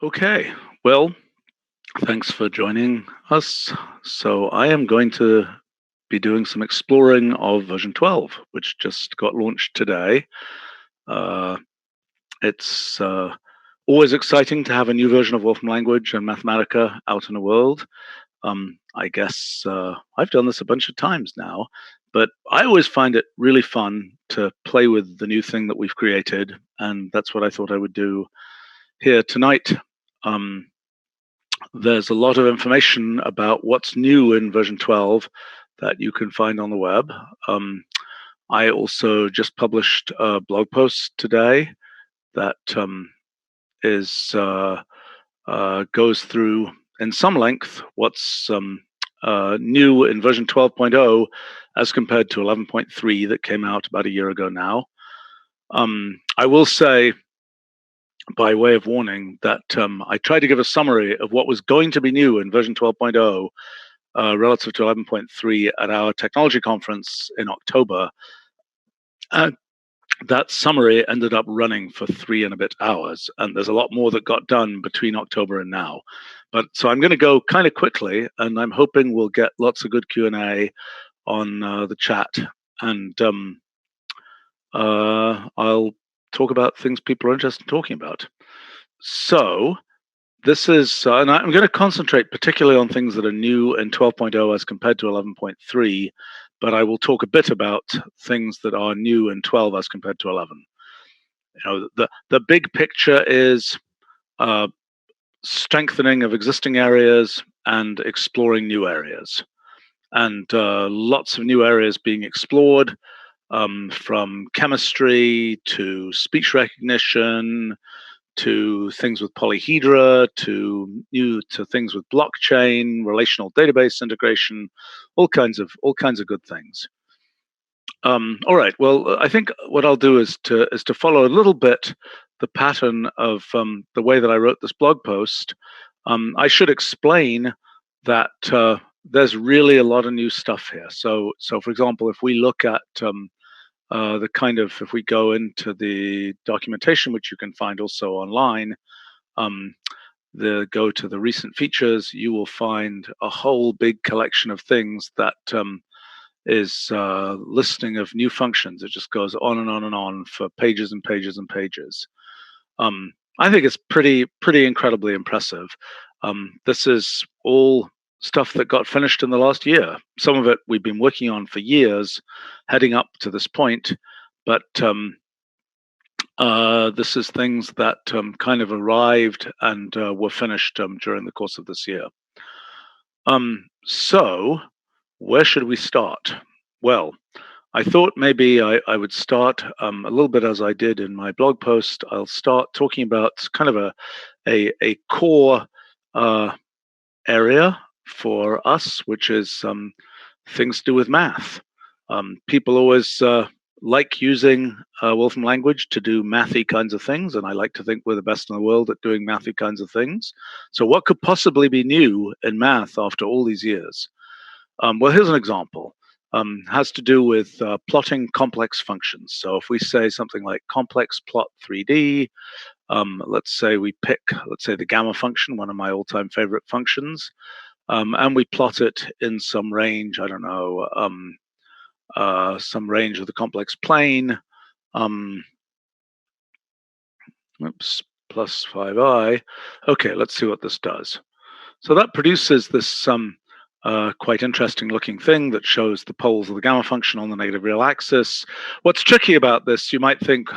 Okay, well, thanks for joining us. So I am going to be doing some exploring of version 12, which just got launched today. Uh, it's always exciting to have a new version of Wolfram Language and Mathematica out in the world. I guess I've done this a bunch of times now, but I always find it really fun to play with the new thing that we've created, and that's what I thought I would do here tonight. There's a lot of information about what's new in version 12 that you can find on the web. I also just published a blog post today that is goes through in some length what's new in version 12.0 as compared to 11.3 that came out about a year ago now. I will say, by way of warning, that I tried to give a summary of what was going to be new in version 12.0 relative to 11.3 at our technology conference in October. That summary ended up running for 3 and a bit hours, and there's a lot more that got done between October and now. But so I'm going to go kind of quickly, and I'm hoping we'll get lots of good Q&A on the chat, and I'll talk about things people are interested in talking about. So this is, and I'm going to concentrate particularly on things that are new in 12.0 as compared to 11.3, but I will talk a bit about things that are new in 12 as compared to 11. You know, the big picture is strengthening of existing areas and exploring new areas, and lots of new areas being explored, from chemistry to speech recognition, to things with Polyhedra, to things with blockchain, relational database integration, all kinds of good things. All right. Well, I think what I'll do is to follow a little bit the pattern of the way that I wrote this blog post. I should explain that there's really a lot of new stuff here. So for example, if we look at if we go into the documentation, which you can find also online, go to the recent features, you will find a whole big collection of things that is listing of new functions. It just goes on and on and on for pages and pages and pages. I think it's pretty incredibly impressive. This is all stuff that got finished in the last year. Some of it we've been working on for years, heading up to this point, but this is things that kind of arrived and were finished during the course of this year. So where should we start? Well, I thought maybe I would start a little bit as I did in my blog post. I'll start talking about kind of a core area for us, which is things to do with math. People always like using Wolfram Language to do mathy kinds of things, and I like to think we're the best in the world at doing mathy kinds of things. So what could possibly be new in math after all these years? Well, here's an example. Has to do with plotting complex functions. So if we say something like complex plot 3D, let's say we pick, the gamma function, one of my all-time favorite functions, and we plot it in some range, I don't know, some range of the complex plane, plus 5i. Okay, let's see what this does. So that produces this quite interesting looking thing that shows the poles of the gamma function on the negative real axis. What's tricky about this, you might think,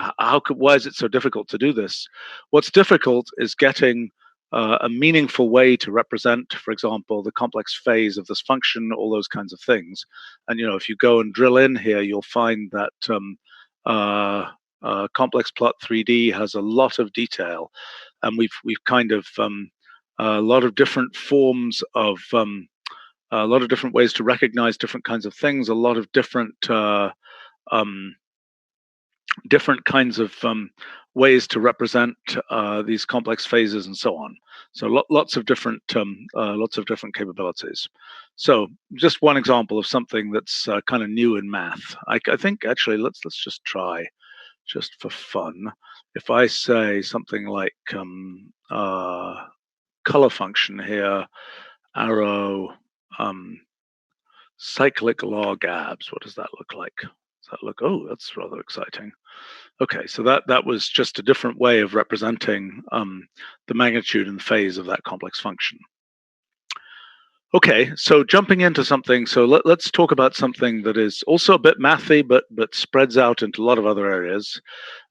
why is it so difficult to do this? What's difficult is getting a meaningful way to represent, for example, the complex phase of this function, all those kinds of things. And if you go and drill in here, you'll find that complex plot 3D has a lot of detail, and we've kind of a lot of different forms of a lot of different ways to recognize different kinds of things, a lot of different kinds of ways to represent these complex phases and so on. So lots of different capabilities. So just one example of something that's kind of new in math. I think actually let's just try just for fun, if I say something like color function here, arrow, cyclic log abs, what does that look like? Does that look, oh, that's rather exciting. Okay, so that was just a different way of representing the magnitude and phase of that complex function. Okay, so jumping into something, so let's talk about something that is also a bit mathy, but spreads out into a lot of other areas,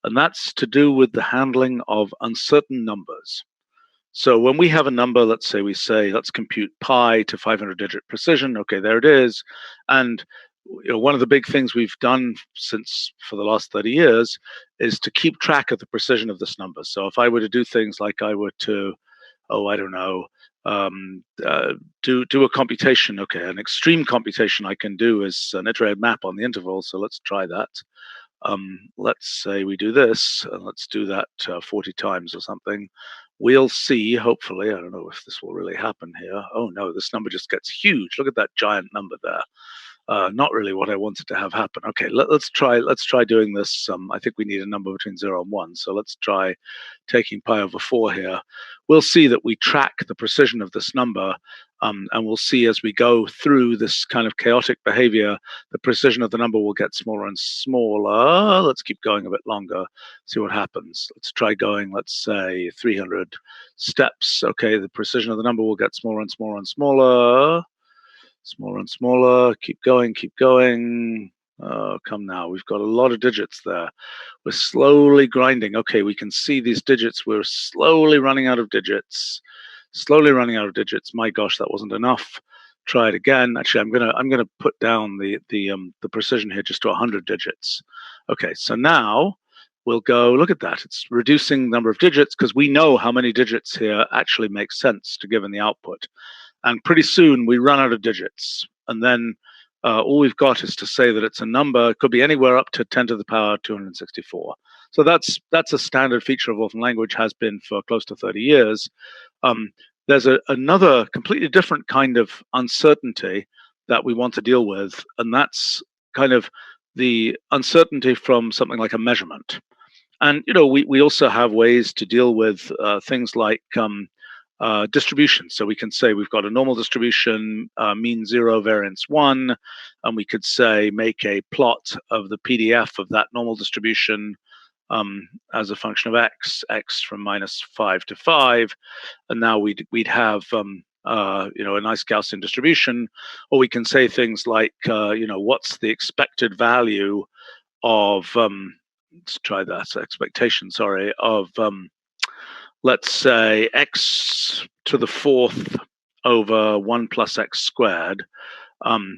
and that's to do with the handling of uncertain numbers. So when we have a number, let's say let's compute pi to 500-digit precision. Okay, there it is, and one of the big things we've done for the last 30 years is to keep track of the precision of this number. So if I were to do things like I were to, I don't know, do a computation. Okay, an extreme computation I can do is an iterated map on the interval. So let's try that. Let's say we do this, and let's do that 40 times or something. We'll see, hopefully, I don't know if this will really happen here. Oh no, this number just gets huge. Look at that giant number there. Not really what I wanted to have happen. Okay, let's try doing this. I think we need a number between 0 and 1. So let's try taking pi over 4 here. We'll see that we track the precision of this number, and we'll see as we go through this kind of chaotic behavior, the precision of the number will get smaller and smaller. Let's keep going a bit longer, see what happens. Let's try going, let's say 300 steps. Okay, the precision of the number will get smaller and smaller and smaller. Smaller and smaller, keep going, keep going. Come now, we've got a lot of digits there. We're slowly grinding. Okay, we can see these digits. We're slowly running out of digits. Slowly running out of digits. My gosh, that wasn't enough. Try it again. Actually, I'm gonna put down the precision here just to 100 digits. Okay, so now we'll go, look at that. It's reducing the number of digits because we know how many digits here actually make sense to given the output. And pretty soon we run out of digits. And then all we've got is to say that it's a number. It could be anywhere up to 10 to the power 264. So that's a standard feature of Wolfram Language, has been for close to 30 years. There's another completely different kind of uncertainty that we want to deal with. And that's kind of the uncertainty from something like a measurement. And, we also have ways to deal with things like distribution. So we can say we've got a normal distribution, mean 0, variance 1, and we could say make a plot of the PDF of that normal distribution as a function of x from -5 to 5, and now we'd have a nice Gaussian distribution. Or we can say things like what's the expected value of let's try that expectation. Sorry, of let's say x to the 4th over 1 plus x squared.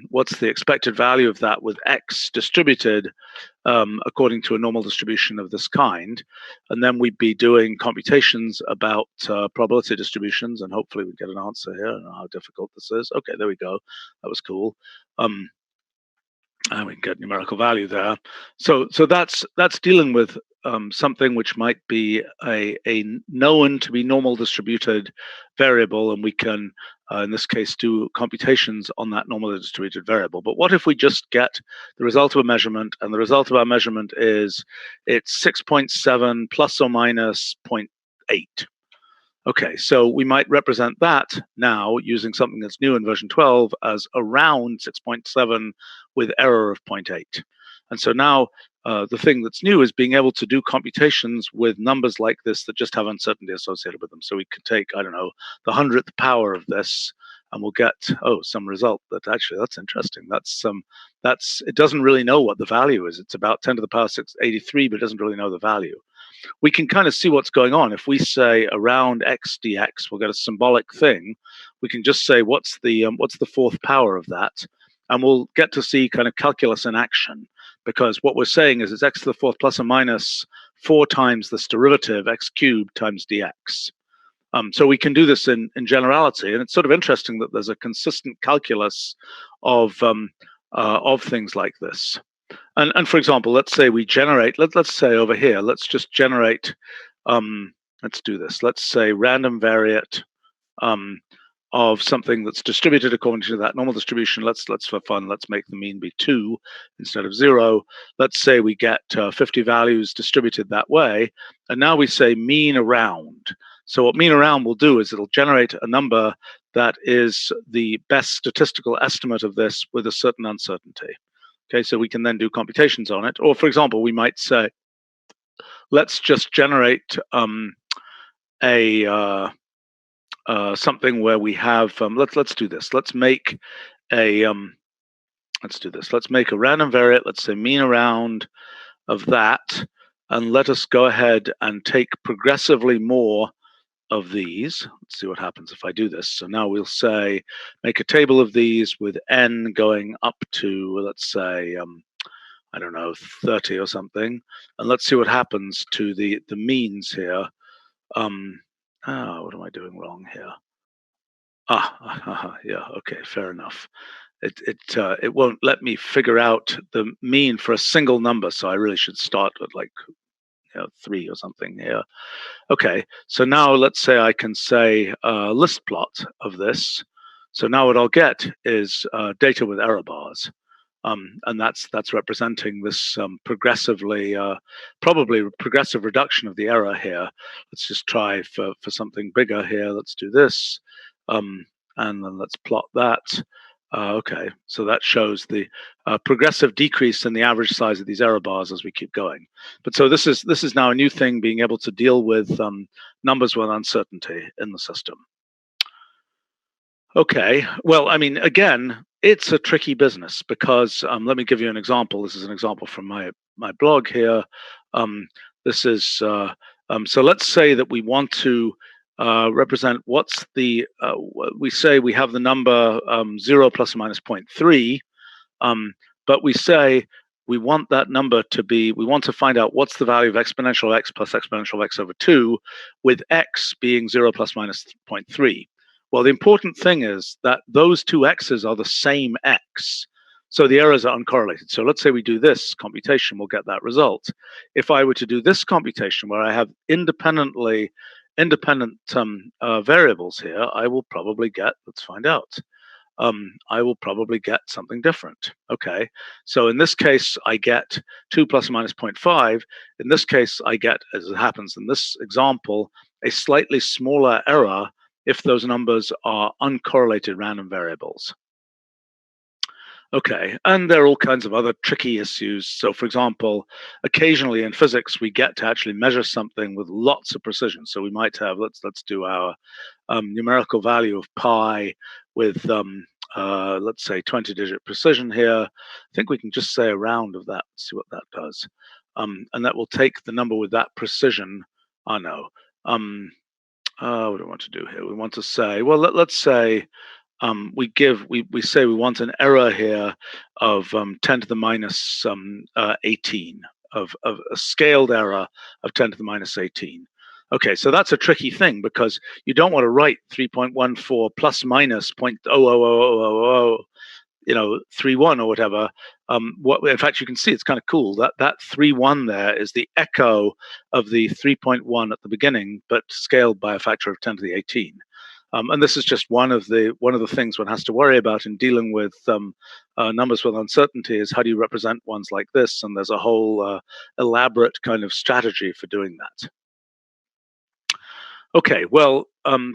What's the expected value of that with x distributed according to a normal distribution of this kind? And then we'd be doing computations about probability distributions, and hopefully we get an answer here. I don't know how difficult this is. Okay, there we go. That was cool. And we can get numerical value there. So that's dealing with something which might be a known to be normal distributed variable, and we can, in this case, do computations on that normally distributed variable. But what if we just get the result of a measurement, and the result of our measurement is it's 6.7 plus or minus 0.8? Okay, so we might represent that now using something that's new in version 12 as around 6.7 with error of 0.8. And so now the thing that's new is being able to do computations with numbers like this that just have uncertainty associated with them. So we could take, I don't know, the 100th power of this, and we'll get, some result that actually, that's interesting. It doesn't really know what the value is. It's about 10 to the power 683, but it doesn't really know the value. We can kind of see what's going on. If we say around x dx, we'll get a symbolic thing. We can just say what's the 4th power of that, and we'll get to see kind of calculus in action, because what we're saying is it's x to the 4th plus or minus 4 times this derivative x cubed times dx. So we can do this in generality, and it's sort of interesting that there's a consistent calculus of things like this. And for example, let's say we generate, let's say over here, let's just generate, let's do this. Let's say random variate of something that's distributed according to that normal distribution. Let's for fun, let's make the mean be 2 instead of 0. Let's say we get 50 values distributed that way, and now we say mean around. So what mean around will do is it'll generate a number that is the best statistical estimate of this with a certain uncertainty. Okay, so we can then do computations on it. Or for example, we might say, let's just generate something where we have let's do this. Let's make a let's do this. Let's make a random variate. Let's say mean around of that, and let us go ahead and take progressively more of these. Let's see what happens if I do this. So now we'll say make a table of these with n going up to, let's say, I don't know, 30 or something, and let's see what happens to the means here. What am I doing wrong here? Yeah, okay, fair enough. It won't let me figure out the mean for a single number, so I really should start at like 3 or something here. Okay, so now let's say I can say list plot of this. So now what I'll get is data with error bars. And that's representing this progressively, probably progressive reduction of the error here. Let's just try for something bigger here. Let's do this, and then let's plot that. Okay, so that shows the progressive decrease in the average size of these error bars as we keep going. But so this is now a new thing, being able to deal with numbers with uncertainty in the system. Okay, well, I mean, again, it's a tricky business because let me give you an example. This is an example from my blog here. This is so let's say that we want to represent what's the we say we have the number 0 plus or minus 0.3, but we say we want that number to be, we want to find out what's the value of exponential x plus exponential x over 2, with x being 0 plus minus 0.3. Well, the important thing is that those two x's are the same x. So the errors are uncorrelated. So let's say we do this computation, we'll get that result. If I were to do this computation where I have independent variables here, I will probably get, let's find out. I will probably get something different. Okay, so in this case, I get 2 plus or minus 0.5. In this case, I get, as it happens in this example, a slightly smaller error if those numbers are uncorrelated random variables. Okay, and there are all kinds of other tricky issues. So for example, occasionally in physics, we get to actually measure something with lots of precision. So we might have, let's do our numerical value of pi with, let's say 20-digit precision here. I think we can just say a round of that, see what that does. And that will take the number with that precision. Oh no. What do we want to do here? We want to say, well, let's say we say we want an error here of 10 to the minus 18, of a scaled error of 10 to the minus 18. Okay, so that's a tricky thing because you don't want to write 3.14 plus minus 0.00000, 31 or whatever. In fact, you can see it's kind of cool that 31 there is the echo of the 3.1 at the beginning, but scaled by a factor of 10 to the 18. And this is just one of the things one has to worry about in dealing with numbers with uncertainty, is how do you represent ones like this? And there's a whole elaborate kind of strategy for doing that. Okay, well,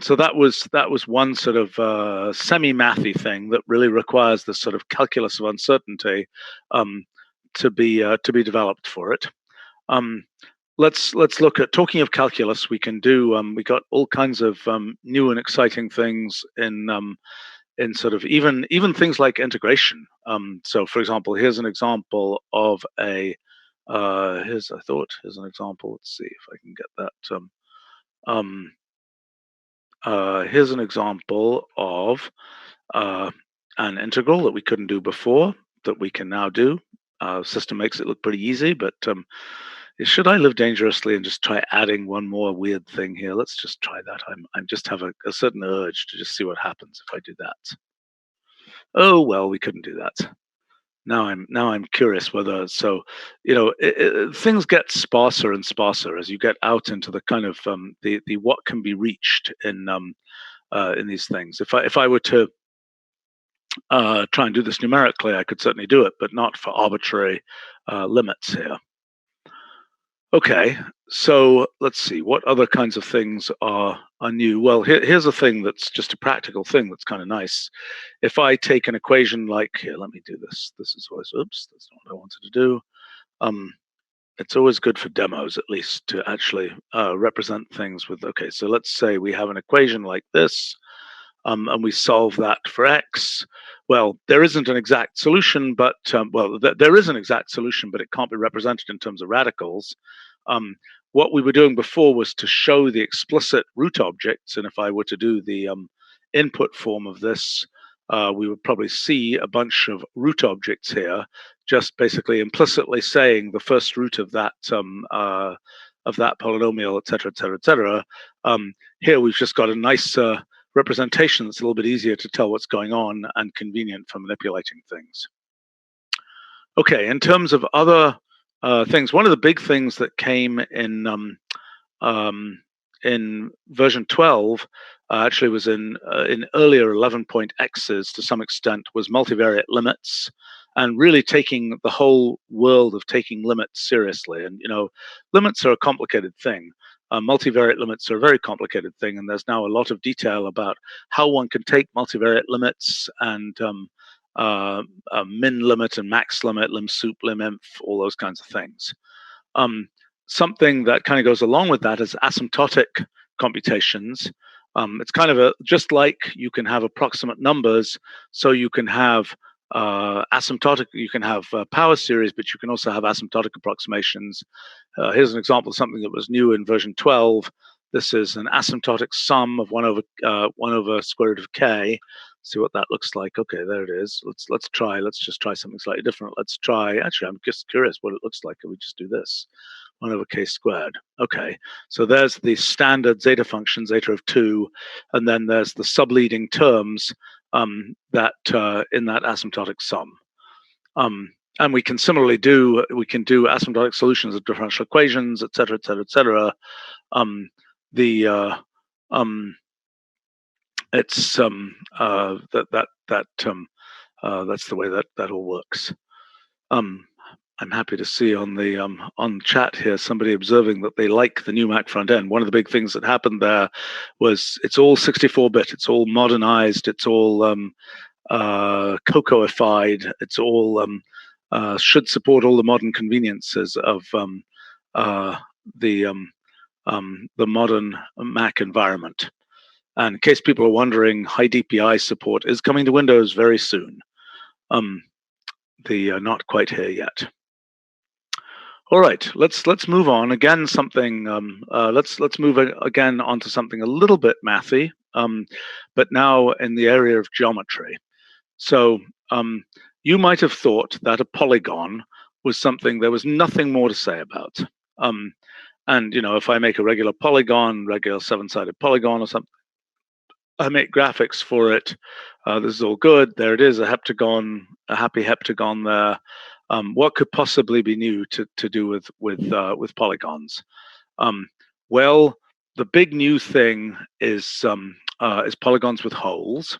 so that was one sort of semi-mathy thing that really requires this sort of calculus of uncertainty to be developed for it. Let's look at, talking of calculus. We can do we got all kinds of new and exciting things in sort of even things like integration. So for example, here's an example of a here's an example. Let's see if I can get that. Here's an example of an integral that we couldn't do before that we can now do. System makes it look pretty easy, but should I live dangerously and just try adding one more weird thing here? Let's just try that. I just have a certain urge to just see what happens if I do that. Oh well, we couldn't do that. Now I'm curious whether, so things get sparser and sparser as you get out into the kind of the what can be reached in in these things. If I were to try and do this numerically, I could certainly do it, but not for arbitrary limits here. Okay, so let's see, what other kinds of things are new? Well, here's a thing that's just a practical thing that's kind of nice. If I take an equation like, here, let me do this. This is always, oops, that's not what I wanted to do. It's always good for demos, at least, to actually represent things with, okay, so let's say we have an equation like this, and we solve that for x. Well, there isn't an exact solution, but, there is an exact solution, but it can't be represented in terms of radicals. What we were doing before was to show the explicit root objects, and if I were to do the input form of this, we would probably see a bunch of root objects here, just basically implicitly saying the first root of that polynomial, et cetera, et cetera, et cetera. Here we've just got a nice representation that's a little bit easier to tell what's going on and convenient for manipulating things. Okay, in terms of other things, one of the big things that came in version 12, actually was in earlier 11.x's to some extent, was multivariate limits, and really taking the whole world of taking limits seriously. And limits are a complicated thing. Multivariate limits are a very complicated thing, and there's now a lot of detail about how one can take multivariate limits and min limit and max limit, lim sup, lim inf, all those kinds of things. Something that kind of goes along with that is asymptotic computations. It's kind of just like you can have approximate numbers, so you can have asymptotic, you can have power series, but you can also have asymptotic approximations. Here's an example of something that was new in version 12. This is an asymptotic sum of 1 over square root of k. See what that looks like. Okay, there it is. Let's just try something slightly different. Actually, I'm just curious what it looks like. Can we just do this? 1 over k squared. Okay, so there's the standard zeta function, zeta of 2, and then there's the subleading terms that in that asymptotic sum. And we can similarly do asymptotic solutions of differential equations, et cetera, et cetera, et cetera. It's that's the way that all works. I'm happy to see on the on chat here somebody observing that they like the new Mac front end. One of the big things that happened there was it's all 64-bit, it's all modernized, it's all cocoified, it's all should support all the modern conveniences of the modern Mac environment. And in case people are wondering, high DPI support is coming to Windows very soon. Not quite here yet. All right, let's move on again. Let's move again onto something a little bit mathy, but now in the area of geometry. So you might have thought that a polygon was something there was nothing more to say about. And if I make a regular polygon, regular 7-sided polygon or something, I make graphics for it. This is all good. There it is, a heptagon, a happy heptagon there. What could possibly be new to do with polygons? Well, the big new thing is polygons with holes.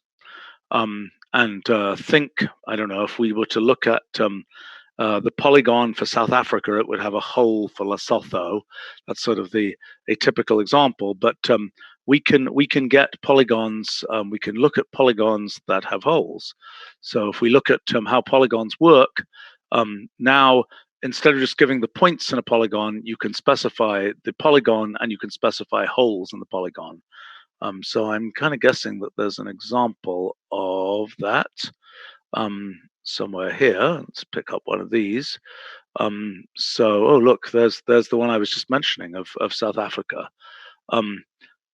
And think, I don't know, if we were to look at the polygon for South Africa, it would have a hole for Lesotho. That's sort of a typical example. But we can get polygons. We can look at polygons that have holes. So if we look at how polygons work, now instead of just giving the points in a polygon, you can specify the polygon and you can specify holes in the polygon. So I'm kind of guessing that there's an example of that somewhere here. Let's pick up one of these. So, oh look, there's the one I was just mentioning of South Africa.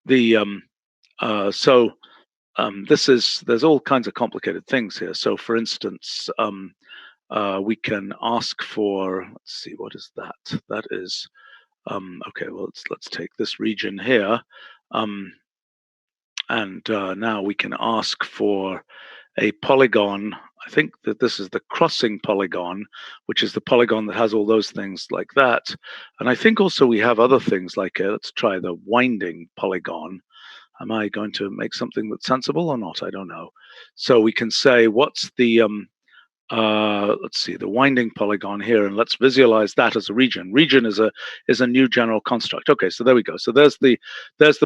There's all kinds of complicated things here. So, for instance, we can ask for, let's see, what is that? That is, okay, well, let's take this region here. And now we can ask for a polygon. I think that this is the crossing polygon, which is the polygon that has all those things like that. And I think also we have other things like, let's try the winding polygon. Am I going to make something that's sensible or not? I don't know. So we can say, what's the let's see, the winding polygon here, and let's visualize that as a region. Region is a new general construct. Okay, so there we go. So there's the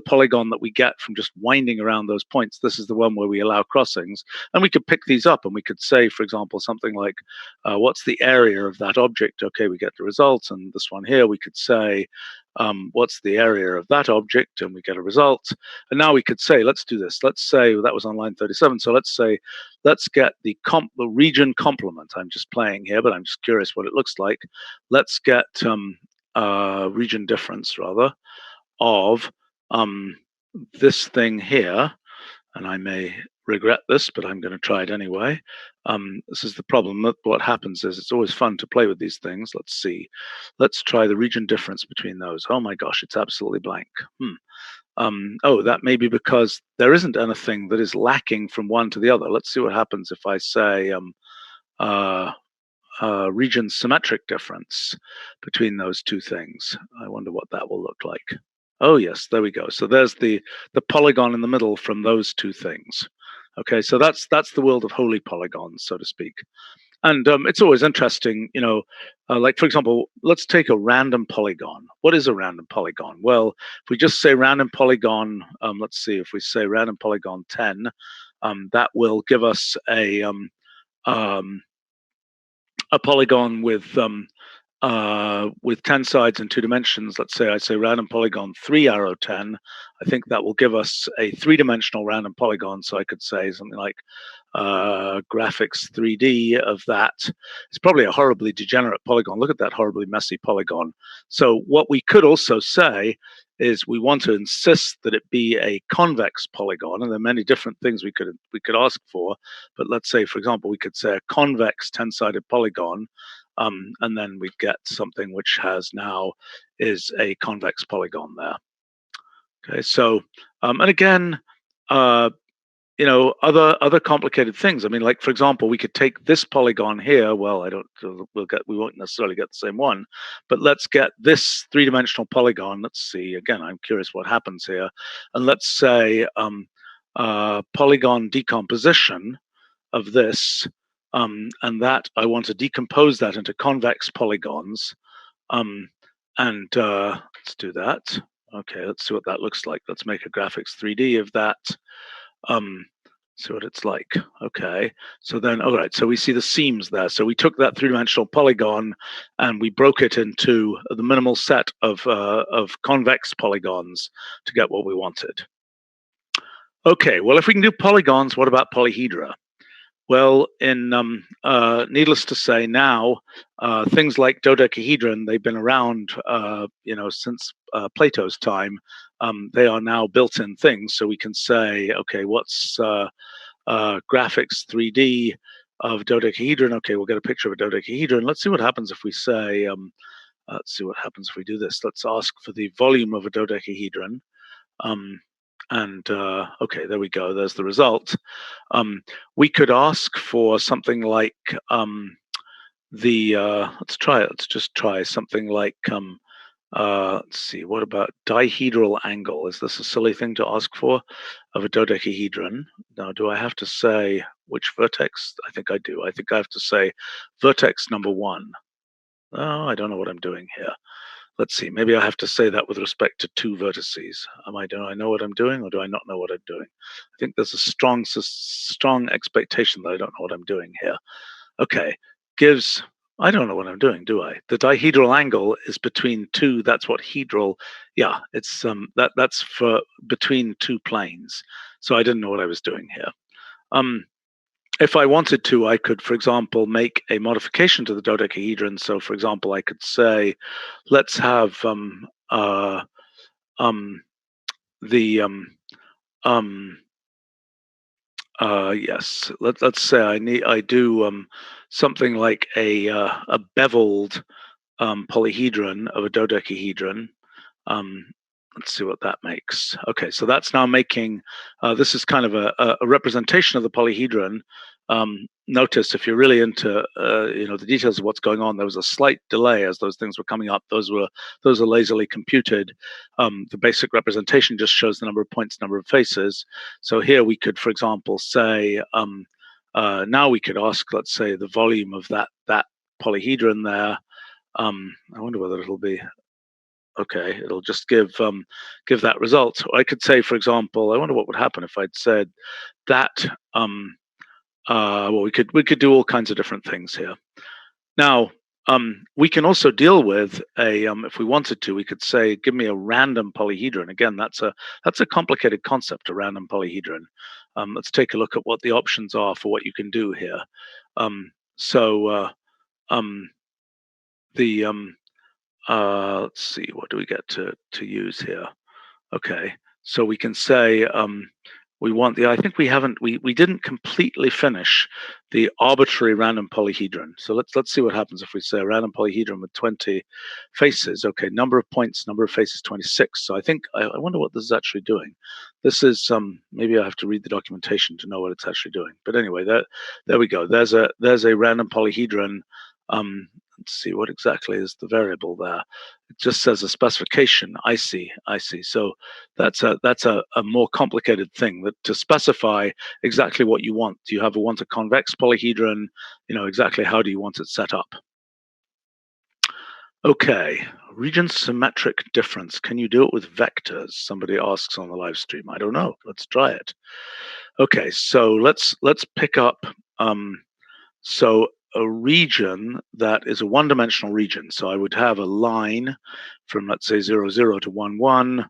polygon that we get from just winding around those points. This is the one where we allow crossings, and we could pick these up, and we could say, for example, something like, what's the area of that object? Okay, we get the result, and this one here, we could say, what's the area of that object, and we get a result. And now we could say, let's do this. Let's say that was on line 37. So let's say, let's get the region complement. I'm just playing here, but I'm just curious what it looks like. Let's get region difference rather of this thing here, and I may regret this, but I'm going to try it anyway. This is the problem. What happens is it's always fun to play with these things. Let's see. Let's try the region difference between those. Oh my gosh, it's absolutely blank. Oh, that may be because there isn't anything that is lacking from one to the other. Let's see what happens if I say region symmetric difference between those two things. I wonder what that will look like. Oh yes, there we go. So there's the polygon in the middle from those two things. Okay, so that's the world of holy polygons, so to speak. And it's always interesting, like, for example, let's take a random polygon. What is a random polygon? Well, if we just say random polygon, let's see, if we say random polygon 10, that will give us a polygon with 10 sides and 2 dimensions. Let's say I say random polygon 3 arrow 10. I think that will give us a 3-dimensional random polygon. So I could say something like graphics 3D of that. It's probably a horribly degenerate polygon. Look at that horribly messy polygon. So what we could also say is we want to insist that it be a convex polygon, and there are many different things we could ask for. But let's say, for example, we could say a convex 10-sided polygon, and then we'd get something which is a convex polygon there. Okay, so and again, other complicated things. I mean, like, for example, we could take this polygon here. Well, we won't necessarily get the same one, but let's get this 3-dimensional polygon. Let's see. Again, I'm curious what happens here, and let's say polygon decomposition of this, and that I want to decompose that into convex polygons, and let's do that. Okay, let's see what that looks like. Let's make a graphics 3D of that. See what it's like. Okay, so then, all right, so we see the seams there. So we took that 3-dimensional polygon and we broke it into the minimal set of convex polygons to get what we wanted. Okay, well, if we can do polygons, what about polyhedra? Well, needless to say, now things like dodecahedron, they've been around, since Plato's time. They are now built-in things, so we can say, okay, what's graphics 3D of dodecahedron? Okay, we'll get a picture of a dodecahedron. Let's see what happens if we say, let's see what happens if we do this. Let's ask for the volume of a dodecahedron. Okay, there we go. There's the result. We could ask for something like let's try it. Let's just try something like let's see. What about dihedral angle? Is this a silly thing to ask for of a dodecahedron? Now, do I have to say which vertex? I think I do. I think I have to say vertex number 1. Oh, I don't know what I'm doing here. Let's see, maybe I have to say that with respect to 2 vertices. Do I know what I'm doing, or do I not know what I'm doing? I think there's a strong expectation that I don't know what I'm doing here. Okay, I don't know what I'm doing, do I? The dihedral angle is between 2, that's what hedral, yeah, it's that's for between 2 planes. So I didn't know what I was doing here. If I wanted to, I could, for example, make a modification to the dodecahedron. So, for example, I could say, let's have yes. Let's say I do something like a beveled polyhedron of a dodecahedron. Let's see what that makes. Okay, so that's now making, this is kind of a representation of the polyhedron. Notice if you're really into the details of what's going on, there was a slight delay as those things were coming up. Those are lazily computed. The basic representation just shows the number of points, number of faces. So here we could, for example, say now we could ask, let's say, the volume of that polyhedron there. I wonder whether it'll be okay. It'll just give that result. Or I could say, for example, I wonder what would happen if I'd said that. Well, we could do all kinds of different things here. Now, we can also deal with if we wanted to, we could say, give me a random polyhedron. Again, that's a complicated concept, a random polyhedron. Let's take a look at what the options are for what you can do here. Let's see, what do we get to use here? Okay, so we can say we want I think we didn't completely finish the arbitrary random polyhedron. So let's see what happens if we say a random polyhedron with 20 faces. Okay, number of points, number of faces, 26. So I think I wonder what this is actually doing. This is maybe I have to read the documentation to know what it's actually doing. But anyway, there we go. There's a random polyhedron. Let's see, what exactly is the variable there? It just says a specification. I see. So that's a more complicated thing, that to specify exactly what you want. Do you want a convex polyhedron? Exactly how do you want it set up? Okay, region symmetric difference. Can you do it with vectors? Somebody asks on the live stream. I don't know. Let's try it. Okay, so let's pick up. So a region that is a one-dimensional region. So I would have a line from, let's say, 0, 0 to 1, 1,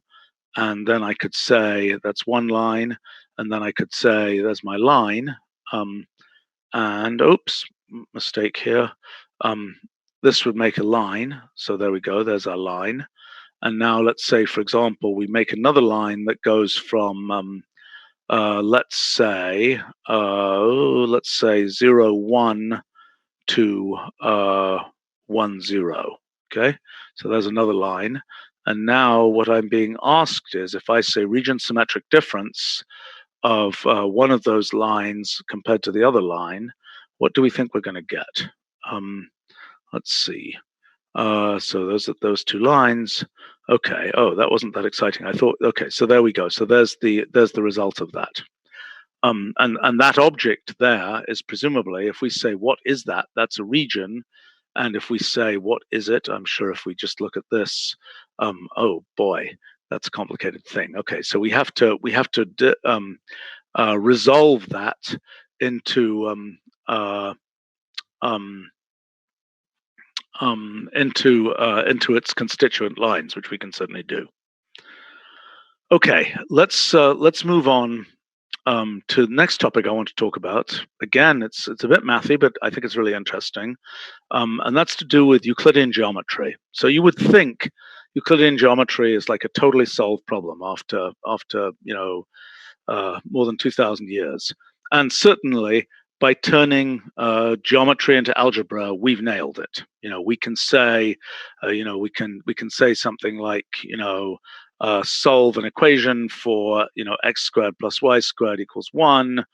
and then I could say that's one line, and then I could say there's my line, and oops, mistake here. This would make a line. So there we go. There's our line. And now let's say, for example, we make another line that goes from let's say 0, 1 to 1, 0. Okay, so there's another line. And now what I'm being asked is, if I say region symmetric difference of one of those lines compared to the other line, what do we think we're going to get? Let's see. So those two lines. Okay. Oh, that wasn't that exciting. I thought. Okay. So there we go. So there's the result of that. And that object there is presumably, if we say what is that, that's a region. And if we say what is it, I'm sure if we just look at this, oh boy, that's a complicated thing. Okay, so we have to resolve that into its constituent lines, which we can certainly do. Okay, let's move on to the next topic I want to talk about. Again, it's a bit mathy, but I think it's really interesting, and that's to do with Euclidean geometry. So you would think Euclidean geometry is like a totally solved problem after more than 2,000 years, and certainly by turning geometry into algebra, we've nailed it. We can say, we can say something like, solve an equation for x squared plus y squared equals 1,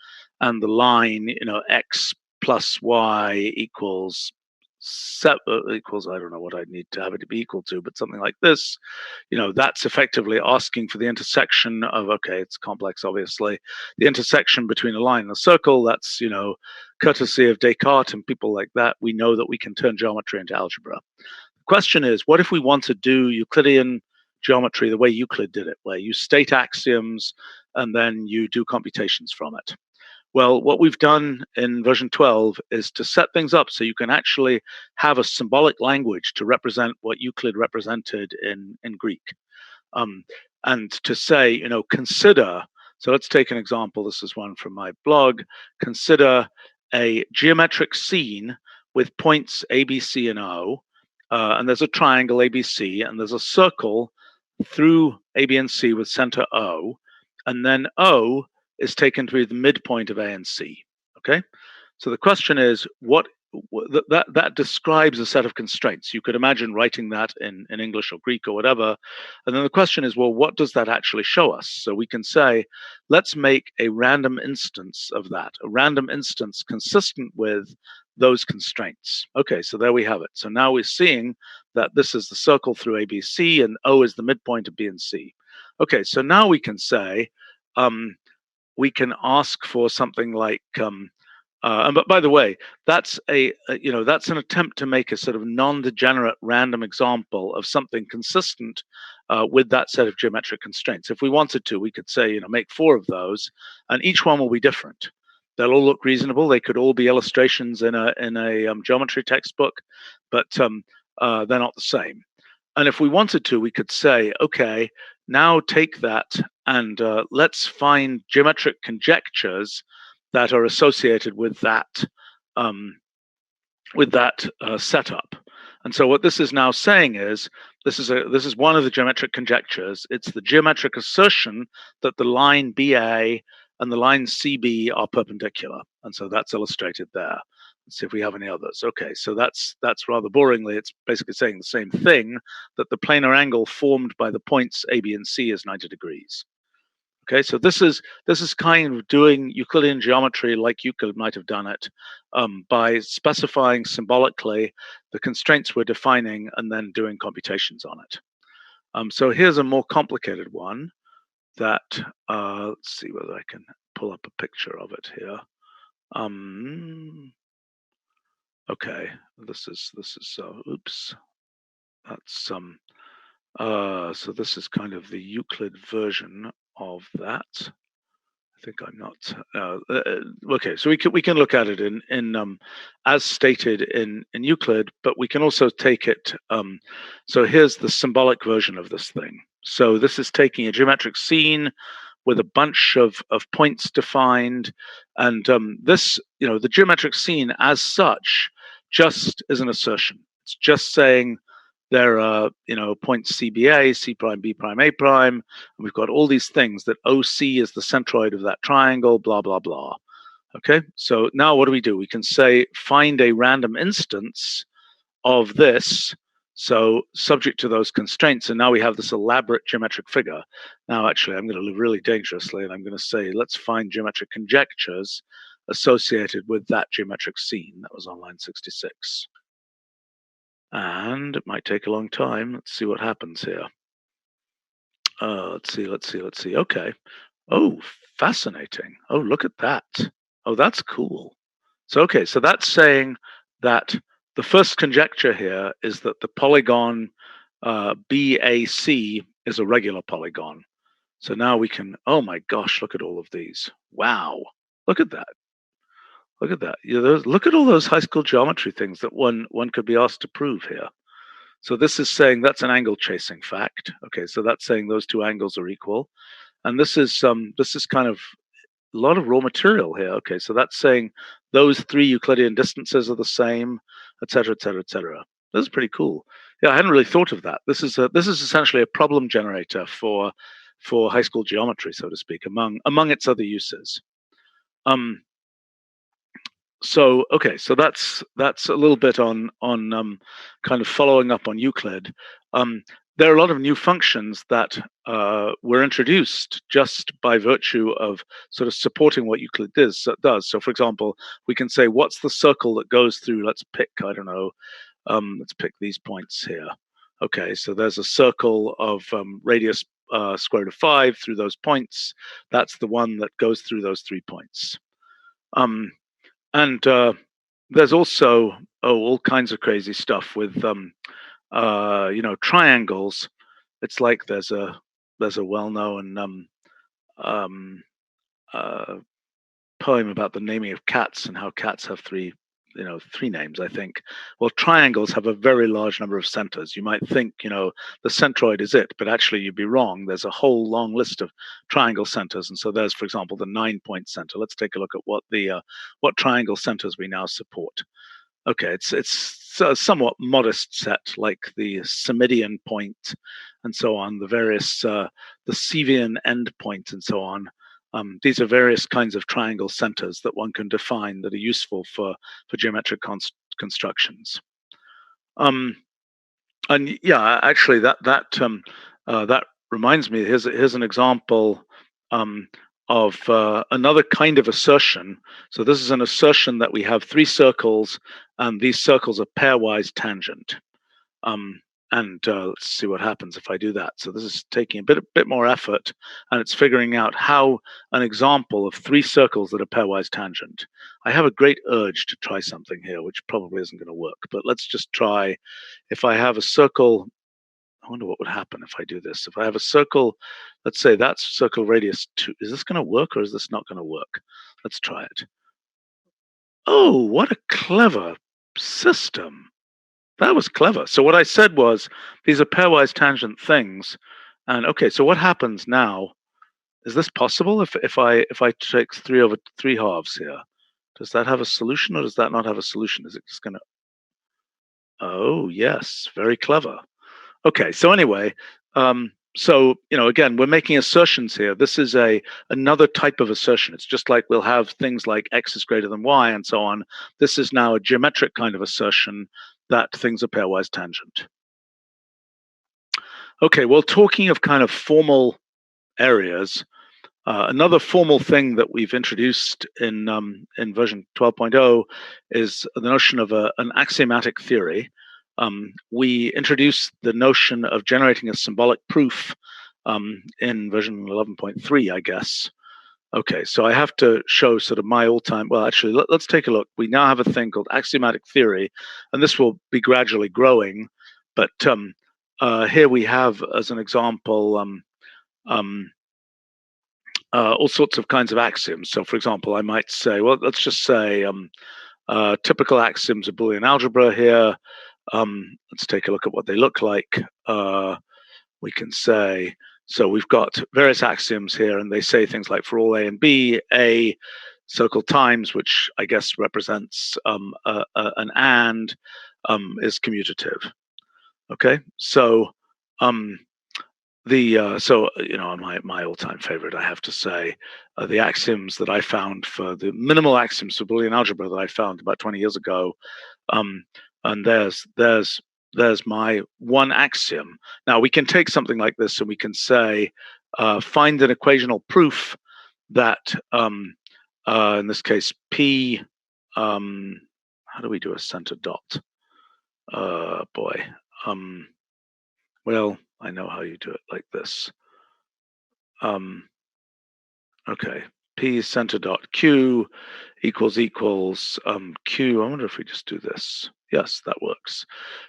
and the line x plus y equals I don't know what I need to have it to be equal to, but something like this. That's effectively asking for the intersection of, okay, it's complex, obviously, the intersection between a line and a circle. That's courtesy of Descartes and people like that. We know that we can turn geometry into algebra. The question is, what if we want to do Euclidean geometry the way Euclid did it, where you state axioms and then you do computations from it? Well, what we've done in version 12 is to set things up so you can actually have a symbolic language to represent what Euclid represented in Greek. And to say, consider, so let's take an example. This is one from my blog. Consider a geometric scene with points A, B, C, and O. And there's a triangle ABC, and there's a circle through A, B, and C with center O. And then O is taken to be the midpoint of A and C. Okay, so the question is, what that describes a set of constraints. You could imagine writing that in English or Greek or whatever. And then the question is, well, what does that actually show us? So we can say, let's make a random instance of that, a random instance consistent with those constraints. Okay, so there we have it. So now we're seeing that this is the circle through ABC and O is the midpoint of B and C. Okay, so now we can say, we can ask for something like, but by the way, that's that's an attempt to make a sort of non-degenerate random example of something consistent with that set of geometric constraints. If we wanted to, we could say, make 4 of those, and each one will be different. They'll all look reasonable. They could all be illustrations in a geometry textbook, but they're not the same. And if we wanted to, we could say, okay, now take that and let's find geometric conjectures that are associated with that setup. And so what this is now saying is, this is one of the geometric conjectures. It's the geometric assertion that the line BA and the line CB are perpendicular. And so that's illustrated there. Let's see if we have any others. Okay, so that's rather boringly, it's basically saying the same thing, that the planar angle formed by the points A, B, and C is 90 degrees. Okay, so this is kind of doing Euclidean geometry like Euclid might have done it, by specifying symbolically the constraints we're defining and then doing computations on it. So here's a more complicated one that, let's see whether I can pull up a picture of it here. Okay, this is oops, that's so this is kind of the Euclid version of that. I think I'm not okay. So we can look at it in as stated in Euclid, but we can also take it. So here's the symbolic version of this thing. So this is taking a geometric scene with a bunch of points defined, and this, the geometric scene as such just is an assertion. It's just saying there are, points CBA, C prime, B prime, A prime, and we've got all these things that OC is the centroid of that triangle, blah, blah, blah. Okay, so now what do? We can say, find a random instance of this, so subject to those constraints, and now we have this elaborate geometric figure. Now, actually, I'm going to live really dangerously, and I'm going to say, let's find geometric conjectures associated with that geometric scene. That was on line 66. And it might take a long time. Let's see what happens here. Let's see. Okay. Oh, fascinating. Oh, look at that. Oh, that's cool. So, okay, so that's saying that the first conjecture here is that the polygon BAC is a regular polygon. So now we can, oh my gosh, look at all of these. Wow. Look at that. Look at that. Look at all those high school geometry things that one could be asked to prove here. So this is saying that's an angle chasing fact. Okay, so that's saying those two angles are equal. And this is kind of a lot of raw material here. Okay, so that's saying those 3 Euclidean distances are the same, et cetera, et cetera, et cetera. This is pretty cool. Yeah, I hadn't really thought of that. This is essentially a problem generator for high school geometry, so to speak, among its other uses. So okay, so that's a little bit on kind of following up on Euclid. There are a lot of new functions that were introduced just by virtue of sort of supporting what Euclid does. So, for example, we can say, what's the circle that goes through? Let's pick, I don't know, let's pick these points here. Okay, so there's a circle of radius square root of 5 through those points. That's the one that goes through those 3 points. And there's also all kinds of crazy stuff with triangles. It's like there's a well-known poem about the naming of cats and how cats have 3 names, I think. Well, triangles have a very large number of centers. You might think, the centroid is it, but actually you'd be wrong. There's a whole long list of triangle centers. And so there's, for example, the 9-point center. Let's take a look at what triangle centers we now support. Okay, it's a somewhat modest set, like the Semidian point and so on, the various, the Cevian endpoint and so on. These are various kinds of triangle centers that one can define that are useful for geometric constructions. And yeah, actually, that reminds me. Here's an example of another kind of assertion. So this is an assertion that we have three circles, and these circles are pairwise tangent. And let's see what happens if I do that. So this is taking a bit more effort, and it's figuring out how an example of three circles that are pairwise tangent. I have a great urge to try something here, which probably isn't going to work, but let's just try. If I have a circle, I wonder what would happen if I do this. If I have a circle, let's say that's circle radius 2. Is this going to work or is this not going to work? Let's try it. Oh, what a clever system. That was clever. So what I said was, these are pairwise tangent things. And okay, so what happens now? Is this possible if I take 3/3 here? Does that have a solution or does that not have a solution? Is it just going to... Oh, yes, very clever. Okay, so anyway, so again, we're making assertions here. This is another type of assertion. It's just like we'll have things like x is greater than y and so on. This is now a geometric kind of assertion that things are pairwise tangent. Okay, well, talking of kind of formal areas, another formal thing that we've introduced in version 12.0 is the notion of an axiomatic theory. We introduced the notion of generating a symbolic proof in version 11.3, I guess. Okay, so I have to show sort of my all-time... Well, actually, let's take a look. We now have a thing called axiomatic theory, and this will be gradually growing. But here we have, as an example, all sorts of kinds of axioms. So, for example, I might say, well, let's just say typical axioms of Boolean algebra here. Let's take a look at what they look like. We can say, so we've got various axioms here, and they say things like for all A and B, A circle times, which I guess represents an and, is commutative. Okay, so my all-time favorite, I have to say, the axioms that I found for the minimal axioms for Boolean algebra that I found about 20 years ago, and there's my one axiom. Now we can take something like this and we can say, find an equational proof that, in this case, P, how do we do a center dot? Well, I know how you do it like this. Okay, P center dot Q equals Q. I wonder if we just do this. Yes, that works.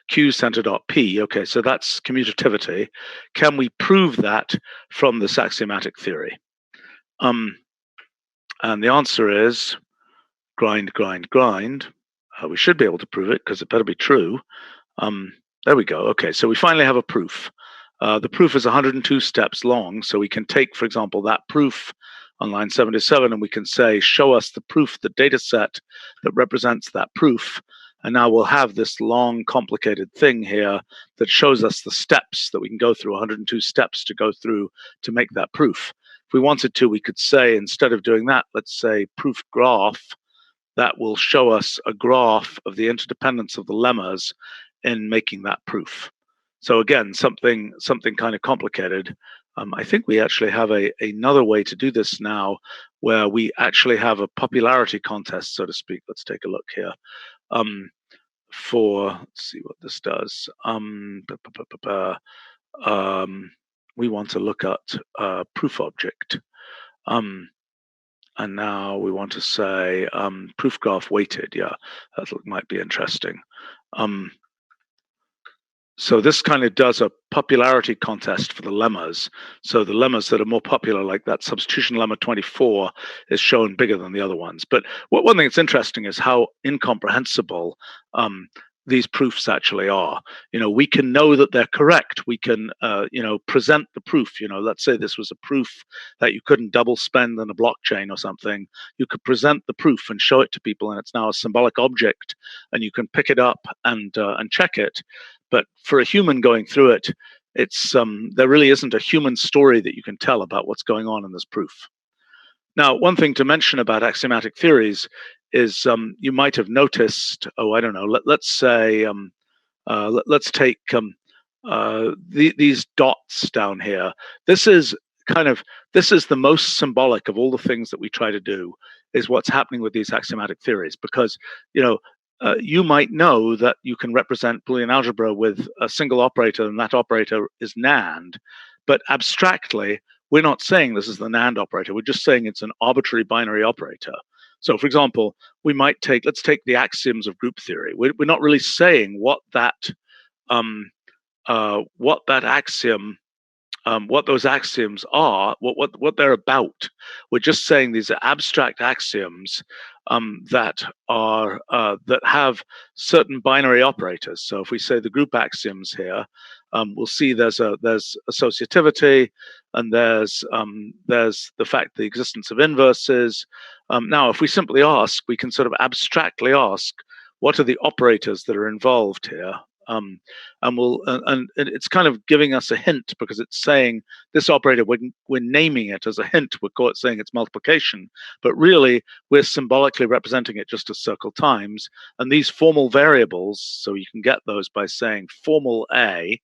Q center dot P. Okay, so that's commutativity. Can we prove that from this axiomatic theory? And the answer is grind. We should be able to prove it because it better be true. There we go. Okay, so we finally have a proof. The proof is 102 steps long, so we can take, for example, that proof on line 77, and we can say, show us the proof, the data set that represents that proof. And now we'll have this long, complicated thing here that shows us the steps that we can go through, 102 steps to go through to make that proof. If we wanted to, we could say, instead of doing that, let's say proof graph. That will show us a graph of the interdependence of the lemmas in making that proof. So again, something kind of complicated. I think we actually have another way to do this now, where we actually have a popularity contest, so to speak. Let's take a look here. Let's see what this does. We want to look at proof object. And now we want to say proof graph weighted. Yeah, that might be interesting. So this kind of does a popularity contest for the lemmas. So the lemmas that are more popular, like that substitution lemma 24, is shown bigger than the other ones. But one thing that's interesting is how incomprehensible these proofs actually are. We can know that they're correct. We can, present the proof. Let's say this was a proof that you couldn't double spend in a blockchain or something. You could present the proof and show it to people, and it's now a symbolic object, and you can pick it up and check it. But for a human going through it, it's there really isn't a human story that you can tell about what's going on in this proof. Now, one thing to mention about axiomatic theories is you might have noticed. Oh, I don't know. Let's say let's take these dots down here. This is the most symbolic of all the things that we try to do, is what's happening with these axiomatic theories, because you might know that you can represent Boolean algebra with a single operator, and that operator is NAND, but abstractly we're not saying this is the NAND operator. We're just saying it's an arbitrary binary operator. So, for example, let's take the axioms of group theory. We're not really saying what that axiom, what those axioms are, what they're about. We're just saying these are abstract axioms that have certain binary operators. So if we say the group axioms here, we'll see there's associativity, and there's the fact the existence of inverses. Now, if we simply ask, we can sort of abstractly ask, what are the operators that are involved here? And it's kind of giving us a hint, because it's saying this operator, we're naming it as a hint. We're saying it's multiplication, but really we're symbolically representing it just as circle times. And these formal variables, so you can get those by saying formal A,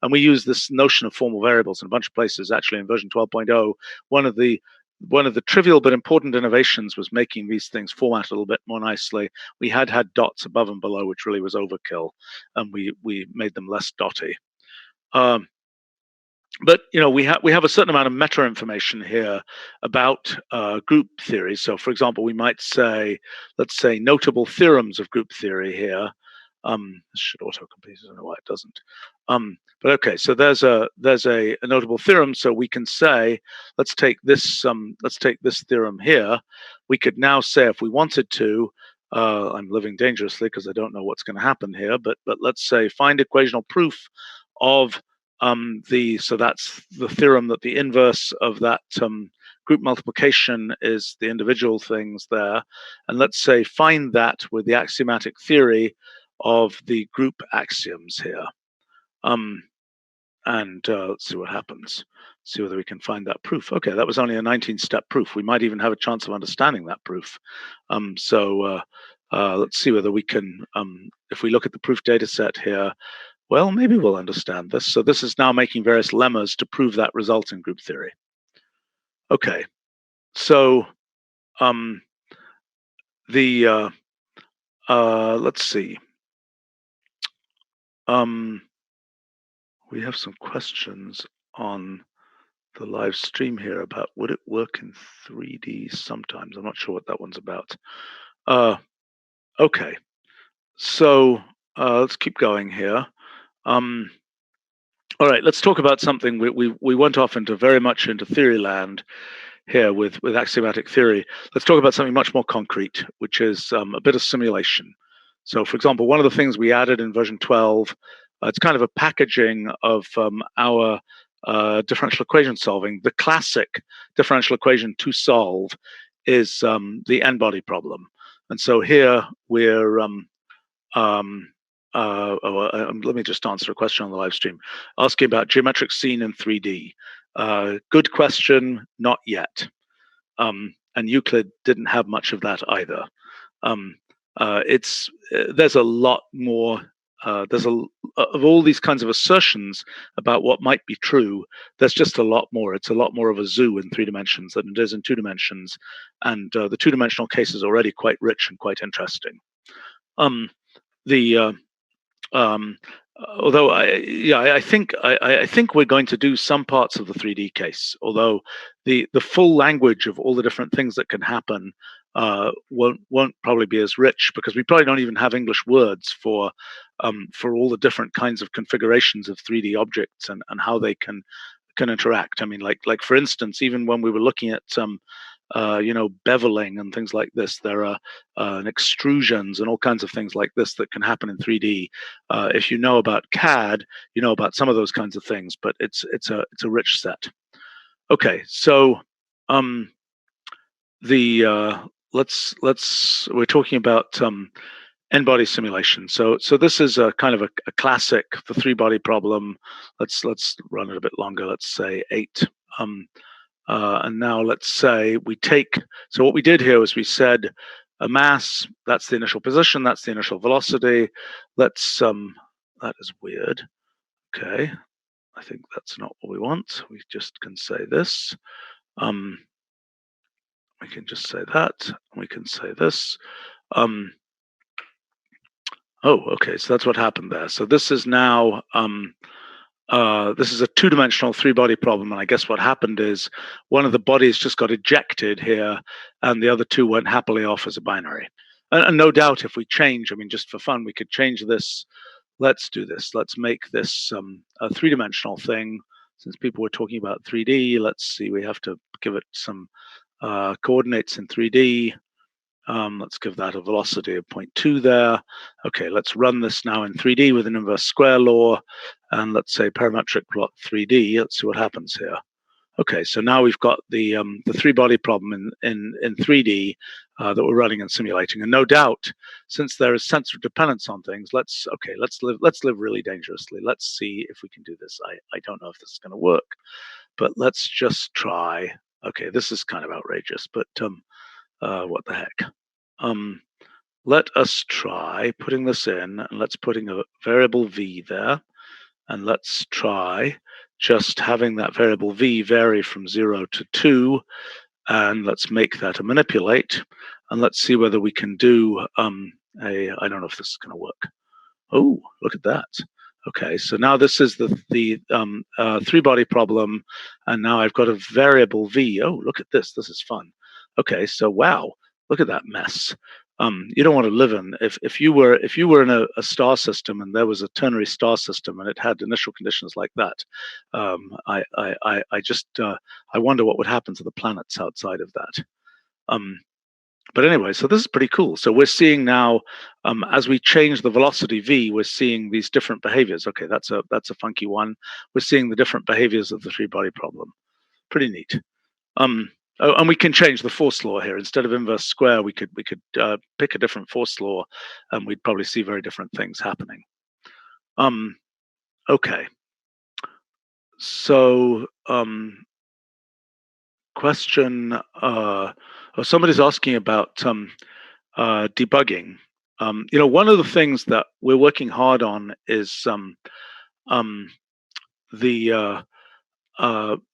and we use this notion of formal variables in a bunch of places. Actually, in version 12.0, one of the trivial but important innovations was making these things format a little bit more nicely. We had dots above and below, which really was overkill, and we made them less dotty. But we have a certain amount of meta information here about group theory. So, for example, we might say, let's say, notable theorems of group theory here. This should autocomplete. I don't know why it doesn't. But okay, so there's a notable theorem. So we can say, let's take this theorem here. We could now say, if we wanted to, I'm living dangerously because I don't know what's going to happen here. But let's say, find equational proof of so that's the theorem that the inverse of that group multiplication is the individual things there. And let's say, find that with the axiomatic theory of the group axioms here. Let's see what happens. See whether we can find that proof. Okay, that was only a 19-step proof. We might even have a chance of understanding that proof. Let's see whether we can, if we look at the proof data set here, well, maybe we'll understand this. So this is now making various lemmas to prove that result in group theory. Okay, so let's see. We have some questions on the live stream here about, would it work in 3D sometimes? I'm not sure what that one's about. Okay, so let's keep going here. All right, let's talk about something. We went off very much into theory land here with axiomatic theory. Let's talk about something much more concrete, which is a bit of simulation. So, for example, one of the things we added in version 12, it's kind of a packaging of our differential equation solving. The classic differential equation to solve is the Nbody problem. And so here we're let me just answer a question on the live stream, asking about geometric scene in 3D. Good question, not yet. And Euclid didn't have much of that either. There's a lot more. Of all these kinds of assertions about what might be true, there's just a lot more. It's a lot more of a zoo in 3 dimensions than it is in 2 dimensions, and the 2-dimensional case is already quite rich and quite interesting. Although I think we're going to do some parts of the 3D case, although the full language of all the different things that can happen won't probably be as rich, because we probably don't even have English words for all the different kinds of configurations of 3D objects and how they can interact. I mean, like for instance, even when we were looking at beveling and things like this, there are extrusions and all kinds of things like this that can happen in 3D. If you know about CAD, you know about some of those kinds of things, but it's a rich set. Okay, so we're talking about Nbody simulation. So this is a kind of a classic, the 3-body problem. Let's run it a bit longer. Let's say 8. And now let's say we take, so what we did here was we said a mass. That's the initial position. That's the initial velocity. Let's that is weird. Okay, I think that's not what we want. We just can say this. We can just say that. We can say this. Oh, okay. So that's what happened there. So this is now this is a two-dimensional three-body problem, and I guess what happened is one of the bodies just got ejected here, and the other two went happily off as a binary. And no doubt, if we change, I mean, just for fun, we could change this. Let's do this. Let's make this a three-dimensional thing. Since people were talking about 3D, let's see. We have to give it some coordinates in 3D. Let's give that a velocity of 0.2 there. Okay, let's run this now in 3D with an inverse square law, and let's say parametric plot 3D. Let's see what happens here. Okay, so now we've got the three-body problem in 3D that we're running and simulating, and no doubt, since there is sensor dependence on things, let's live really dangerously. Let's see if we can do this. I don't know if this is going to work, but let's just try. Okay, this is kind of outrageous, but what the heck? Let us try putting this in, and let's putting a variable v there, and let's try just having that variable v vary from 0 to 2, and let's make that a manipulate, and let's see whether we can do I don't know if this is going to work. Oh, look at that. Okay, so now this is the three-body problem, and now I've got a variable v. Oh, look at this. This is fun. Okay, so wow, look at that mess. You don't want to live in if you were in a star system and there was a ternary star system and it had initial conditions like that. I just I wonder what would happen to the planets outside of that. But anyway, so this is pretty cool. So we're seeing now, as we change the velocity v, we're seeing these different behaviors. Okay, that's a funky one. We're seeing the different behaviors of the three-body problem. Pretty neat. Oh, and we can change the force law here. Instead of inverse square, we could pick a different force law, and we'd probably see very different things happening. Okay. So question. Somebody's asking about debugging. One of the things that we're working hard on is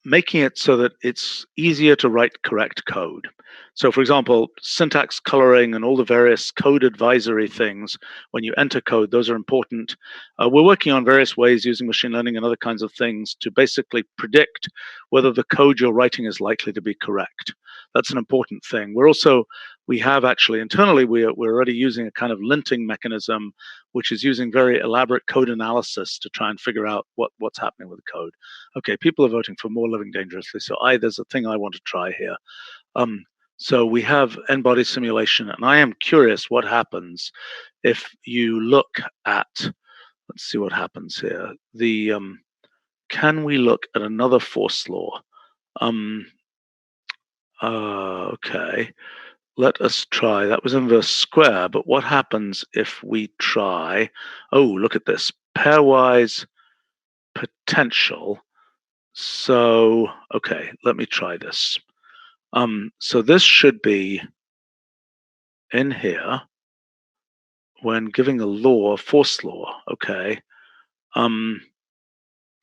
making it so that it's easier to write correct code. So, for example, syntax coloring and all the various code advisory things, when you enter code, those are important. We're working on various ways using machine learning and other kinds of things to basically predict whether the code you're writing is likely to be correct. That's an important thing. We have actually internally, we're already using a kind of linting mechanism, which is using very elaborate code analysis to try and figure out what's happening with the code. Okay, people are voting for more living dangerously. So there's a thing I want to try here. So we have Nbody simulation, and I am curious what happens if you look at, let's see what happens here. Can we look at another force law? Okay, let us try. That was inverse square, but what happens if we try, oh, look at this, pairwise potential. So, okay, let me try this. So this should be in here when giving a law, force law, okay.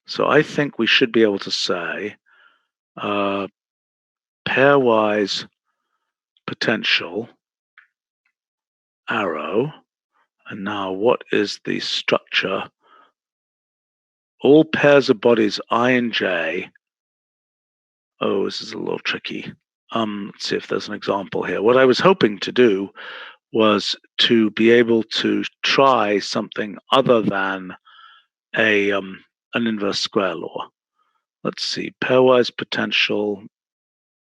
So I think we should be able to say pairwise potential arrow, and now what is the structure? All pairs of bodies I and j. Oh, this is a little tricky. Let's see if there's an example here. What I was hoping to do was to be able to try something other than an inverse square law. Let's see, pairwise potential.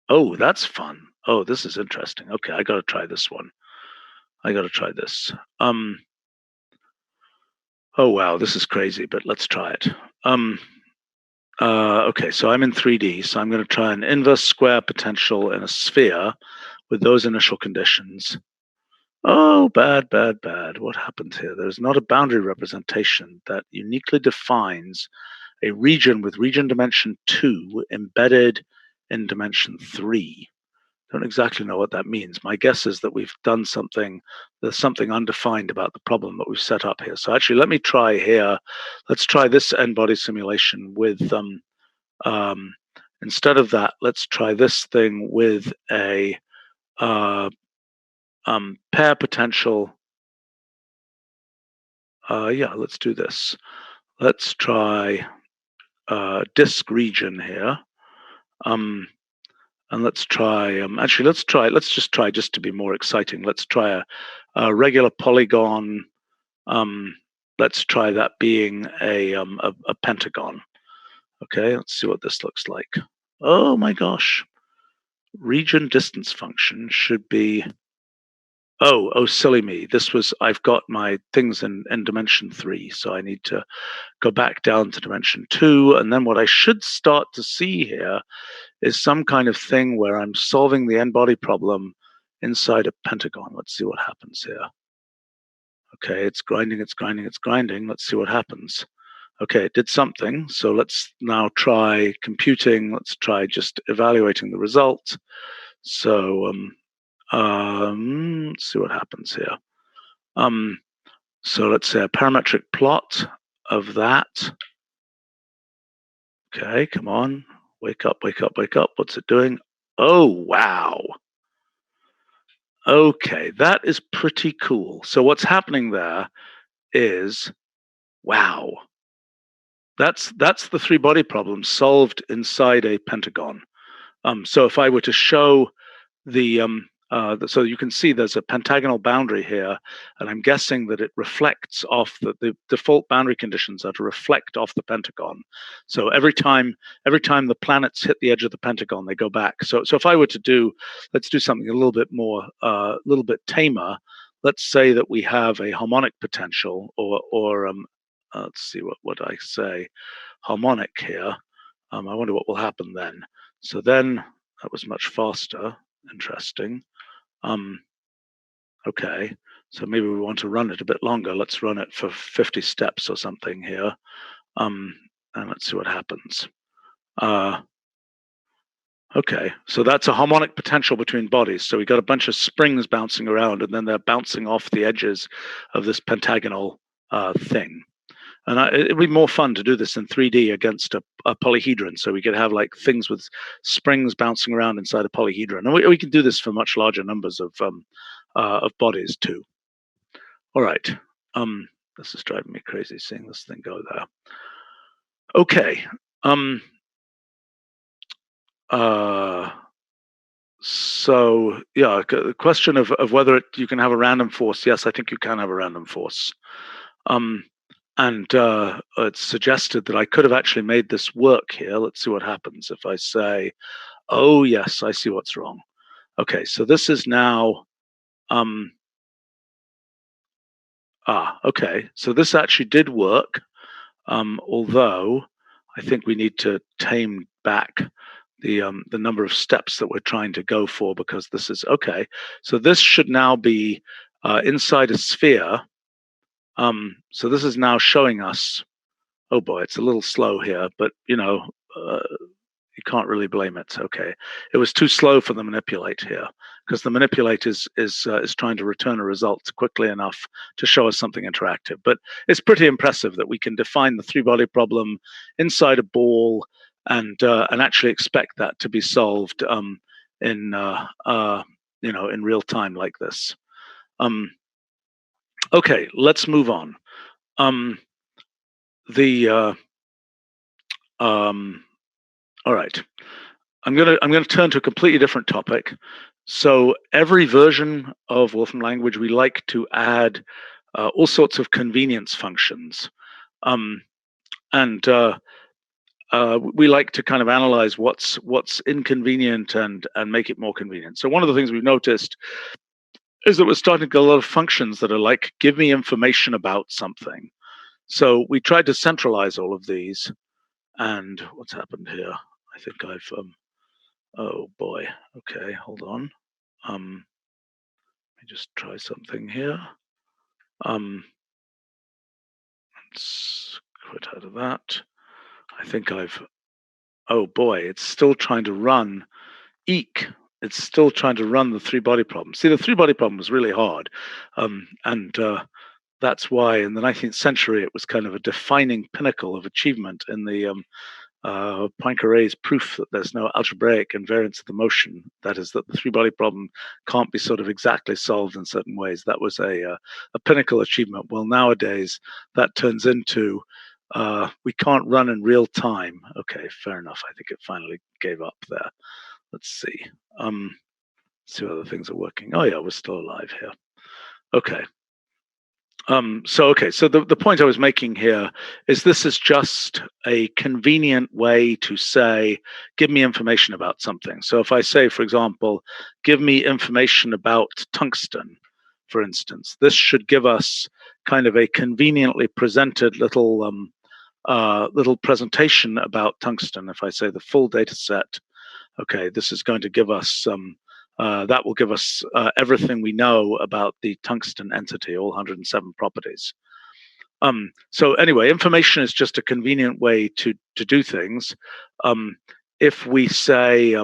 Oh, that's fun. Oh, this is interesting. Okay, I got to try this one. I got to try this. Oh, wow, this is crazy, but let's try it. Okay, so I'm in 3D, so I'm going to try an inverse square potential in a sphere with those initial conditions. Oh, bad. What happened here? There's not a boundary representation that uniquely defines a region with region dimension 2 embedded in dimension 3. Don't exactly know what that means. My guess is that we've done something, there's something undefined about the problem that we've set up here. So actually, let me try here. Let's try this Nbody simulation with, instead of that, let's try this thing with a pair potential. Yeah, let's do this. Let's try disk region here. And let's try, actually, let's just try, just to be more exciting, let's try a regular polygon. Let's try that being a pentagon. Okay, let's see what this looks like. Oh my gosh. Region distance function should be, oh, silly me. I've got my things in dimension 3, so I need to go back down to dimension 2. And then what I should start to see here is some kind of thing where I'm solving the Nbody problem inside a pentagon. Let's see what happens here. Okay, it's grinding, it's grinding, it's grinding. Let's see what happens. Okay, it did something. So let's now try computing. Let's try just evaluating the result. So let's see what happens here. So let's say a parametric plot of that. Okay, come on. Wake up, wake up, wake up. What's it doing? Oh, wow. Okay, that is pretty cool. So what's happening there is, wow. That's the three-body problem solved inside a pentagon. So if I were to show so you can see there's a pentagonal boundary here, and I'm guessing that it reflects off the default boundary conditions are to reflect off the pentagon. So every time the planets hit the edge of the pentagon, they go back. So if I were to let's do something a little bit more, a little bit tamer. Let's say that we have a harmonic potential, or let's see what I say, harmonic here. I wonder what will happen then. So then that was much faster. Interesting. Okay, so maybe we want to run it a bit longer. Let's run it for 50 steps or something here. And let's see what happens. Okay, so that's a harmonic potential between bodies. So we got a bunch of springs bouncing around, and then they're bouncing off the edges of this pentagonal thing. And it'd be more fun to do this in 3D against a polyhedron. So we could have like things with springs bouncing around inside a polyhedron. And we can do this for much larger numbers of bodies too. All right. This is driving me crazy seeing this thing go there. Okay. So yeah, the question of whether you can have a random force. Yes, I think you can have a random force. And it's suggested that I could have actually made this work here. Let's see what happens if I say, oh, yes, I see what's wrong. Okay, so this is now, okay, so this actually did work, although I think we need to tame back the number of steps that we're trying to go for, because this is, okay, so this should now be inside a sphere. So this is now showing us, oh boy, it's a little slow here, but you can't really blame it. Okay, it was too slow for the manipulate here, because the manipulate is trying to return a result quickly enough to show us something interactive. But it's pretty impressive that we can define the three-body problem inside a ball and actually expect that to be solved in in real time like this. Okay, let's move on. All right, I'm gonna turn to a completely different topic. So every version of Wolfram Language, we like to add all sorts of convenience functions, and we like to kind of analyze what's inconvenient and make it more convenient. So one of the things we've noticed is that we're starting to get a lot of functions that are like, give me information about something. So we tried to centralize all of these. And what's happened here? I think I've oh boy. Okay, hold on. Let me just try something here. Let's quit out of that. I think oh boy, it's still trying to run eek. it's still trying to run the three-body problem. See, the three-body problem was really hard, and that's why in the 19th century it was kind of a defining pinnacle of achievement in the Poincaré's proof that there's no algebraic invariance of the motion. That is, that the three-body problem can't be sort of exactly solved in certain ways. That was a pinnacle achievement. Well, nowadays that turns into we can't run in real time. Okay, fair enough. I think it finally gave up there. Let's see. See whether things are working. Oh yeah, we're still alive here. Okay. So the point I was making here is this is just a convenient way to say, give me information about something. So if I say, for example, give me information about tungsten, for instance, this should give us kind of a conveniently presented little little presentation about tungsten. If I say the full data set, okay, this is going to give us that will give us everything we know about the tungsten entity, all 107 properties. So anyway, information is just a convenient way to do things. If we say,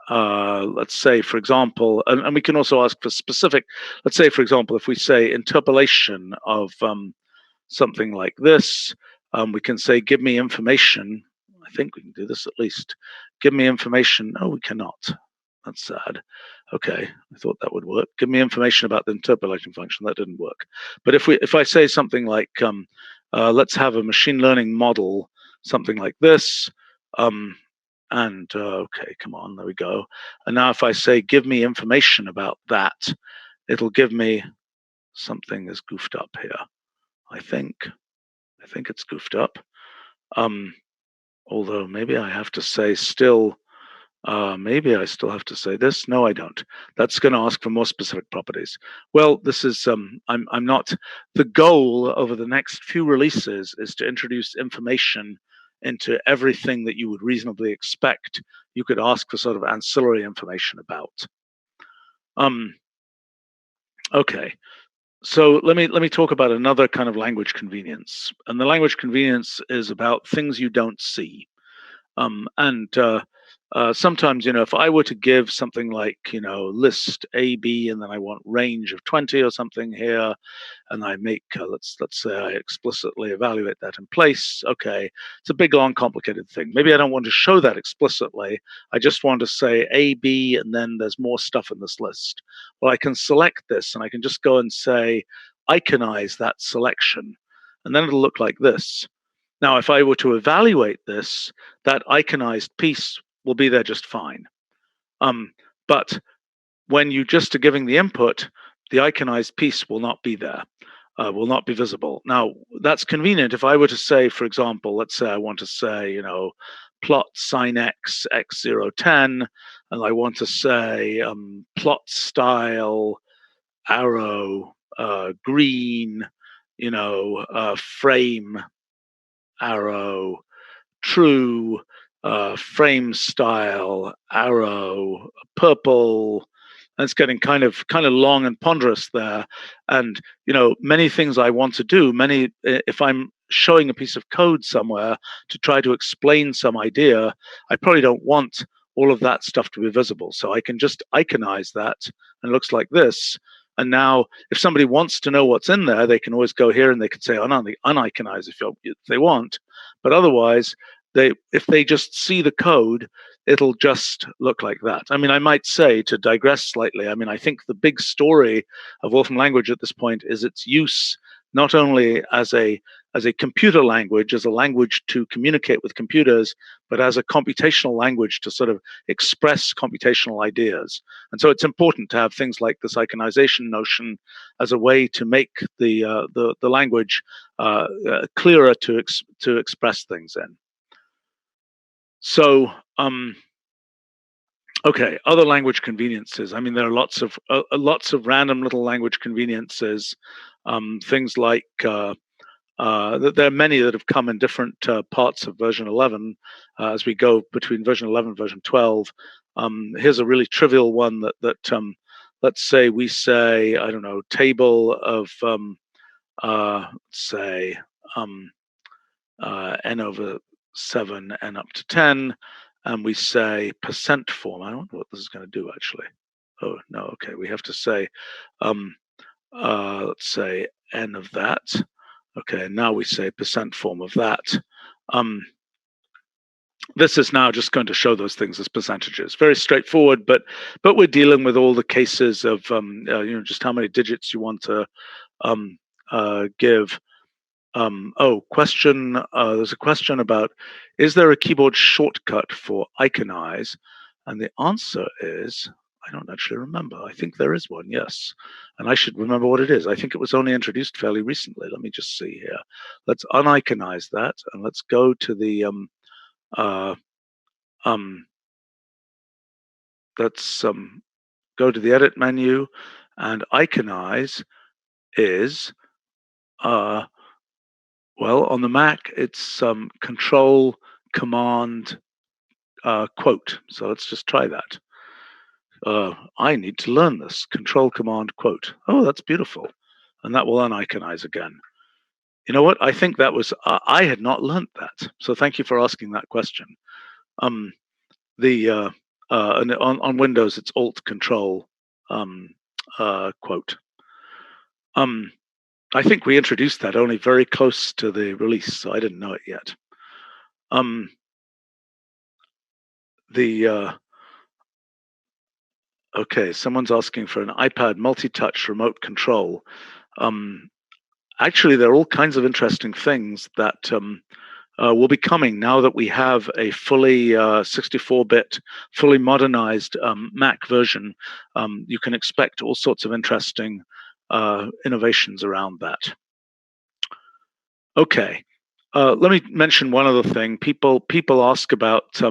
let's say, for example, and we can also ask for specific, let's say, for example, if we say interpolation of something like this, we can say, give me information. I think we can do this at least. Give me information. Oh, we cannot. That's sad. Okay, I thought that would work. Give me information about the interpolation function. That didn't work. But if I say something like, let's have a machine learning model, something like this, okay, come on, there we go. And now if I say, give me information about that, it'll give me something is goofed up here. I think it's goofed up. Although maybe I have to say still. Maybe I still have to say this. No, I don't. That's going to ask for more specific properties. Well, this is I'm not. The goal over the next few releases is to introduce information into everything that you would reasonably expect you could ask for sort of ancillary information about. Okay. So let me talk about another kind of language convenience, and the language convenience is about things you don't see. Sometimes, if I were to give something like, list A, B, and then I want range of 20 or something here, and I make, let's say I explicitly evaluate that in place. Okay, it's a big, long, complicated thing. Maybe I don't want to show that explicitly. I just want to say A, B, and then there's more stuff in this list. Well, I can select this, and I can just go and say, iconize that selection, and then it'll look like this. Now, if I were to evaluate this, that iconized piece will be there just fine. But when you just are giving the input, the iconized piece will not be there, will not be visible. Now, that's convenient. If I were to say, for example, let's say I want to say, plot sine x, x0, 10, and I want to say plot style, arrow, green, frame, arrow, true, frame style, arrow, purple. And it's getting kind of long and ponderous there. And many things I want to do, if I'm showing a piece of code somewhere to try to explain some idea, I probably don't want all of that stuff to be visible. So I can just iconize that, and it looks like this. And now, if somebody wants to know what's in there, they can always go here and they can say uniconize if they want. But otherwise, if they just see the code, it'll just look like that. I mean, I might say, to digress slightly, I think the big story of Wolfram Language at this point is its use not only as a computer language, as a language to communicate with computers, but as a computational language to sort of express computational ideas. And so it's important to have things like this iconization notion as a way to make the language clearer to express things in. So, okay, other language conveniences. There are lots of random little language conveniences. Things like there are many that have come in different parts of version 11 as we go between version 11 and version 12. Here's a really trivial one that let's say we say, I don't know, table of say n over 7 n up to 10, and we say percent form. I wonder what this is going to do actually. Oh no, okay, we have to say let's say n of that. Okay, now we say percent form of that. This is now just going to show those things as percentages. Very straightforward, but we're dealing with all the cases of just how many digits you want to give. Question. There's a question about, is there a keyboard shortcut for iconize? And the answer is, I don't actually remember. I think there is one, yes. And I should remember what it is. I think it was only introduced fairly recently. Let me just see here. Let's uniconize that, and let's go to the let's go to the edit menu, and iconize is well, on the Mac it's Control Command quote. So let's just try that. I need to learn this. Control Command quote. Oh, that's beautiful, and that will uniconize again. You know what? I think that was I had not learned that. So thank you for asking that question. And on Windows it's Alt Control quote. I think we introduced that only very close to the release, so I didn't know it yet. Okay, someone's asking for an iPad multi-touch remote control. Actually, there are all kinds of interesting things that will be coming now that we have a fully 64-bit, fully modernized Mac version. You can expect all sorts of interesting innovations around that. Okay, let me mention one other thing. People ask about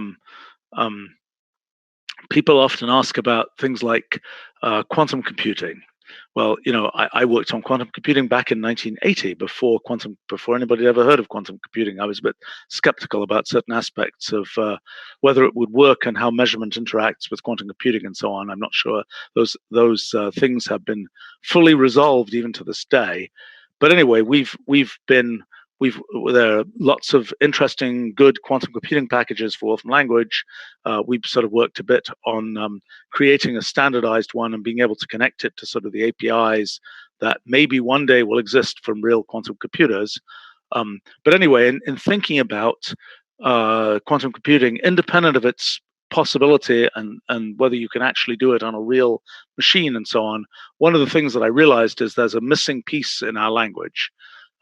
people often ask about things like quantum computing. Well, I worked on quantum computing back in 1980 before anybody had ever heard of quantum computing. I was a bit skeptical about certain aspects of whether it would work and how measurement interacts with quantum computing and so on. I'm not sure those things have been fully resolved even to this day. But anyway, there are lots of interesting, good quantum computing packages for Wolfram Language. We've sort of worked a bit on creating a standardized one and being able to connect it to sort of the APIs that maybe one day will exist from real quantum computers. But anyway, in thinking about quantum computing, independent of its possibility and whether you can actually do it on a real machine and so on, one of the things that I realized is there's a missing piece in our language.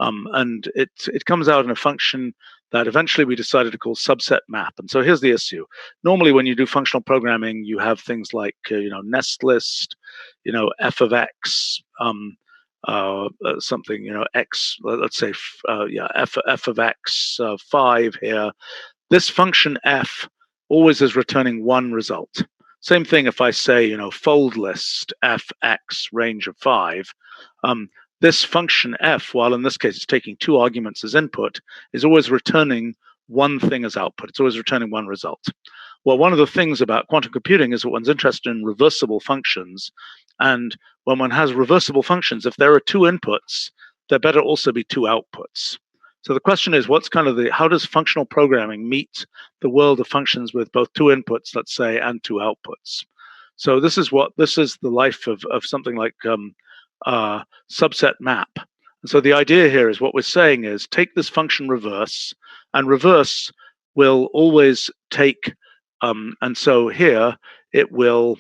And it comes out in a function that eventually we decided to call subset map. And so here's the issue. Normally, when you do functional programming, you have things like nest list, f of x, something x. Let's say f of x 5 here. This function f always is returning one result. Same thing if I say fold list fx range of 5. This function f, while in this case it's taking 2 arguments as input, is always returning one thing as output. It's always returning one result. Well, one of the things about quantum computing is that one's interested in reversible functions. And when one has reversible functions, if there are 2 inputs, there better also be 2 outputs. So the question is, how does functional programming meet the world of functions with both 2 inputs, let's say, and 2 outputs? So this is the life of something like subset map. And so the idea here is what we're saying is take this function reverse, and reverse will always take, and so here it will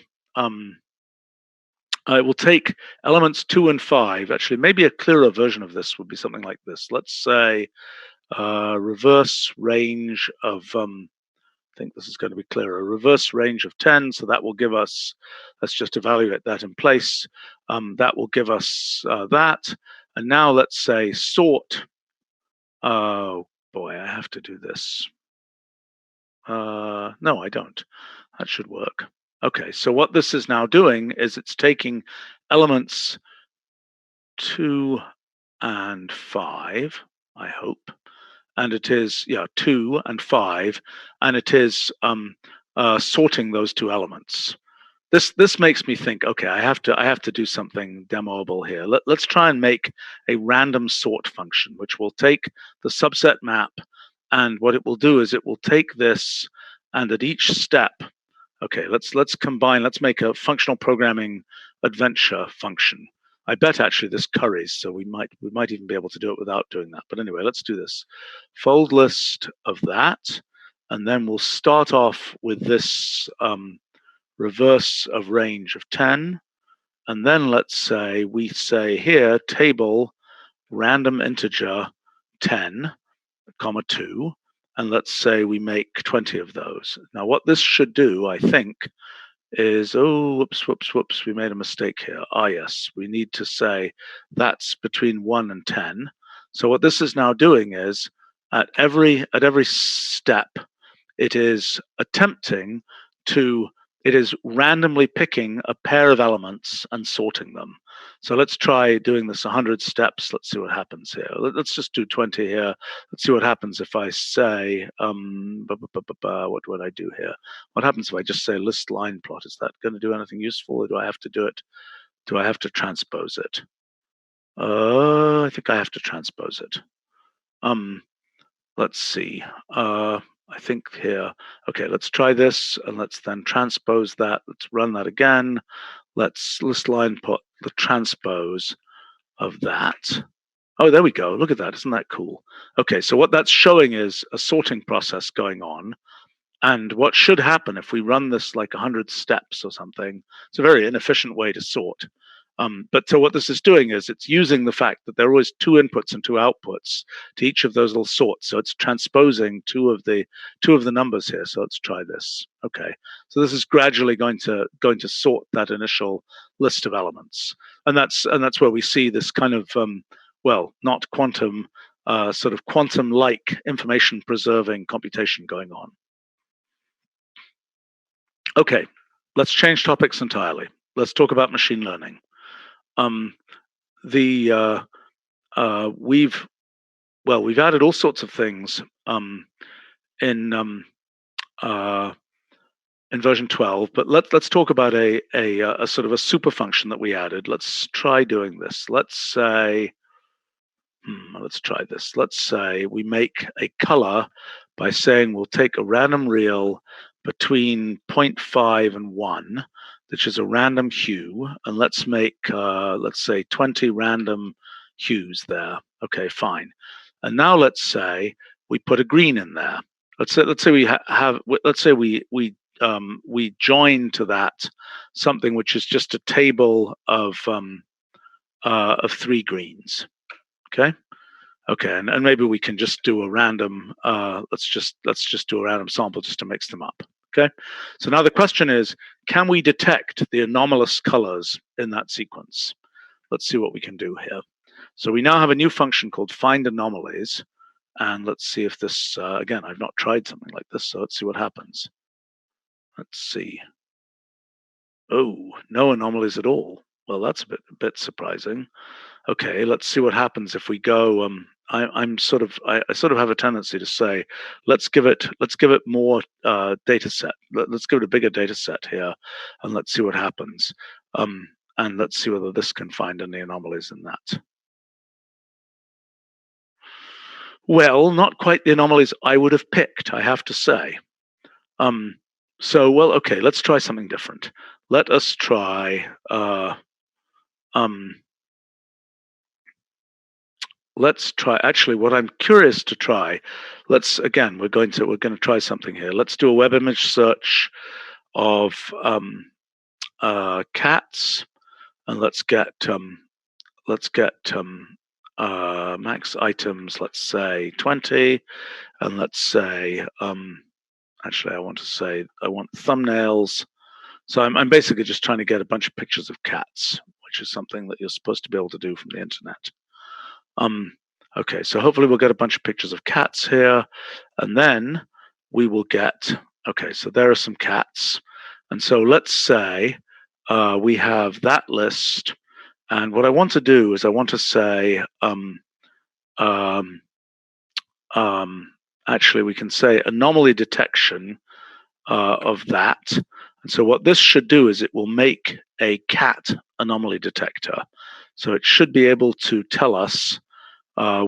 take elements 2 and 5. Actually, maybe a clearer version of this would be something like this. Let's say reverse range of I think this is going to be clearer. Reverse range of 10, so that will give us, let's just evaluate that in place. That will give us that. And now let's say sort. Oh boy, I have to do this. No, I don't. That should work. Okay, so what this is now doing is it's taking elements 2 and 5, I hope. And it is 2 and 5, and it is sorting those 2 elements. This makes me think, okay, I have to do something demoable here. Let's try and make a random sort function, which will take the subset map, and what it will do is it will take this and at each step, okay, let's combine, let's make a functional programming adventure function. I bet actually this curries, so we might even be able to do it without doing that. But anyway, let's do this. Fold list of that, and then we'll start off with this reverse of range of 10, and then let's say we say here table random integer 10, comma 2, and let's say we make 20 of those. Now what this should do, I think, is, oh, whoops, we made a mistake here. Yes, we need to say that's between 1 and 10. So what this is now doing is at every step, it is attempting to, it is randomly picking a pair of elements and sorting them. So let's try doing this 100 steps. Let's see what happens here. Let's just do 20 here. Let's see what happens if I say, what would I do here? What happens if I just say list line plot? Is that going to do anything useful, or do I have to do it? Do I have to transpose it? I think I have to transpose it. Let's see. I think here, okay, let's try this, and let's then transpose that. Let's run that again. Let's list line put the transpose of that. Oh, there we go. Look at that. Isn't that cool? Okay, so what that's showing is a sorting process going on. And what should happen if we run this like 100 steps or something, it's a very inefficient way to sort. But so what this is doing is it's using the fact that there are always 2 inputs and 2 outputs to each of those little sorts. So it's transposing two of the numbers here. So let's try this. Okay. So this is gradually going to sort that initial list of elements, and that's where we see this kind of well, not quantum, sort of quantum-like information preserving computation going on. Okay, let's change topics entirely. Let's talk about machine learning. We've added all sorts of things in version 12, but let's talk about a sort of a super function that we added. Let's try doing this. Let's say, let's try this. Let's say we make a color by saying we'll take a random real between 0.5 and 1, which is a random hue, and let's make, let's say 20 random hues there. Okay, fine. And now let's say we put a green in there. Let's say we join to that something which is just a table of 3 greens. Okay. Okay, and maybe we can just do a random. Let's just do a random sample just to mix them up. Okay, so now the question is, can we detect the anomalous colors in that sequence? Let's see what we can do here. So we now have a new function called find anomalies, and let's see if this, again, I've not tried something like this, so let's see what happens. Let's see. Oh, no anomalies at all. Well, that's a bit surprising. Okay, let's see what happens if we go. I sort of have a tendency to say, let's give it more data set. Let's give it a bigger data set here, and let's see what happens. And let's see whether this can find any anomalies in that. Well, not quite the anomalies I would have picked, I have to say. So, well, okay, let's try something different. Let us try. Let's try. Actually, what I'm curious to try. Let's again. We're going to try something here. Let's do a web image search of cats, and let's get max items. Let's say 20, and let's say actually I want thumbnails. So I'm basically just trying to get a bunch of pictures of cats, which is something that you're supposed to be able to do from the internet. Okay, so hopefully we'll get a bunch of pictures of cats here, and then we will get, okay, so there are some cats. And so let's say we have that list, and what I want to do is I want to say, actually we can say anomaly detection of that. And so what this should do is it will make a cat anomaly detector. So it should be able to tell us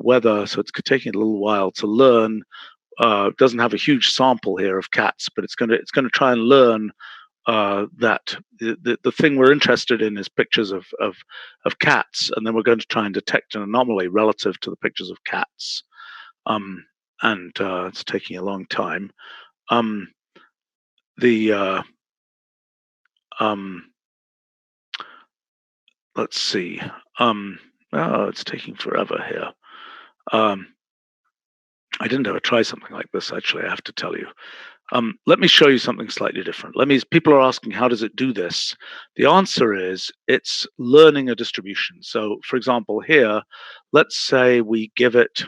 whether, so it's taking a little while to learn doesn't have a huge sample here of cats, but it's going to try and learn that the thing we're interested in is pictures of cats, and then we're going to try and detect an anomaly relative to the pictures of cats. And it's taking a long time. Let's see. Oh, it's taking forever here. I didn't ever try something like this, actually, I have to tell you. Let me show you something slightly different. People are asking, how does it do this? The answer is it's learning a distribution. So, for example, here, let's say we give it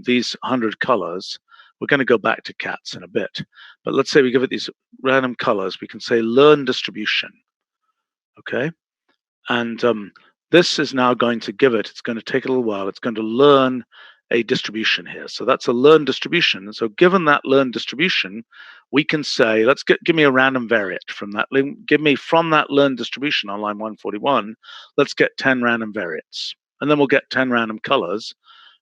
these 100 colors. We're going to go back to cats in a bit. But let's say we give it these random colors. We can say learn distribution. Okay? And this is now going to give it, it's going to take a little while, it's going to learn a distribution here. So that's a learned distribution. And so given that learned distribution, we can say, give me a random variate from that. Give me from that learned distribution on line 141, let's get 10 random variates. And then we'll get 10 random colors.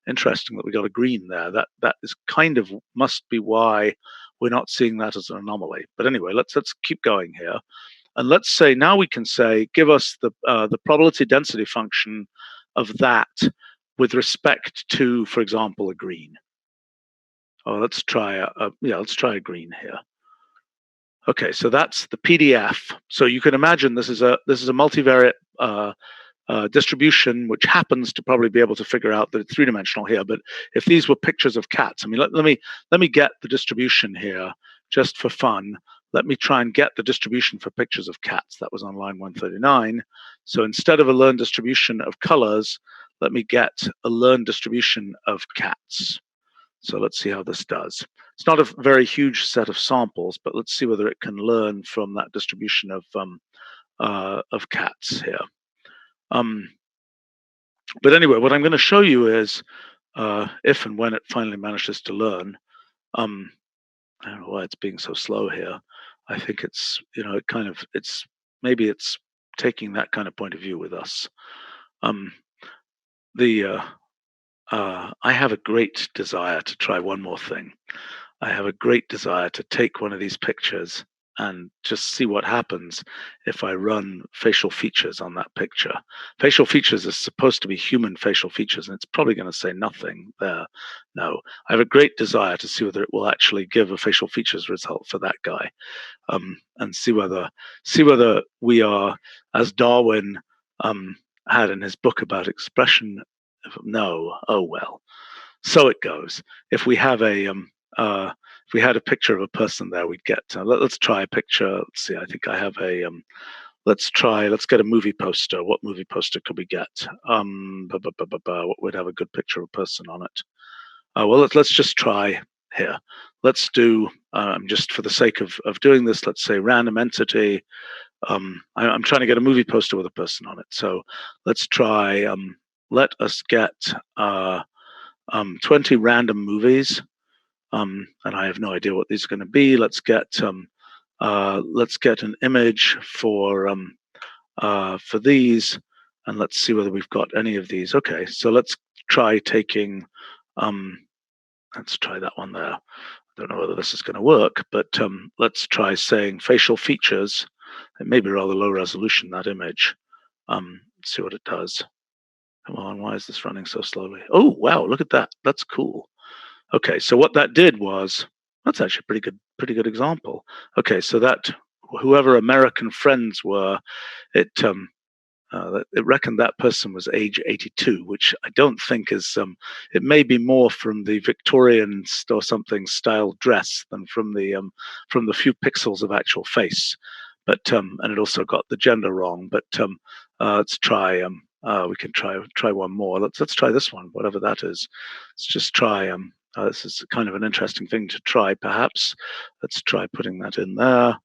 Interesting that we got a green there. That is kind of must be why we're not seeing that as an anomaly. But anyway, let's keep going here. And let's say now we can say, give us the probability density function of that with respect to, for example, a green. Oh, let's try a green here. Okay, so that's the PDF. So you can imagine this is a multivariate distribution, which happens to probably be able to figure out that it's three-dimensional here. But if these were pictures of cats, I mean, let me get the distribution here just for fun. Let me try and get the distribution for pictures of cats. That was on line 139. So instead of a learned distribution of colors, let me get a learned distribution of cats. So let's see how this does. It's not a very huge set of samples, but let's see whether it can learn from that distribution of cats here. But anyway, what I'm going to show you is if and when it finally manages to learn. I don't know why it's being so slow here. I think it's, maybe it's taking that kind of point of view with us. I have a great desire to try one more thing. I have a great desire to take one of these pictures and just see what happens if I run facial features on that picture. Facial features is supposed to be human facial features, and it's probably going to say nothing there. No, I have a great desire to see whether it will actually give a facial features result for that guy, and see whether we are, as Darwin had in his book about expression. No, oh well. So it goes. If we have if we had a picture of a person there, we'd get. Let's try a picture. Let's see. I think I have a. Let's get a movie poster. What movie poster could we get? What would have a good picture of a person on it? Well, let's just try here. Let's do just for the sake of doing this. Let's say random entity. I'm trying to get a movie poster with a person on it. So let's try. Let us get 20 random movies. And I have no idea what these are going to be. Let's get an image for these, and let's see whether we've got any of these. Okay, so let's try taking. Let's try that one there. I don't know whether this is going to work, but let's try saying facial features. It may be rather low resolution, that image. See what it does. Come on, why is this running so slowly? Oh wow, look at that. That's cool. Okay, so what that did was, that's actually a pretty good example. Okay, so that whoever American friends were, it reckoned that person was age 82, which I don't think is. It may be more from the Victorian or something style dress than from the few pixels of actual face. But and it also got the gender wrong. But let's try. We can try one more. Let's try this one, whatever that is. Let's just try. This is kind of an interesting thing to try, perhaps. Let's try putting that in there.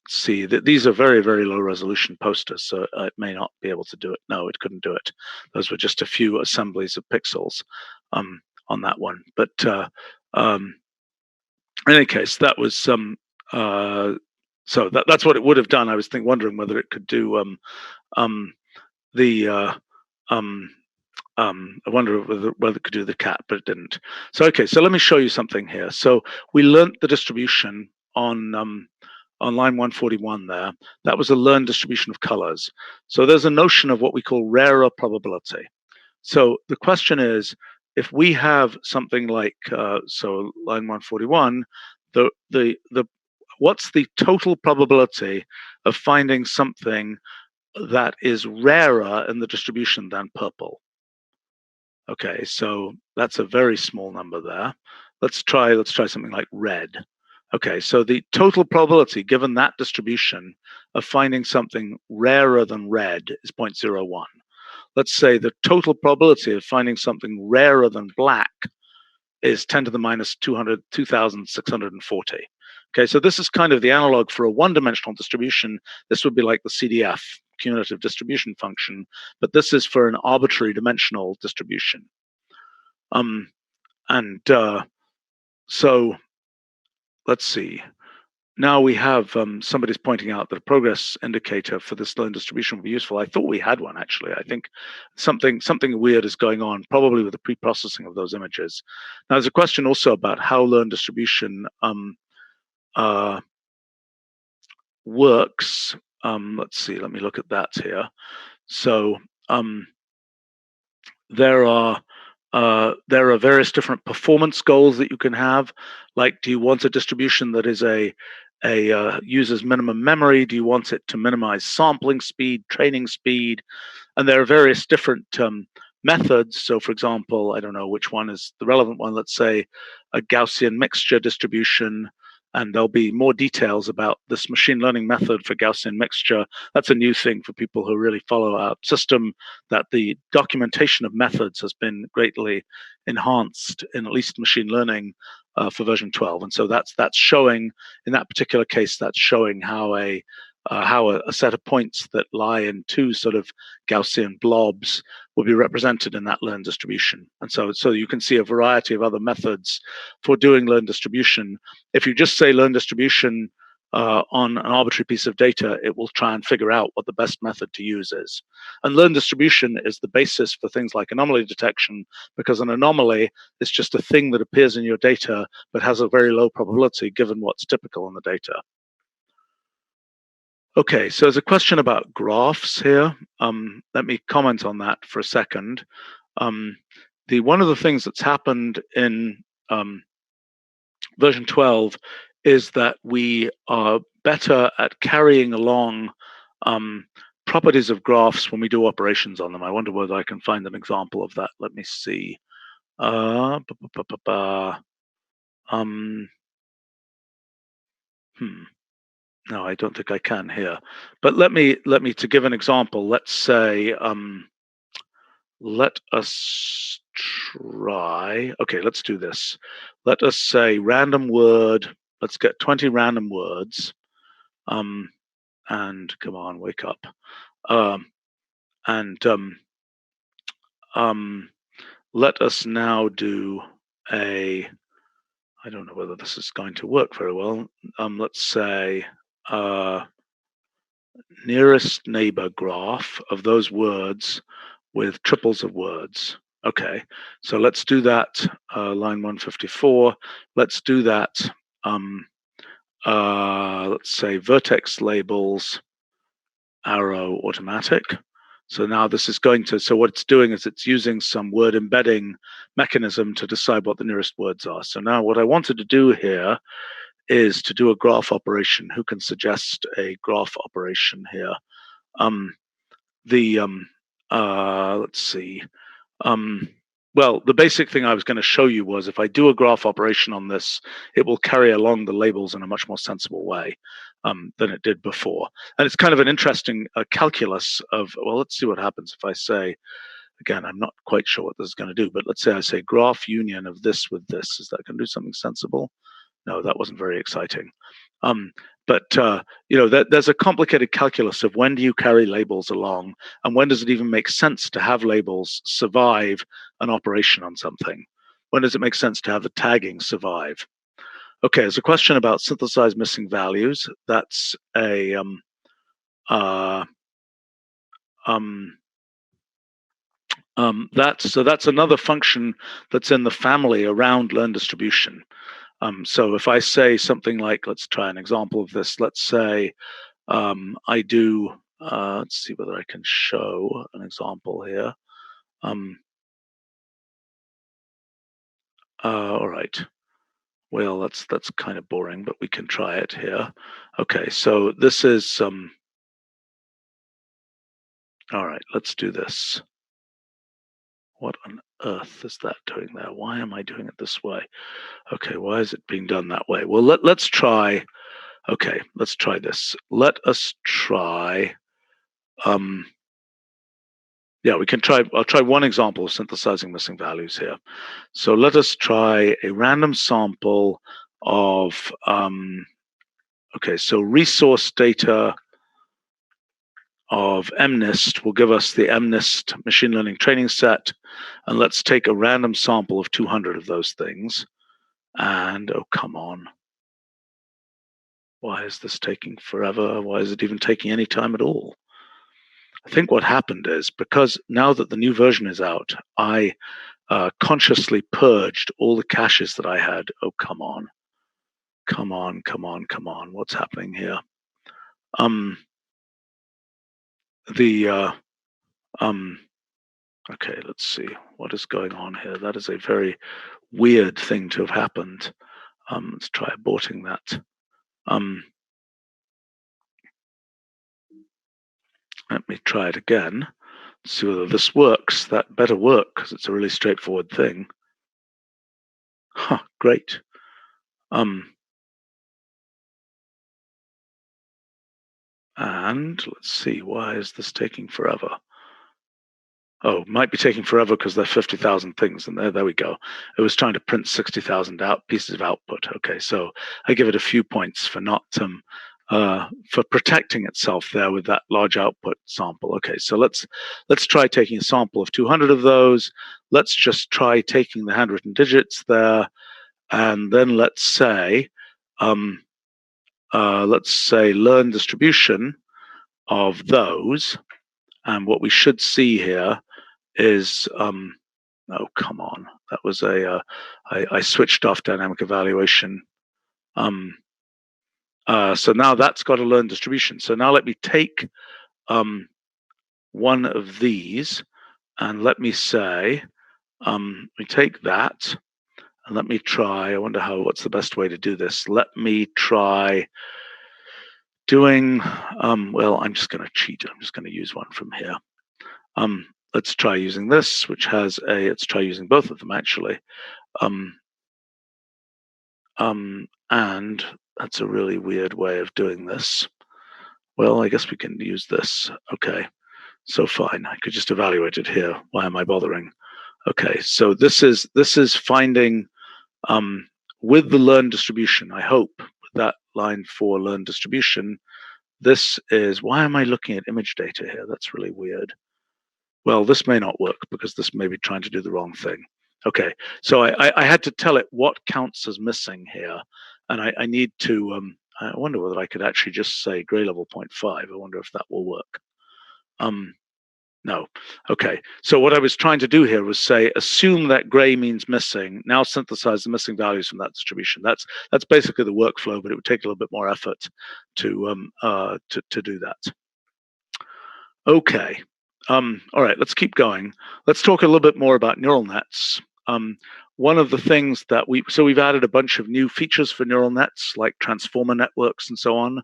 See that these are very, very low resolution posters, so it may not be able to do it. No, it couldn't do it. Those were just a few assemblies of pixels on that one. But in any case, that was so that's what it would have done. I was wondering whether it could do I wonder whether it could do the cat, but it didn't. So okay, so let me show you something here. So we learnt the distribution on line 141 there. That was a learned distribution of colors. So there's a notion of what we call rarer probability. So the question is, if we have something like so line 141, the what's the total probability of finding something that is rarer in the distribution than purple? Okay, so that's a very small number there. Let's try something like red. Okay, so the total probability given that distribution of finding something rarer than red is 0.01. Let's say the total probability of finding something rarer than black is 10 to the minus 2,640. Okay, so this is kind of the analog for a one-dimensional distribution. This would be like the CDF, cumulative distribution function, but this is for an arbitrary dimensional distribution. So let's see. Now we have somebody's pointing out that a progress indicator for this learned distribution would be useful. I thought we had one, actually. I think something weird is going on, probably with the pre-processing of those images. Now, there's a question also about how learned distribution works. Let's see, let me look at that here. So there are various different performance goals that you can have. Like, do you want a distribution that is uses minimum memory? Do you want it to minimize sampling speed, training speed? And there are various different methods. So, for example, I don't know which one is the relevant one. Let's say a Gaussian mixture distribution. And there'll be more details about this machine learning method for Gaussian mixture. That's a new thing for people who really follow our system, that the documentation of methods has been greatly enhanced in at least machine learning for version 12. And so that's showing, in that particular case, that's showing how a set of points that lie in two sort of Gaussian blobs will be represented in that learned distribution. And so you can see a variety of other methods for doing learned distribution. If you just say learned distribution on an arbitrary piece of data, it will try and figure out what the best method to use is. And learned distribution is the basis for things like anomaly detection, because an anomaly is just a thing that appears in your data but has a very low probability given what's typical in the data. Okay, so there's a question about graphs here. Let me comment on that for a second. One of the things that's happened in version 12 is that we are better at carrying along properties of graphs when we do operations on them. I wonder whether I can find an example of that. Let me see. No, I don't think I can here. But let me to give an example. Let's say let us try. Okay, let's do this. Let us say random word. Let's get 20 random words. And come on, wake up. Let us now do a. I don't know whether this is going to work very well. Let's say nearest neighbor graph of those words with triples of words. Okay, so let's do that, line 154. Let's do that, let's say vertex labels, arrow automatic. So now this is going to, so what it's doing is it's using some word embedding mechanism to decide what the nearest words are. So now what I wanted to do here is to do a graph operation. Who can suggest a graph operation here? Let's see. Well, the basic thing I was going to show you was if I do a graph operation on this, it will carry along the labels in a much more sensible way than it did before. And it's kind of an interesting calculus of, well, let's see what happens if I say, again, I'm not quite sure what this is going to do, but let's say I say graph union of this with this. Is that going to do something sensible? No, that wasn't very exciting. There's a complicated calculus of when do you carry labels along, and when does it even make sense to have labels survive an operation on something? When does it make sense to have the tagging survive? Okay, there's a question about synthesize missing values. That's a That's another function that's in the family around learn distribution. So if I say something like, let's try an example of this. Let's say I do. Let's see whether I can show an example here. All right. Well, that's kind of boring, but we can try it here. Okay, so this is all right. Let's do this. What on earth is that doing there? Why am I doing it this way? Okay, why is it being done that way? Well, let's try. Okay, let's try this. Let us try. Yeah, we can try. I'll try one example of synthesizing missing values here. So let us try a random sample of. Okay, so resource data of MNIST will give us the MNIST machine learning training set. And let's take a random sample of 200 of those things. And oh, come on. Why is this taking forever? Why is it even taking any time at all? I think what happened is because now that the new version is out, I consciously purged all the caches that I had. Oh, come on. Come on, come on, come on. What's happening here? Okay, let's see what is going on here. That is a very weird thing to have happened. Let's try aborting that. Let me try it again. See whether this works. That better work because it's a really straightforward thing. Huh, great. And let's see, why is this taking forever? Oh, might be taking forever because there are 50,000 things, and there we go. It was trying to print 60,000 pieces of output. Okay, so I give it a few points for not for protecting itself there with that large output sample. Okay, so let's try taking a sample of 200 of those. Let's just try taking the handwritten digits there, and then let's say learn distribution of those. And what we should see here is oh, come on, that was I switched off dynamic evaluation. So now that's got a learn distribution. So now let me take one of these and let me say we take that and let me try. I wonder what's the best way to do this. Let me try doing well, I'm just going to cheat. I'm just going to use one from here. Let's try using this, which has let's try using both of them actually. And that's a really weird way of doing this. Well, I guess we can use this. Okay, so fine. I could just evaluate it here. Why am I bothering? Okay, so this is finding with the learn distribution. I hope with that line for learn distribution. This is, why am I looking at image data here? That's really weird. Well, this may not work because this may be trying to do the wrong thing. Okay, so I had to tell it what counts as missing here, and I need to. I wonder whether I could actually just say gray level 0.5. I wonder if that will work. No. Okay. So what I was trying to do here was say, assume that gray means missing. Now synthesize the missing values from that distribution. That's basically the workflow, but it would take a little bit more effort to do that. Okay. All right. Let's keep going. Let's talk a little bit more about neural nets. One of the things that we've added a bunch of new features for neural nets, like transformer networks and so on.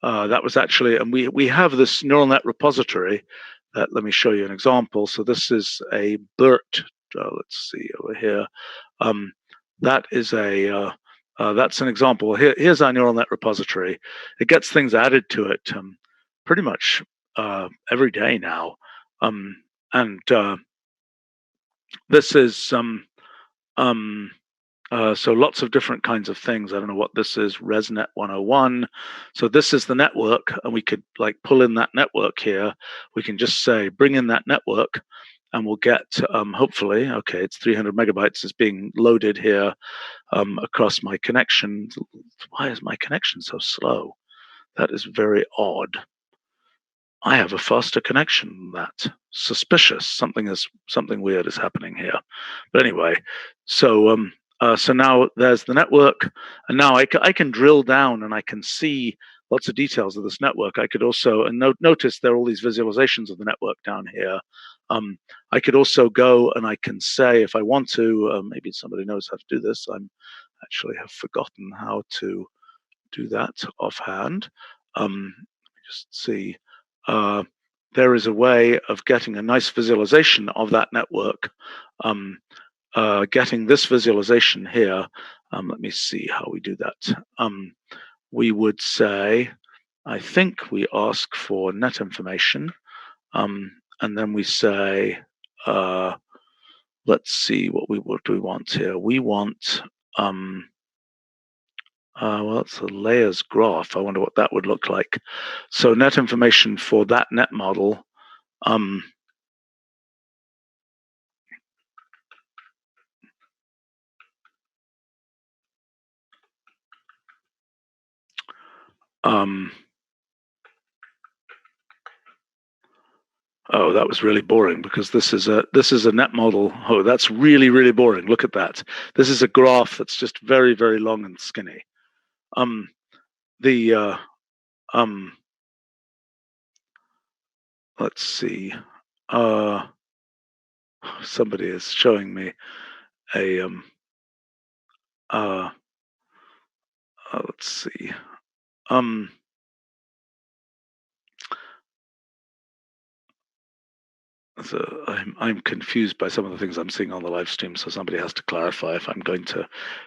That was actually, and we have this neural net repository that, let me show you an example. So this is a BERT. Let's see over here. That is that's an example. Here's our neural net repository. It gets things added to it pretty much every day now. This is so lots of different kinds of things. I don't know what this is, ResNet 101. So this is the network, and we could like pull in that network here. We can just say, bring in that network, and we'll get, hopefully, okay, it's 300 megabytes is being loaded here across my connection. Why is my connection so slow? That is very odd. I have a faster connection than that. Suspicious. Something weird is happening here. But anyway, so so now there's the network, and now I can drill down and I can see lots of details of this network. I could also notice there are all these visualizations of the network down here. I could also go and I can say, if I want to, maybe somebody knows how to do this. I actually have forgotten how to do that offhand. Just see. There is a way of getting a nice visualization of that network. Getting this visualization here. Let me see how we do that. We would say, I think we ask for net information, and then we say, let's see what do we want here. We want well, it's a layers graph. I wonder what that would look like. So net information for that net model. Oh, that was really boring because this is a net model. Oh, that's really boring. Look at that. This is a graph that's just very long and skinny. Let's see. Somebody is showing me a let's see. So I'm confused by some of the things I'm seeing on the live stream, so somebody has to clarify if I'm going to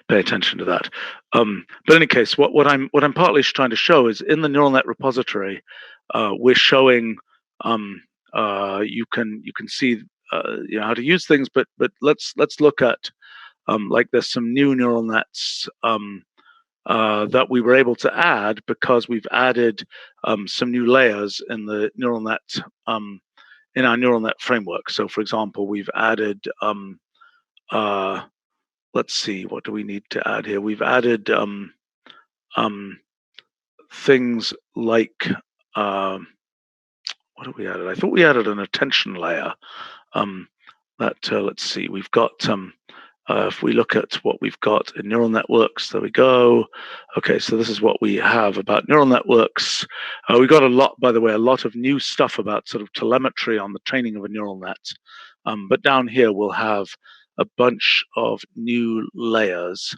pay attention to that. But in any case, what I'm partly trying to show is in the neural net repository, we're showing you can see how to use things, but let's look at like there's some new neural nets that we were able to add because we've added some new layers in the neural net. In our neural net framework. So for example, we've added, let's see, what do we need to add here? We've added things like, what have we added? I thought we added an attention layer. Let's see, we've got, if we look at what we've got in neural networks, there we go. Okay, so this is what we have about neural networks. We got a lot, by the way, a lot of new stuff about sort of telemetry on the training of a neural net. But down here we'll have a bunch of new layers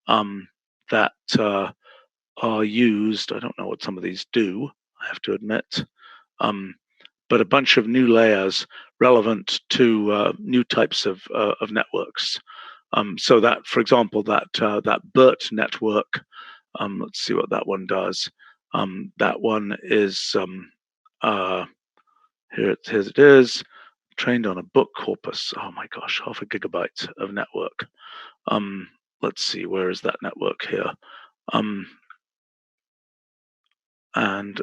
that are used. I don't know what some of these do, I have to admit. But a bunch of new layers relevant to new types of networks. So that, for example, that BERT network, let's see what that one does. That one is, here it is, trained on a book corpus. Oh my gosh, 0.5 gigabyte of network. Let's see, where is that network here? And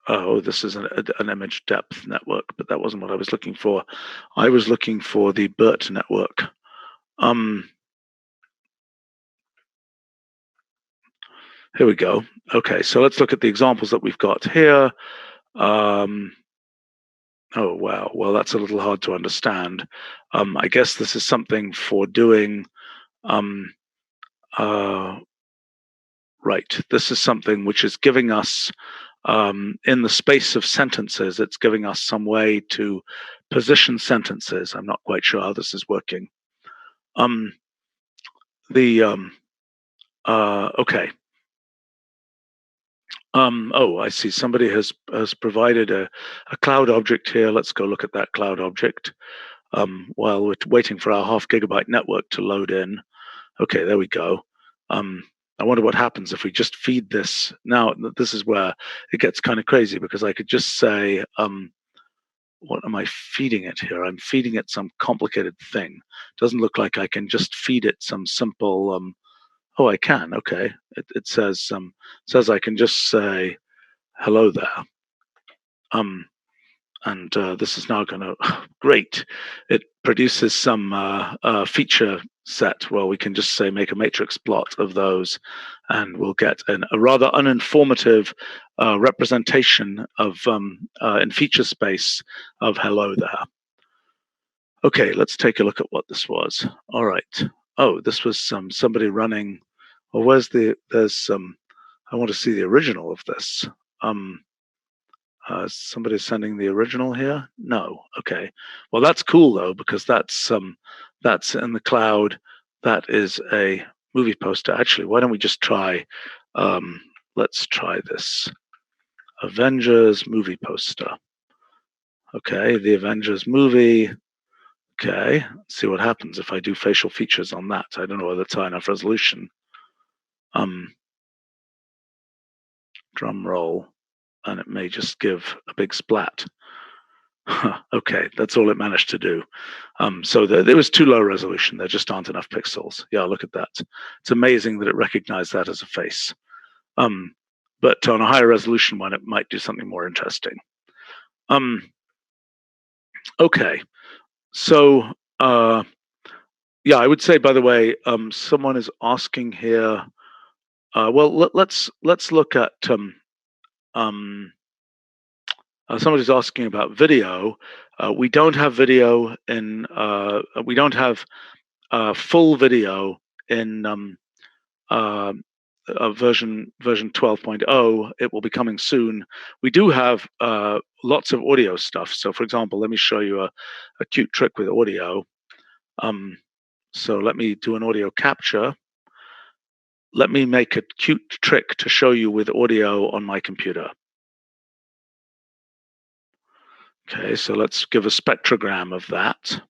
oh, this is an image depth network, but that wasn't what I was looking for. I was looking for the BERT network. Here we go. Okay, so let's look at the examples that we've got here. Oh, wow. Well, that's a little hard to understand. I guess this is something for doing, right. This is something which is giving us, in the space of sentences, it's giving us some way to position sentences. I'm not quite sure how this is working. Okay. Oh, I see. Somebody has provided a cloud object here. Let's go look at that cloud object while we're waiting for our 0.5 gigabyte network to load in. Okay, there we go. I wonder what happens if we just feed this. Now, this is where it gets kind of crazy because I could just say, what am I feeding it here? I'm feeding it some complicated thing. Doesn't look like I can just feed it some simple. Oh, I can. Okay, it says I can just say hello there. And this is now going to great. It produces some feature set where we can just say make a matrix plot of those, and we'll get a rather uninformative representation of in feature space of hello there. Okay, let's take a look at what this was. All right. Oh, this was somebody running. Well, there's some. I want to see the original of this. Somebody sending the original here? No. Okay. Well, that's cool though, because that's in the cloud. That is a movie poster. Actually, why don't we just try? Let's try this Avengers movie poster. Okay, the Avengers movie. Okay, let's see what happens if I do facial features on that. I don't know whether it's high enough resolution. Drum roll, and it may just give a big splat. Okay, that's all it managed to do. So it was too low resolution. There just aren't enough pixels. Yeah, look at that. It's amazing that it recognized that as a face. But on a higher resolution one, it might do something more interesting. Okay, so yeah, I would say, by the way, someone is asking here. Well, let's look at. Somebody's asking about video. We don't have video in. We don't have full video in version 12.0. It will be coming soon. We do have lots of audio stuff. So, for example, let me show you a cute trick with audio. So let me do an audio capture. Let me make a cute trick to show you with audio on my computer. Okay, so let's give a spectrogram of that.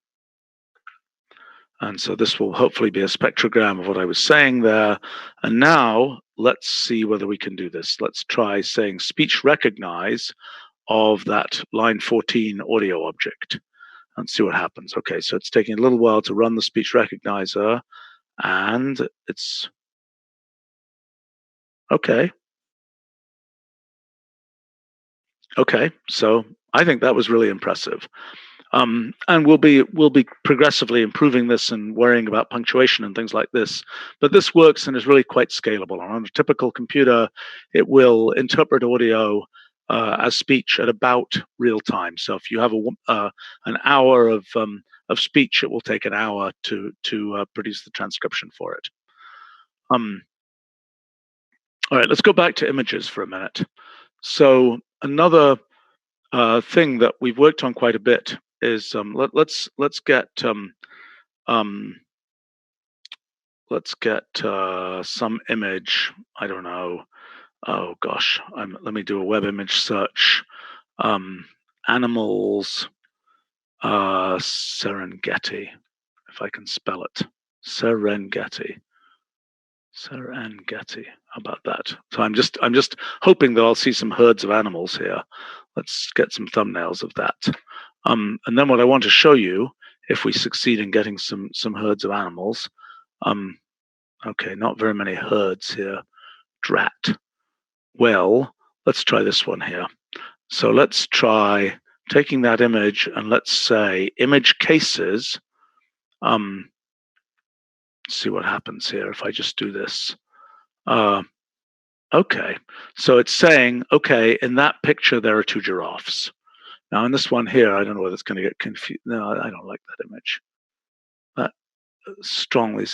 And so this will hopefully be a spectrogram of what I was saying there. And now let's see whether we can do this. Let's try saying speech recognize of that line 14 audio object and see what happens. Okay, so it's taking a little while to run the speech recognizer, and it's okay. Okay, so I think that was really impressive. And we'll be progressively improving this and worrying about punctuation and things like this. But this works and is really quite scalable. On a typical computer, it will interpret audio as speech at about real time. So if you have an hour of speech, it will take an hour to produce the transcription for it. All right, let's go back to images for a minute. So another thing that we've worked on quite a bit is let's get some image. I don't know. Oh gosh, let me do a web image search. Animals, Serengeti, if I can spell it. Serengeti. How about that? So I'm just hoping that I'll see some herds of animals here. Let's get some thumbnails of that. And then what I want to show you, if we succeed in getting some herds of animals, okay, not very many herds here. Drat. Well, let's try this one here. So let's try taking that image and let's say image cases. See what happens here if I just do this. Okay, so it's saying, okay, in that picture there are two giraffes. Now in this one here, I don't know whether it's going to get confused. No, I don't like that image. That strongly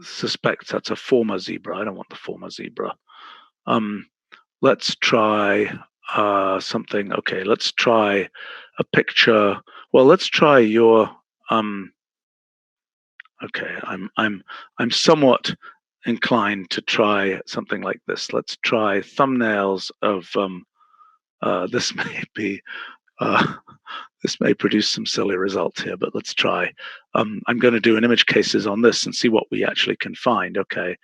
suspects that's a former zebra. I don't want the former zebra. Let's try something. Okay, let's try a picture. Well, let's try your. Okay, I'm somewhat inclined to try something like this. Let's try thumbnails of this may be this may produce some silly results here, but let's try. I'm going to do an image cases on this and see what we actually can find. Okay,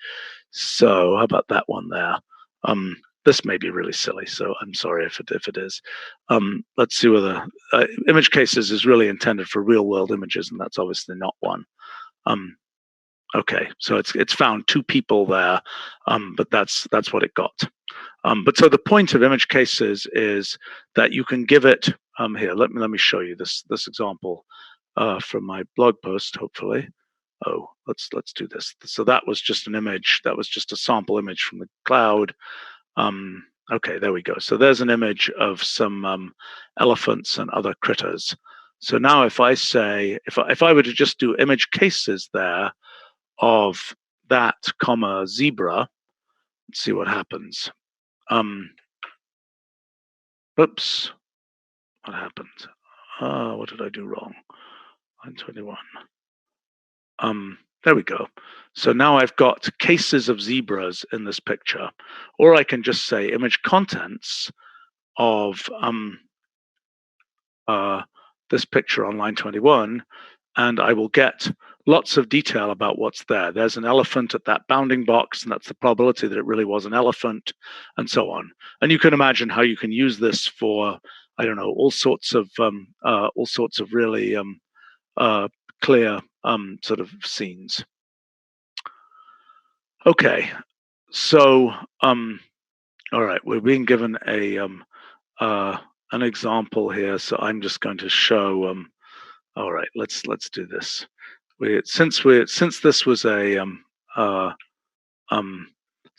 so how about that one there? This may be really silly, so I'm sorry if it is. Let's see whether image cases is really intended for real world images, and that's obviously not one. Okay, so it's found two people there, but that's what it got. But so the point of image cases is that you can give it here. Let me show you this example from my blog post. Hopefully, Oh, let's do this. So that was just an image. That was just a sample image from the cloud. Okay, there we go. So there's an image of some elephants and other critters. So now if I say, if I were to just do image cases there of that comma zebra, let's see what happens. Oops, what happened? What did I do wrong? Line 21. There we go. So now I've got cases of zebras in this picture, or I can just say image contents of this picture on line 21, and I will get lots of detail about what's there. There's an elephant at that bounding box, and that's the probability that it really was an elephant, and so on. And you can imagine how you can use this for, I don't know, all sorts of really clear sort of scenes. Okay, so all right, we're being given an example here, so I'm just going to show. All right, let's do this. Since this was a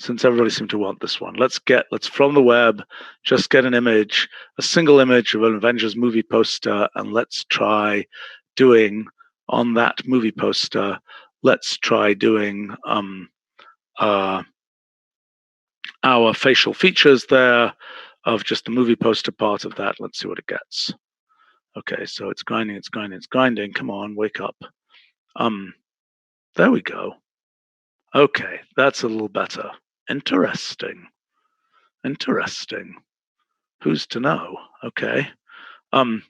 since everybody seemed to want this one, let's from the web just get an image, a single image of an Avengers movie poster, and let's try doing on that movie poster. Let's try doing our facial features there of just the movie poster part of that. Let's see what it gets. Okay, so it's grinding, it's grinding, it's grinding. Come on, wake up. There we go. Okay, that's a little better. Interesting. Interesting. Who's to know? Okay.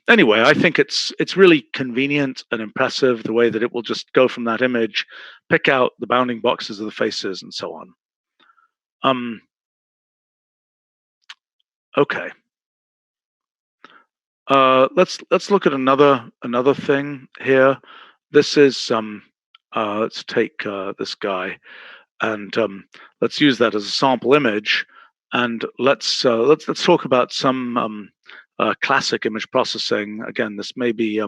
Anyway, I think it's really convenient and impressive the way that it will just go from that image, pick out the bounding boxes of the faces, and so on. Okay. Let's look at another thing here. This is let's take this guy, and let's use that as a sample image, and let's talk about some classic image processing. Again, this may be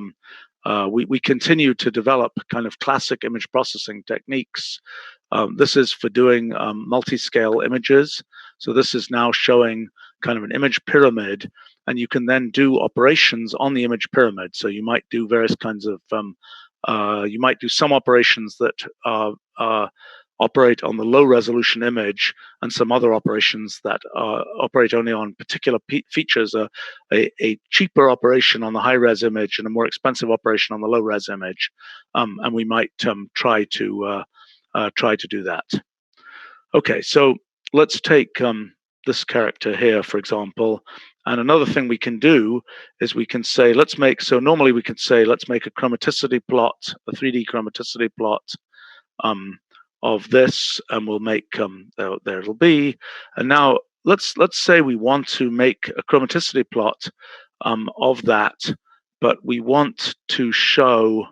we continue to develop kind of classic image processing techniques. This is for doing multi-scale images. So this is now showing kind of an image pyramid, and you can then do operations on the image pyramid. So you might do various kinds of you might do some operations that operate on the low resolution image, and some other operations that operate only on particular features, a cheaper operation on the high res image and a more expensive operation on the low res image. And we might try to do that. Okay, so let's take this character here, for example. And another thing we can do is we can say, normally we could say, let's make a chromaticity plot, a 3D chromaticity plot of this, and we'll make there it'll be. And now let's say we want to make a chromaticity plot of that, but we want to show.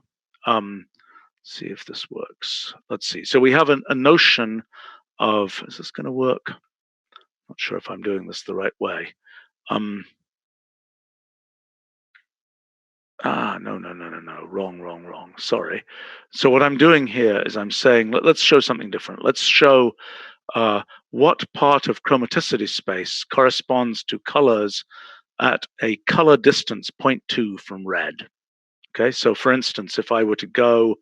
See if this works. Let's see. So we have a notion of, is this going to work? Not sure if I'm doing this the right way. No. Wrong. Sorry. So what I'm doing here is I'm saying, let's show something different. Let's show what part of chromaticity space corresponds to colors at a color distance 0.2 from red. Okay, so for instance, if I were to go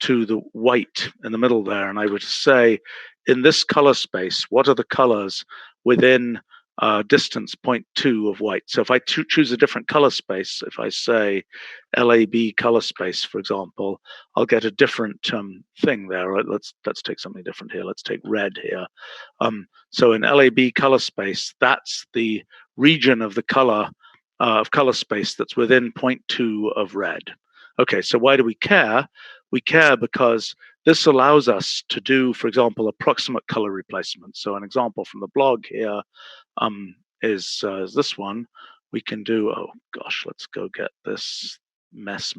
to the white in the middle there, and I were to say, in this color space, what are the colors within distance 0.2 of white? So if I choose a different color space, if I say LAB color space, for example, I'll get a different thing there. Right? Let's take something different here. Let's take red here. So in LAB color space, that's the region of the color space that's within 0.2 of red. Okay, so why do we care? We care because this allows us to do, for example, approximate color replacement. So an example from the blog here is this one. We can do, oh gosh, let's go get this mess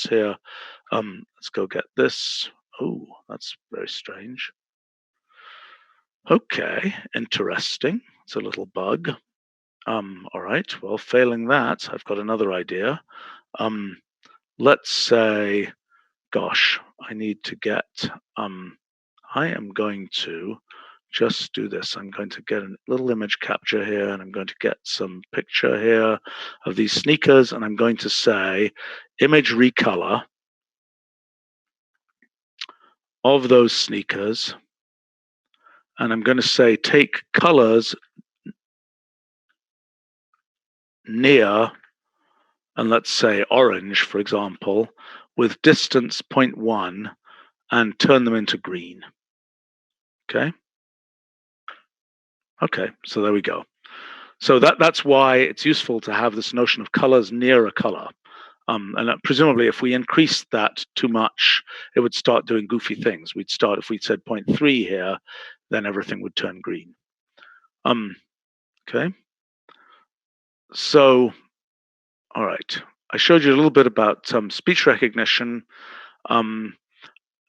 here. Let's go get this. Oh, that's very strange. Okay, interesting. It's a little bug. All right, well, failing that, I've got another idea. Let's say gosh, I need to get, I am going to just do this. I'm going to get a little image capture here, and I'm going to get some picture here of these sneakers, and I'm going to say image recolor of those sneakers, and I'm going to say take colors near, and let's say orange, for example, with distance 0.1, and turn them into green. Okay. Okay, so there we go. So that's why it's useful to have this notion of colors near a color. And presumably, if we increased that too much, it would start doing goofy things. We'd start, if we said 0.3 here, then everything would turn green. Okay. So, all right. I showed you a little bit about speech recognition.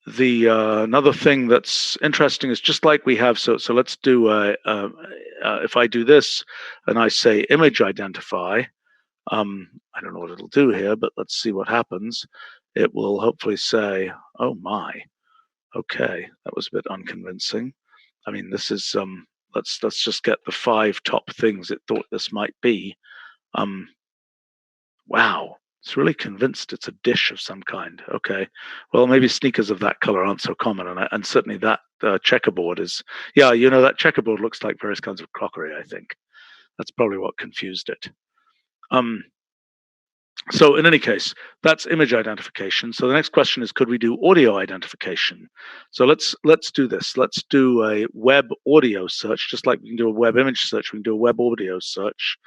The another thing that's interesting is just like we have. So let's do if I do this and I say image identify. I don't know what it'll do here, but let's see what happens. It will hopefully say, "Oh my, okay, that was a bit unconvincing." I mean, this is let's just get the 5 top things it thought this might be. Wow, it's really convinced it's a dish of some kind. Okay, well, maybe sneakers of that color aren't so common, and certainly that checkerboard is. Yeah, you know, that checkerboard looks like various kinds of crockery. I think that's probably what confused it. So in any case, that's image identification. So the next question is, could we do audio identification? So let's do this. Let's do a web audio search, just like we can do a web image search. We can do a web audio search.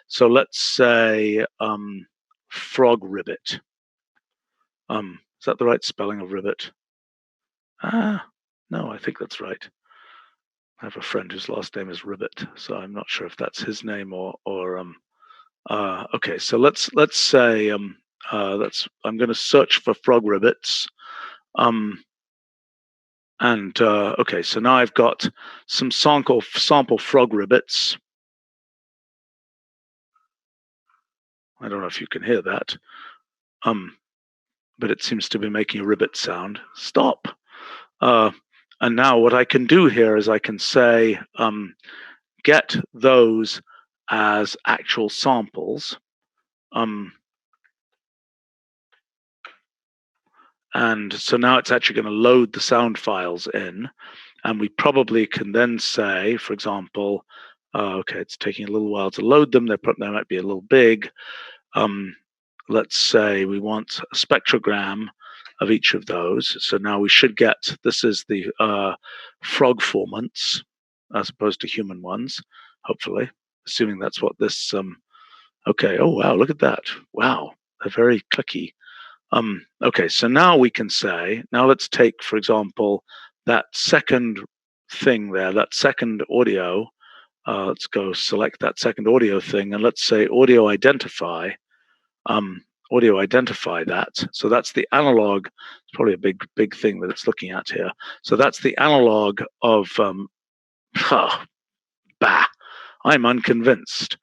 So let's say frog ribbit. Is that the right spelling of ribbit? No, I think that's right. I have a friend whose last name is Ribbit, so I'm not sure if that's his name or okay. So let's say I'm going to search for frog ribbits. Okay, so now I've got some sample frog ribbits. I don't know if you can hear that. But it seems to be making a ribbit sound. Stop. And now what I can do here is I can say, get those as actual samples. And so now it's actually going to load the sound files in. And we probably can then say, for example, okay, it's taking a little while to load them. They might be a little big. Let's say we want a spectrogram of each of those. So now we should get, this is the frog formants as opposed to human ones, hopefully, assuming that's what this, okay, oh wow, look at that. Wow, they're very clicky. Okay, so now we can say, now let's take, for example, that second thing there, that second audio. Let's go select that second audio thing, and let's say audio identify. Audio identify that. So that's the analog. It's probably a big thing that it's looking at here. So that's the analog of bah. I'm unconvinced.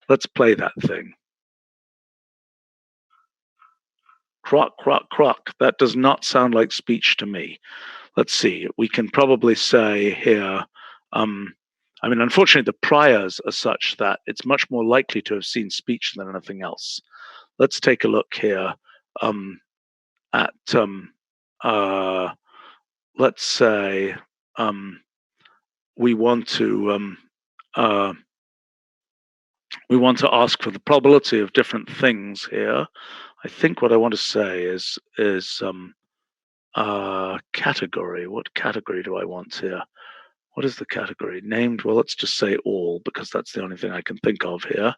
Let's play that thing. Croc, croc, croc. That does not sound like speech to me. Let's see. We can probably say here. I mean, unfortunately, the priors are such that it's much more likely to have seen speech than anything else. Let's take a look here at, let's say we want to ask for the probability of different things here. I think what I want to say is category. What category do I want here? What is the category? Named, well, let's just say all, because that's the only thing I can think of here.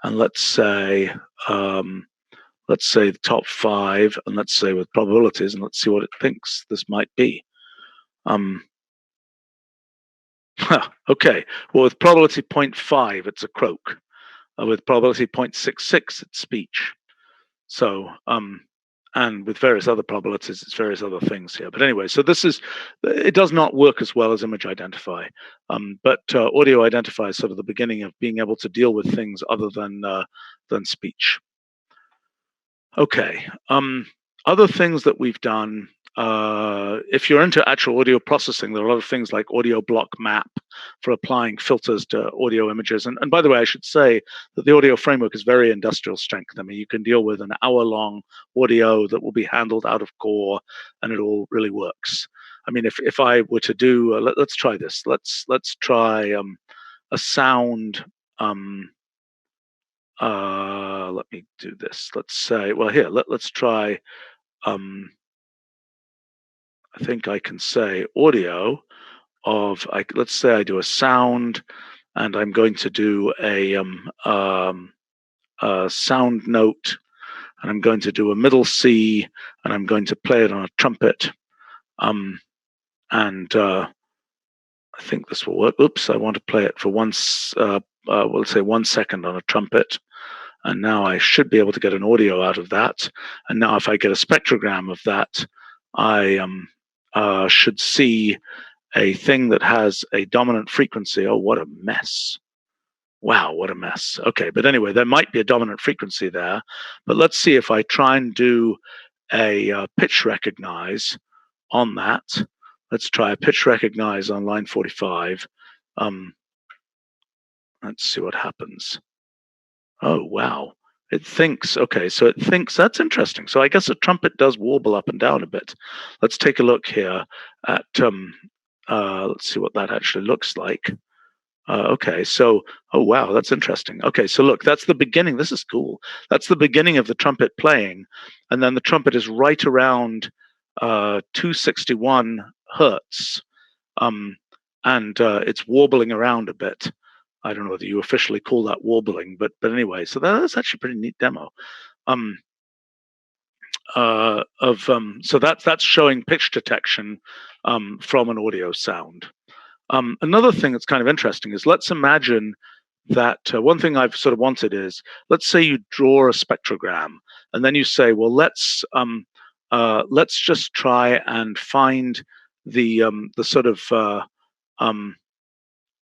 And let's say the top 5, and let's say with probabilities, and let's see what it thinks this might be. Okay, well, with probability 0.5, it's a croak. With probability 0.66, it's speech. So, and with various other probabilities, it's various other things here. But anyway, so it does not work as well as image identify. But audio identify is sort of the beginning of being able to deal with things other than speech. Okay. Other things that we've done, if you're into actual audio processing, there are a lot of things like audio block map for applying filters to audio images. And by the way, I should say that the audio framework is very industrial strength. I mean, you can deal with an hour-long audio that will be handled out of core, and it all really works. I mean, if I were to do, let's try this. Let's try a sound. Let me do this. Let's say, well, here, let's try. I think I can say audio of, let's say I do a sound, and I'm going to do a sound note, and I'm going to do a middle C, and I'm going to play it on a trumpet. And I think this will work. Oops, I want to play it for once, we'll say 1 second on a trumpet. And now I should be able to get an audio out of that. And now if I get a spectrogram of that, I should see a thing that has a dominant frequency. Oh, what a mess. Wow, what a mess. Okay, but anyway, there might be a dominant frequency there. But let's see if I try and do a pitch recognize on that. Let's try a pitch recognize on line 45. Let's see what happens. Oh, wow. It thinks, okay, so it thinks, that's interesting. So I guess a trumpet does warble up and down a bit. Let's take a look here at, let's see what that actually looks like. Okay, so, oh, wow, that's interesting. Okay, so look, that's the beginning. This is cool. That's the beginning of the trumpet playing. And then the trumpet is right around 261 hertz. And it's warbling around a bit. I don't know whether you officially call that warbling, but anyway, so that's actually a pretty neat demo. So that's showing pitch detection from an audio sound. Another thing that's kind of interesting is, let's imagine that one thing I've sort of wanted is, let's say you draw a spectrogram, and then you say, well, let's just try and find the sort of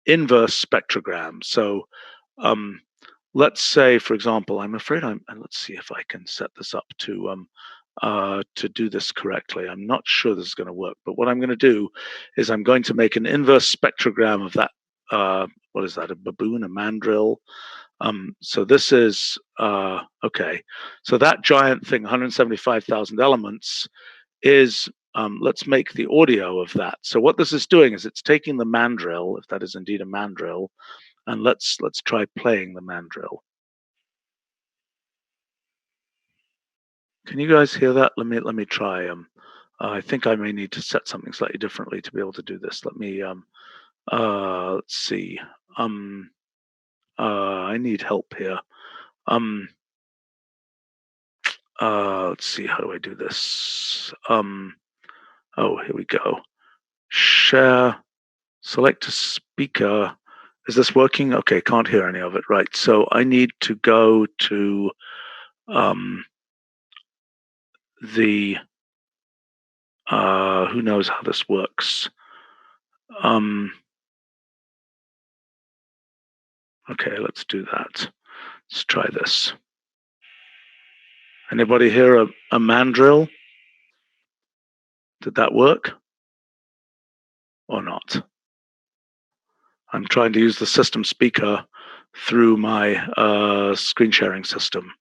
inverse spectrogram. So let's say, for example, I'm afraid let's see if I can set this up to do this correctly. I'm not sure this is going to work, but what I'm going to do is I'm going to make an inverse spectrogram of that. What is that? A baboon, a mandrill? So this is okay. So that giant thing, 175,000 elements, is let's make the audio of that. So what this is doing is it's taking the mandrill, if that is indeed a mandrill, and let's try playing the mandrill. Can you guys hear that? Let me try. I think I may need to set something slightly differently to be able to do this. Let me let's see. I need help here. Let's see, how do I do this? Oh, here we go. Share, select a speaker. Is this working? Okay, can't hear any of it. Right, so I need to go to the, who knows how this works? Okay, let's do that. Let's try this. Anybody hear a mandrill? Did that work or not? I'm trying to use the system speaker through my screen sharing system.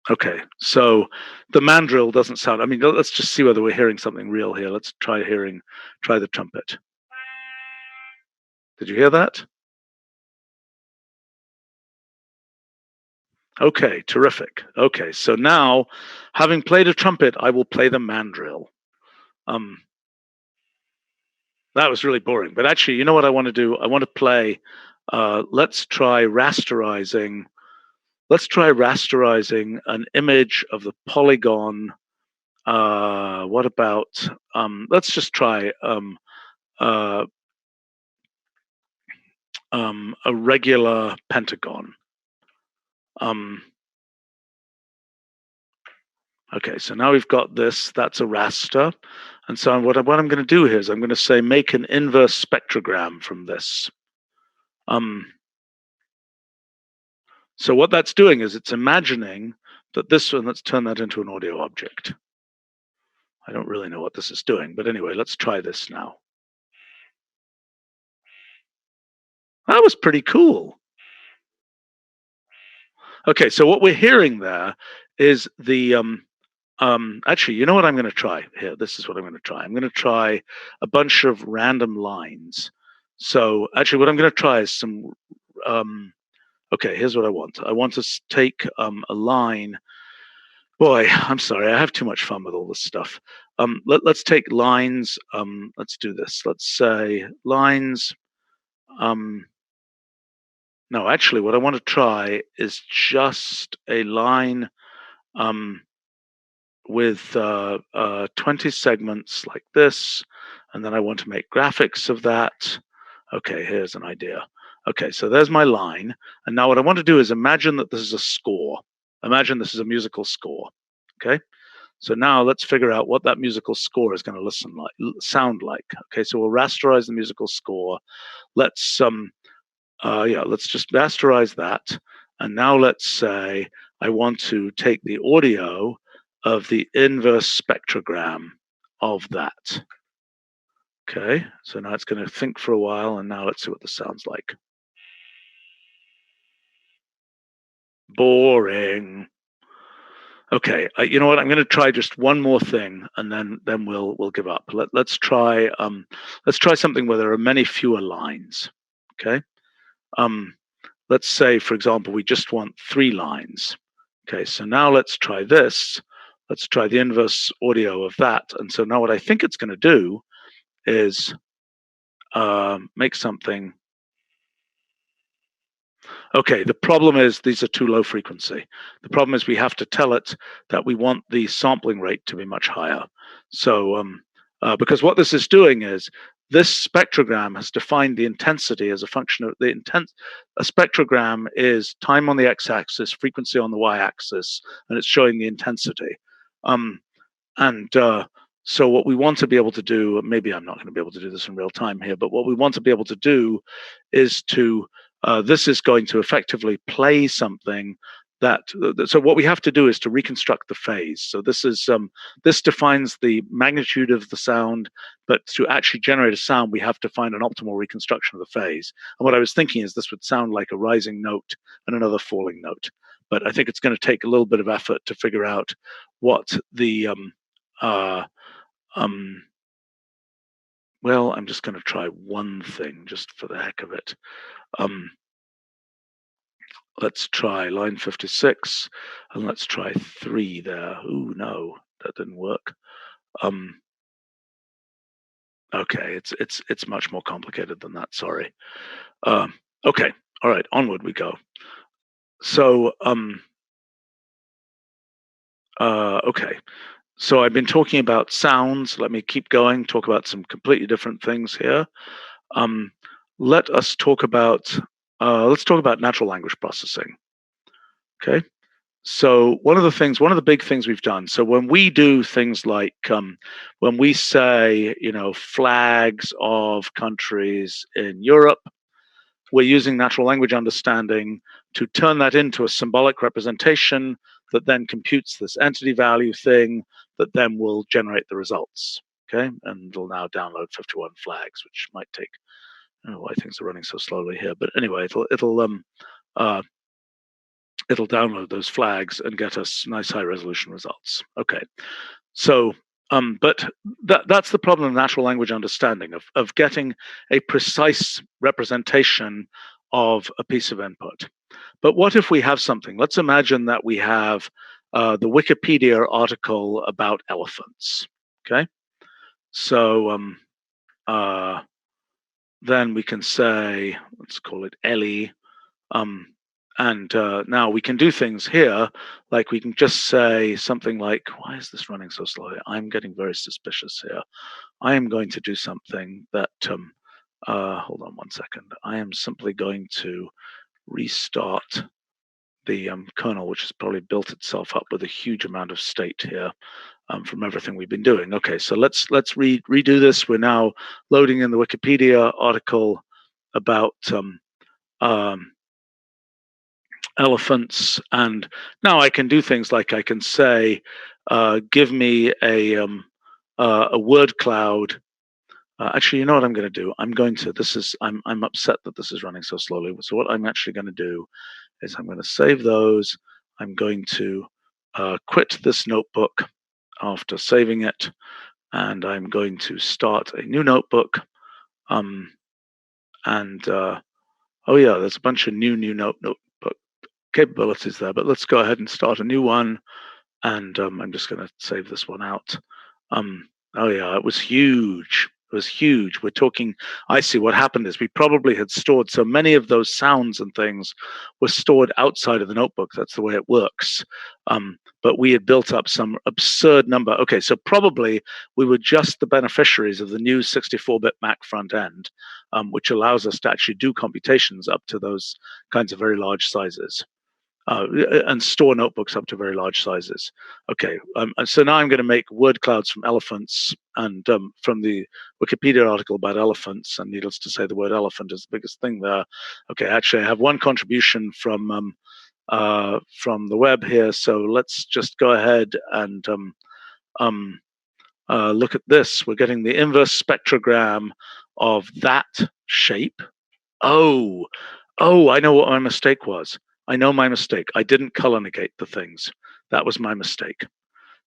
Okay, so the mandrill doesn't sound, I mean, let's just see whether we're hearing something real here. Let's try the trumpet. Did you hear that? Okay, terrific. Okay, so now, having played a trumpet, I will play the mandrill. That was really boring, but actually, you know what I want to do? I want to play, let's try rasterizing an image of the polygon. What about, let's just try a regular pentagon. Okay, so now we've got this, that's a raster. And so what I'm going to do here is I'm going to say make an inverse spectrogram from this. So what that's doing is it's imagining that this one, let's turn that into an audio object. I don't really know what this is doing, but anyway, let's try this now. That was pretty cool. Okay, so what we're hearing there is the actually, you know what I'm going to try here? This is what I'm going to try. I'm going to try a bunch of random lines. So actually, what I'm going to try is some. Okay, here's what I want. I want to take a line. Boy, I'm sorry. I have too much fun with all this stuff. Let's take lines. Let's do this. Let's say lines. No, actually, what I want to try is just a line with 20 segments like this, and then I want to make graphics of that. Okay, here's an idea. Okay, so there's my line, and now what I want to do is imagine that this is a score. Imagine this is a musical score. Okay, so now let's figure out what that musical score is going to sound like. Okay, so we'll rasterize the musical score. Let's let's just rasterize that, and now let's say I want to take the audio of the inverse spectrogram of that. Okay, so now it's going to think for a while, and now let's see what this sounds like. Boring. Okay, you know what? I'm going to try just one more thing, and then we'll give up. Let's try something where there are many fewer lines. Okay, let's say, for example, we just want 3 lines. Okay, so now let's try this. Let's try the inverse audio of that. And so now what I think it's going to do is make something. Okay, the problem is these are too low frequency. The problem is we have to tell it that we want the sampling rate to be much higher. So because what this is doing is this spectrogram has defined the intensity as a function of the intent. A spectrogram is time on the x-axis, frequency on the y-axis, and it's showing the intensity. So what we want to be able to do, maybe I'm not going to be able to do this in real time here, but what we want to be able to do is to, this is going to effectively play something that, so what we have to do is to reconstruct the phase. So this defines the magnitude of the sound, but to actually generate a sound, we have to find an optimal reconstruction of the phase. And what I was thinking is this would sound like a rising note and another falling note. But I think it's going to take a little bit of effort to figure out what the, well, I'm just going to try one thing just for the heck of it. Let's try line 56, and let's try 3 there. Ooh, no, that didn't work. Okay, it's much more complicated than that. Sorry. Okay, all right, onward we go. So, okay. So I've been talking about sounds. Let me keep going, talk about some completely different things here. Let's talk about natural language processing. Okay. So one of the big things we've done, so when we do things like when we say, flags of countries in Europe, we're using natural language understanding to turn that into a symbolic representation that then computes this entity value thing that then will generate the results. Okay, and it'll now download 51 flags, which might take, I don't know why things are running so slowly here, but anyway, it'll download those flags and get us nice high resolution results. Okay, so but that's the problem of natural language understanding, of getting a precise representation of a piece of input. But what if we have something? Let's imagine that we have the Wikipedia article about elephants. Okay, so then we can say, let's call it Ellie. And now we can do things here, like we can just say something like, why is this running so slowly? I'm getting very suspicious here. I am going to do something that, hold on one second. I am simply going to restart the kernel, which has probably built itself up with a huge amount of state here from everything we've been doing. Okay, so let's redo this. We're now loading in the Wikipedia article about elephants, and now I can do things like I can say, give me a word cloud. Actually, you know what I'm going to do? I'm upset that this is running so slowly. So what I'm actually going to do is I'm going to save those. I'm going to quit this notebook after saving it, and I'm going to start a new notebook. And oh yeah, there's a bunch of new notebook capabilities there, but let's go ahead and start a new one. And I'm just going to save this one out. Oh yeah, it was huge. It was huge. We're talking. I see. What happened is we probably had stored so many of those sounds and things were stored outside of the notebook. That's the way it works. But we had built up some absurd number. Okay, so probably we were just the beneficiaries of the new 64-bit Mac front end, which allows us to actually do computations up to those kinds of very large sizes. And store notebooks up to very large sizes. Okay, so now I'm going to make word clouds from elephants, and from the Wikipedia article about elephants, and needless to say, the word elephant is the biggest thing there. Okay, actually, I have one contribution from the web here, so let's just go ahead and look at this. We're getting the inverse spectrogram of that shape. Oh, I know what my mistake was. I know my mistake. I didn't color negate the things. That was my mistake.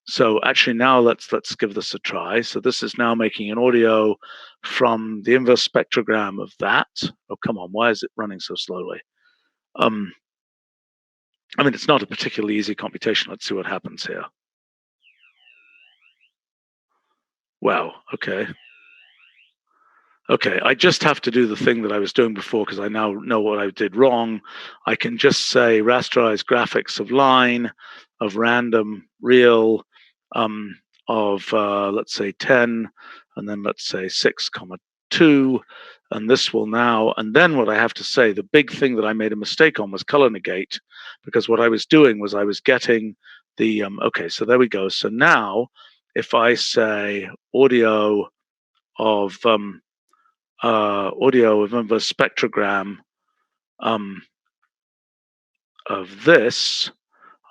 So actually now let's give this a try. So this is now making an audio from the inverse spectrogram of that. Oh, come on, why is it running so slowly? I mean, it's not a particularly easy computation. Let's see what happens here. Wow, okay. Okay, I just have to do the thing that I was doing before because I now know what I did wrong. I can just say rasterize graphics of line, of random, real, of let's say 10, and then let's say 6,2, and this will now, and then what I have to say, the big thing that I made a mistake on was color negate, because what I was doing was I was getting the, okay, so there we go. So now if I say audio of, inverse spectrogram of this,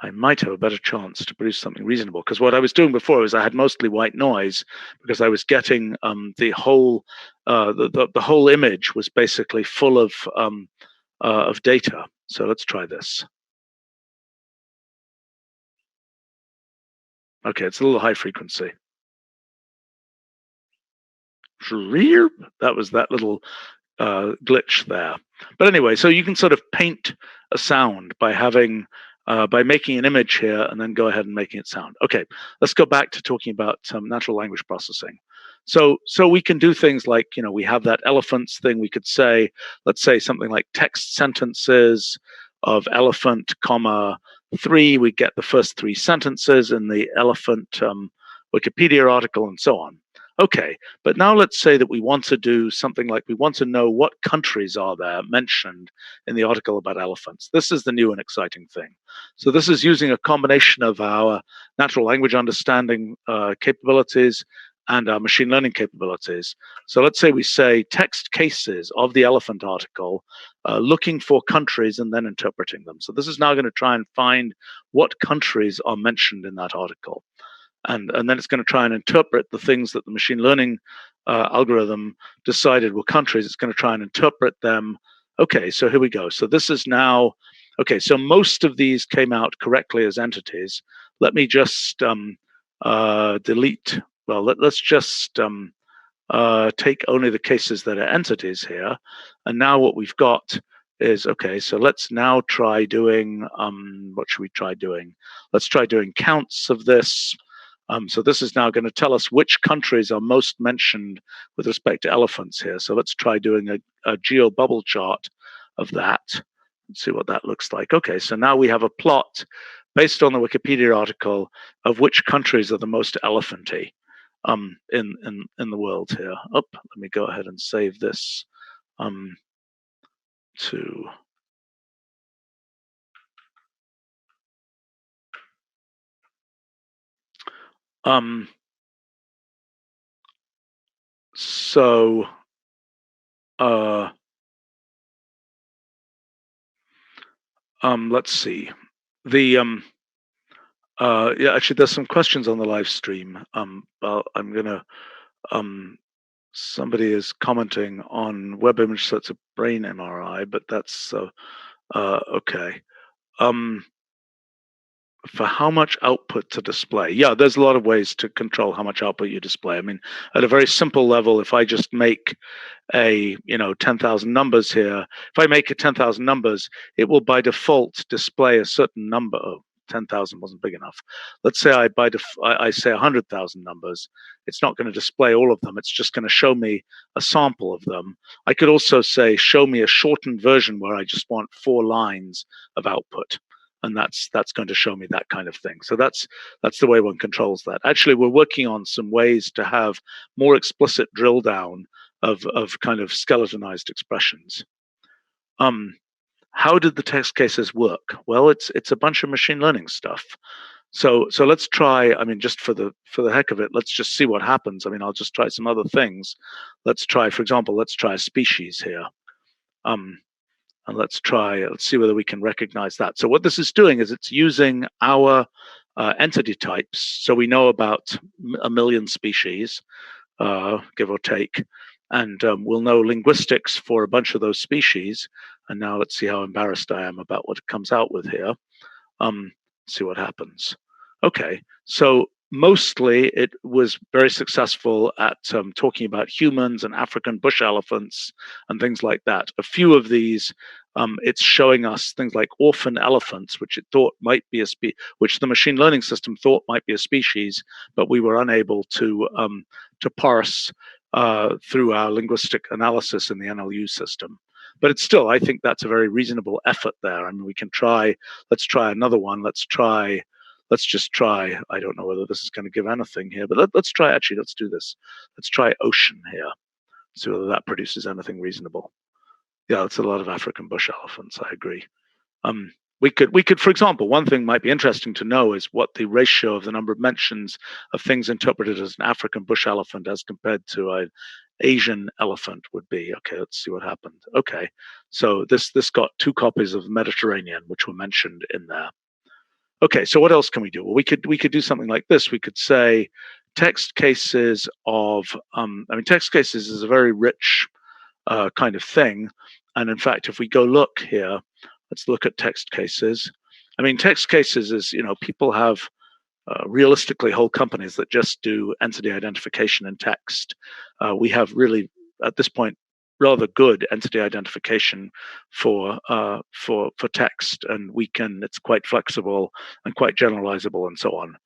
I might have a better chance to produce something reasonable. Because what I was doing before was I had mostly white noise because I was getting the whole the whole image was basically full of data. So let's try this. Okay, it's a little high frequency. That was that little glitch there. But anyway, so you can sort of paint a sound by having by making an image here and then go ahead and making it sound. Okay, let's go back to talking about natural language processing. So we can do things like, we have that elephants thing. We could say, let's say something like text sentences of elephant, comma 3. We get the first 3 sentences in the elephant Wikipedia article and so on. Okay, but now let's say that we want to do something like we want to know what countries are there mentioned in the article about elephants. This is the new and exciting thing. So this is using a combination of our natural language understanding capabilities and our machine learning capabilities. So let's say we say text cases of the elephant article, looking for countries and then interpreting them. So this is now going to try and find what countries are mentioned in that article. And then it's going to try and interpret the things that the machine learning algorithm decided were countries. It's going to try and interpret them. Okay, so here we go. So this is now, okay, so most of these came out correctly as entities. Let me just delete, well, let's just take only the cases that are entities here. And now what we've got is, okay, so let's now try doing, what should we try doing? Let's try doing counts of this. So this is now going to tell us which countries are most mentioned with respect to elephants here. So let's try doing a geo bubble chart of that. Let's see what that looks like. Okay, so now we have a plot based on the Wikipedia article of which countries are the most elephanty in the world here. Oh, let me go ahead and save this to. So Let's see. The Yeah, actually, there's some questions on the live stream. I'm gonna somebody is commenting on web image sets of brain MRI, but that's okay. For how much output to display? Yeah, there's a lot of ways to control how much output you display. I mean, at a very simple level, if I just make 10,000 numbers here, if I make it 10,000 numbers, it will by default display a certain number. Oh, 10,000 wasn't big enough. Let's say I say 100,000 numbers. It's not going to display all of them. It's just going to show me a sample of them. I could also say, show me a shortened version where I just want 4 lines of output. And that's going to show me that kind of thing. So that's the way one controls that. Actually, we're working on some ways to have more explicit drill down of kind of skeletonized expressions. How did the text cases work? Well, it's a bunch of machine learning stuff. So let's try. I mean, just for the heck of it, let's just see what happens. I mean, I'll just try some other things. Let's try, for example, let's try a species here. And let's see whether we can recognize that. So what this is doing is it's using our entity types. So we know about 1 million species, give or take, and we'll know linguistics for a bunch of those species. And now let's see how embarrassed I am about what it comes out with here. See what happens. Okay, so mostly it was very successful at talking about humans and African bush elephants and things like that. A few of these, it's showing us things like orphan elephants, which it thought might be which the machine learning system thought might be a species, but we were unable to parse through our linguistic analysis in the NLU system. But it's still, I think that's a very reasonable effort there. I mean, we can try. Let's try another one. Let's just try. I don't know whether this is going to give anything here, but let's try. Actually, let's do this. Let's try ocean here. See whether that produces anything reasonable. Yeah, it's a lot of African bush elephants. I agree. We could, for example, one thing might be interesting to know is what the ratio of the number of mentions of things interpreted as an African bush elephant as compared to an Asian elephant would be. Okay, let's see what happened. Okay, so this got 2 copies of the Mediterranean, which were mentioned in there. Okay, so what else can we do? Well, we could do something like this. We could say text cases of. I mean, text cases is a very rich kind of thing, and in fact, if we go look here, let's look at text cases. I mean, text cases is people have realistically whole companies that just do entity identification in text. We have really at this point rather good entity identification for text, and it's quite flexible and quite generalizable and so on.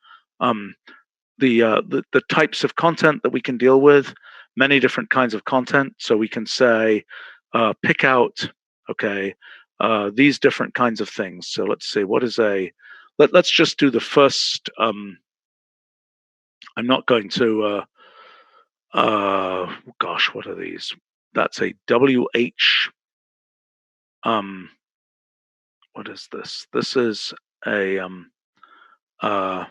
The types of content that we can deal with, many different kinds of content. So we can say pick out these different kinds of things. So let's say what is let's just do the first. I'm not going to. Gosh, what are these? That's a WH. What is this? This is a. Well,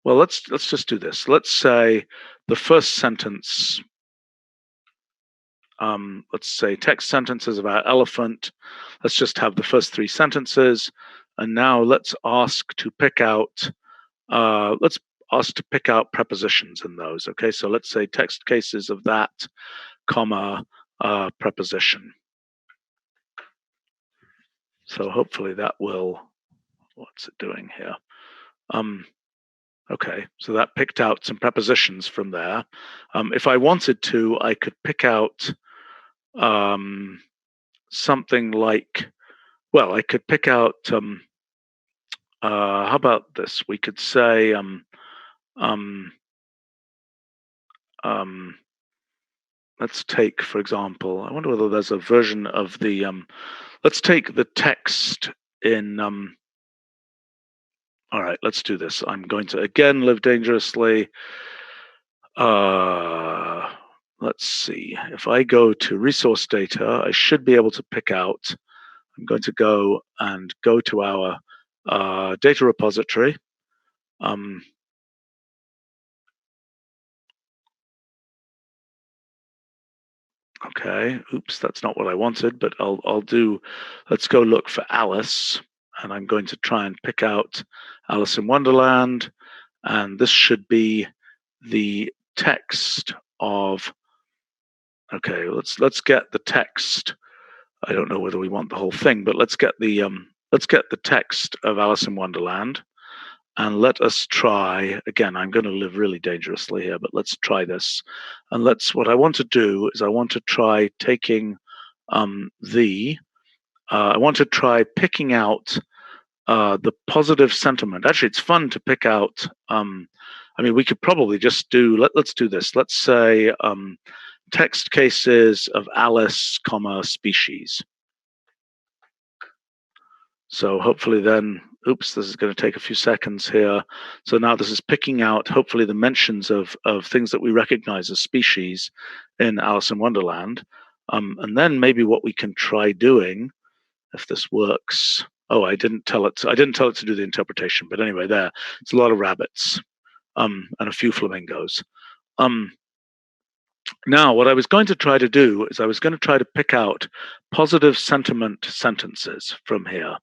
let's just do this. Let's say the first sentence. Let's say text sentences about elephant. Let's just have the first 3 sentences, and now let's ask to pick out. Let's ask to pick out prepositions in those. Okay, so let's say text cases of that, comma, preposition. So hopefully that will. What's it doing here? Okay, so that picked out some prepositions from there. If I wanted to, I could pick out something like. Well, I could pick out. How about this? We could say. Let's take, for example, I wonder whether there's a version of the. Let's take the text in. All right, let's do this. I'm going to again live dangerously. Let's see. If I go to resource data, I should be able to pick out. I'm going to go to our data repository. Okay, oops, that's not what I wanted, but I'll do. Let's go look for Alice, and I'm going to try and pick out Alice in Wonderland, and this should be the text of. Okay, let's get the text. I don't know whether we want the whole thing, but let's get the text of Alice in Wonderland, and let us try again. I'm going to live really dangerously here, but let's try this. And what I want to do is I want to try taking I want to try picking out the positive sentiment. Actually, it's fun to pick out. I mean, we could probably just do. Let's do this. Let's say text cases of Alice, species. So hopefully then, oops, this is going to take a few seconds here. So now this is picking out hopefully the mentions of things that we recognize as species in Alice in Wonderland. And then maybe what we can try doing, if this works. Oh, I didn't tell it to do the interpretation, but anyway, it's a lot of rabbits and a few flamingos. Now, what I was going to try to do is I was going to try to pick out positive sentiment sentences from here.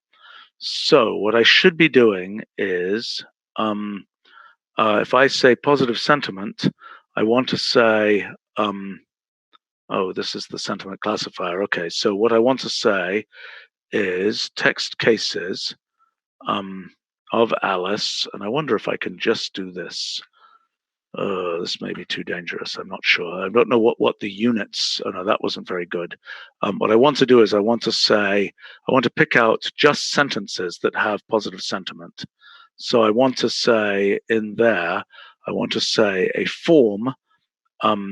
So what I should be doing is, if I say positive sentiment, I want to say, oh, this is the sentiment classifier. Okay, so what I want to say is text cases of Alice, and I wonder if I can just do this. This may be too dangerous. I'm not sure. I don't know what the units. Oh no, that wasn't very good. What I want to do is I want to pick out just sentences that have positive sentiment. So I want to say in there, I want to say a form that.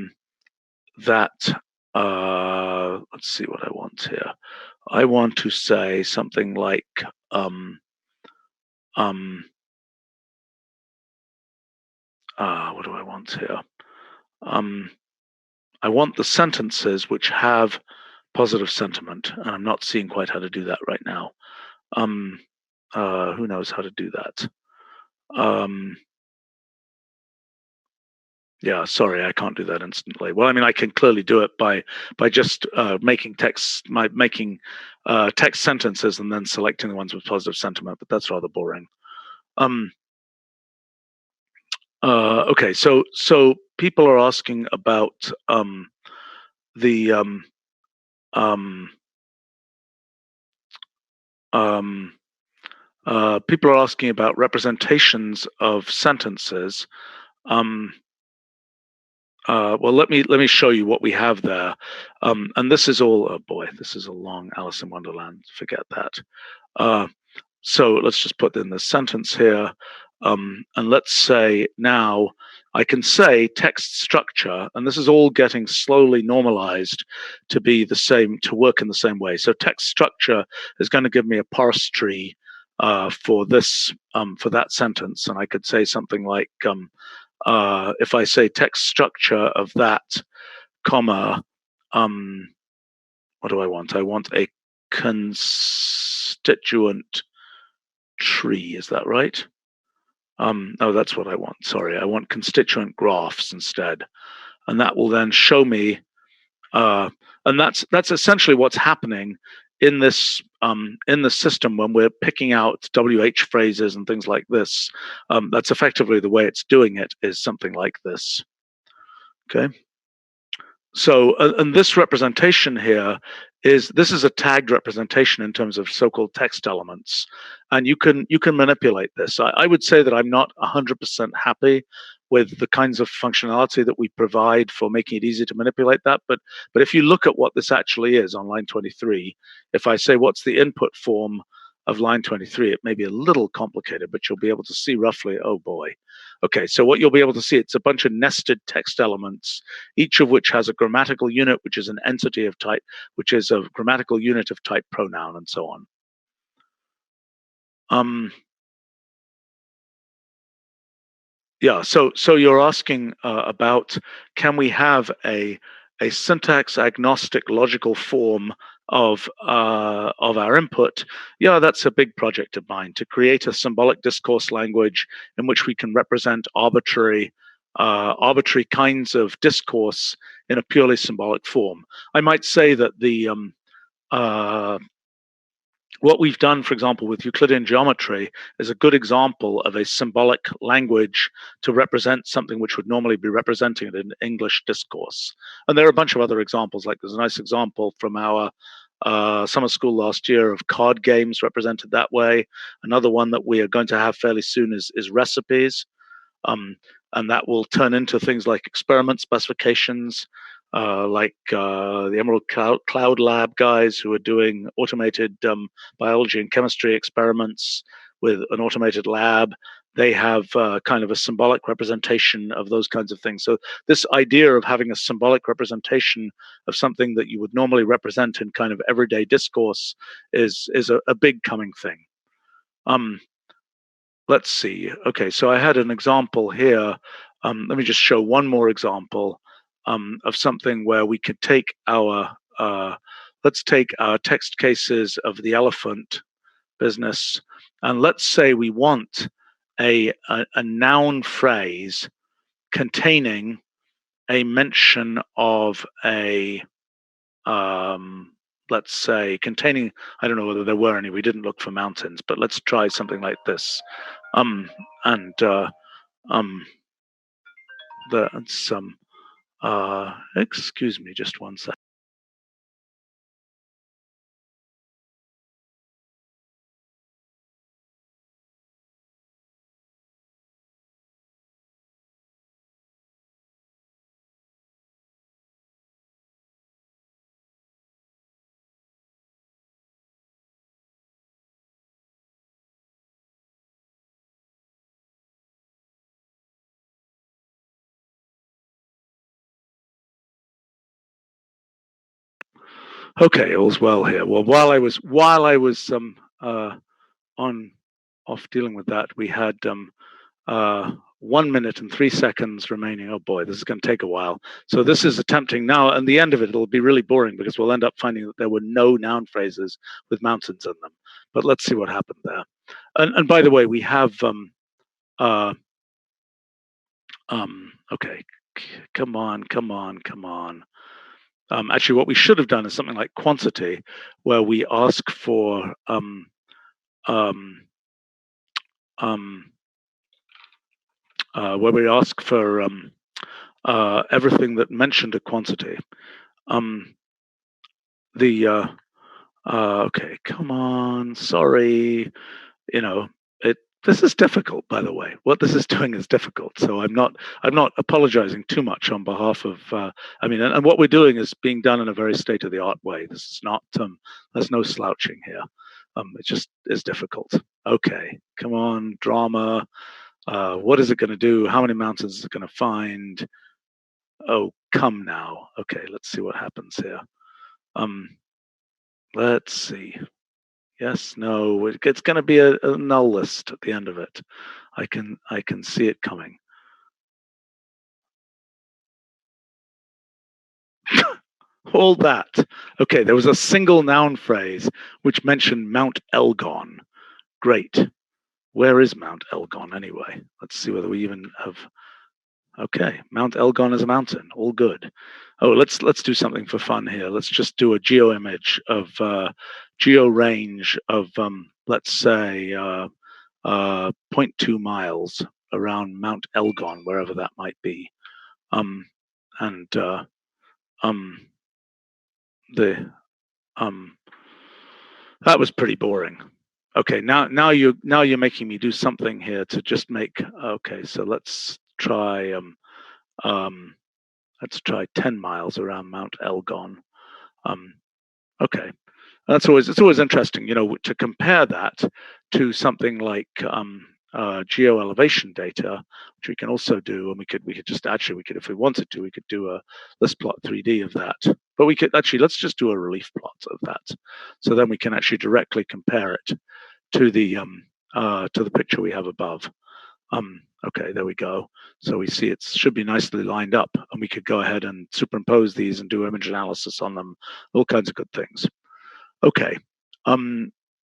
Let's see what I want here. I want to say something like what do I want here? I want the sentences which have positive sentiment, and I'm not seeing quite how to do that right now. Who knows how to do that? Yeah, sorry, I can't do that instantly. Well, I mean, I can clearly do it by just making text sentences and then selecting the ones with positive sentiment, but that's rather boring. Okay, so people are asking about people are asking about representations of sentences. Well, let me show you what we have there. And this is all. Oh boy, this is a long Alice in Wonderland. Forget that. So let's just put in the sentence here, and let's say now I can say text structure, and this is all getting slowly normalized to be the same, to work in the same way. So text structure is going to give me a parse tree for that sentence, and I could say something like, if I say text structure of that, comma, what do I want? I want a constituent tree, is that right? No, that's what I want. Sorry, I want constituent graphs instead, and that will then show me. And that's essentially what's happening in this system when we're picking out WH phrases and things like this. That's effectively the way it's doing it, is something like this. Okay. So, and this representation here is a tagged representation in terms of so-called text elements, and you can manipulate this. I would say that I'm not 100% happy with the kinds of functionality that we provide for making it easy to manipulate that. But if you look at what this actually is on line 23, if I say what's the input form of line 23, it may be a little complicated, but you'll be able to see roughly. Oh boy. Okay, so what you'll be able to see, it's a bunch of nested text elements, each of which has a grammatical unit, which is an entity of type, which is a grammatical unit of type pronoun, and so on. Yeah, so you're asking about, can we have a syntax agnostic logical form of our input? Yeah, that's a big project of mine, to create a symbolic discourse language in which we can represent arbitrary kinds of discourse in a purely symbolic form. I might say that what we've done, for example, with Euclidean geometry is a good example of a symbolic language to represent something which would normally be represented in English discourse. And there are a bunch of other examples, like there's a nice example from our summer school last year of card games represented that way. Another one that we are going to have fairly soon is recipes. And that will turn into things like experiment specifications, like the Emerald Cloud Lab guys who are doing automated biology and chemistry experiments with an automated lab. They have kind of a symbolic representation of those kinds of things. So this idea of having a symbolic representation of something that you would normally represent in kind of everyday discourse is a big coming thing. Let's see. Okay, so I had an example here. Let me just show one more example of something where we could take our, let's take our text cases of the elephant business, and let's say we want a noun phrase containing a mention of a, let's say, containing, I don't know whether there were any, we didn't look for mountains, but let's try something like this. That's excuse me just one second. Okay, all's well here. Well, while I was on off dealing with that, we had 1 minute and 3 seconds remaining. Oh boy, this is going to take a while. So this is attempting now, and the end of it, it'll be really boring because we'll end up finding that there were no noun phrases with mountains in them. But let's see what happened there. And by the way, we have okay, come on. Actually, what we should have done is something like quantity, where we ask for everything that mentioned a quantity. Okay, come on. Sorry, this is difficult, by the way. What this is doing is difficult, so I'm not apologizing too much on behalf of. And what we're doing is being done in a very state-of-the-art way. This is not. There's no slouching here. It just is difficult. Okay, come on, drama. What is it going to do? How many mountains is it going to find? Oh, come now. Okay, let's see what happens here. Let's see. Yes, no, it's going to be a null list at the end of it. I can see it coming. All that. Okay, there was a single noun phrase which mentioned Mount Elgon. Great. Where is Mount Elgon anyway? Let's see whether we even have. Okay, Mount Elgon is a mountain. All good. Oh, let's do something for fun here. Let's just do a geo image of geo range of let's say 0.2 miles around Mount Elgon, wherever that might be. That was pretty boring. Okay, now you're making me do something here to just make. Okay, so let's try 10 miles around Mount Elgon. Okay, it's always interesting, to compare that to something like geo elevation data, which we can also do, and we could just if we wanted to, we could do a list plot 3D of that. But we could let's just do a relief plot of that, so then we can actually directly compare it to the picture we have above. Okay, there we go. So we see it should be nicely lined up, and we could go ahead and superimpose these and do image analysis on them, all kinds of good things. Okay,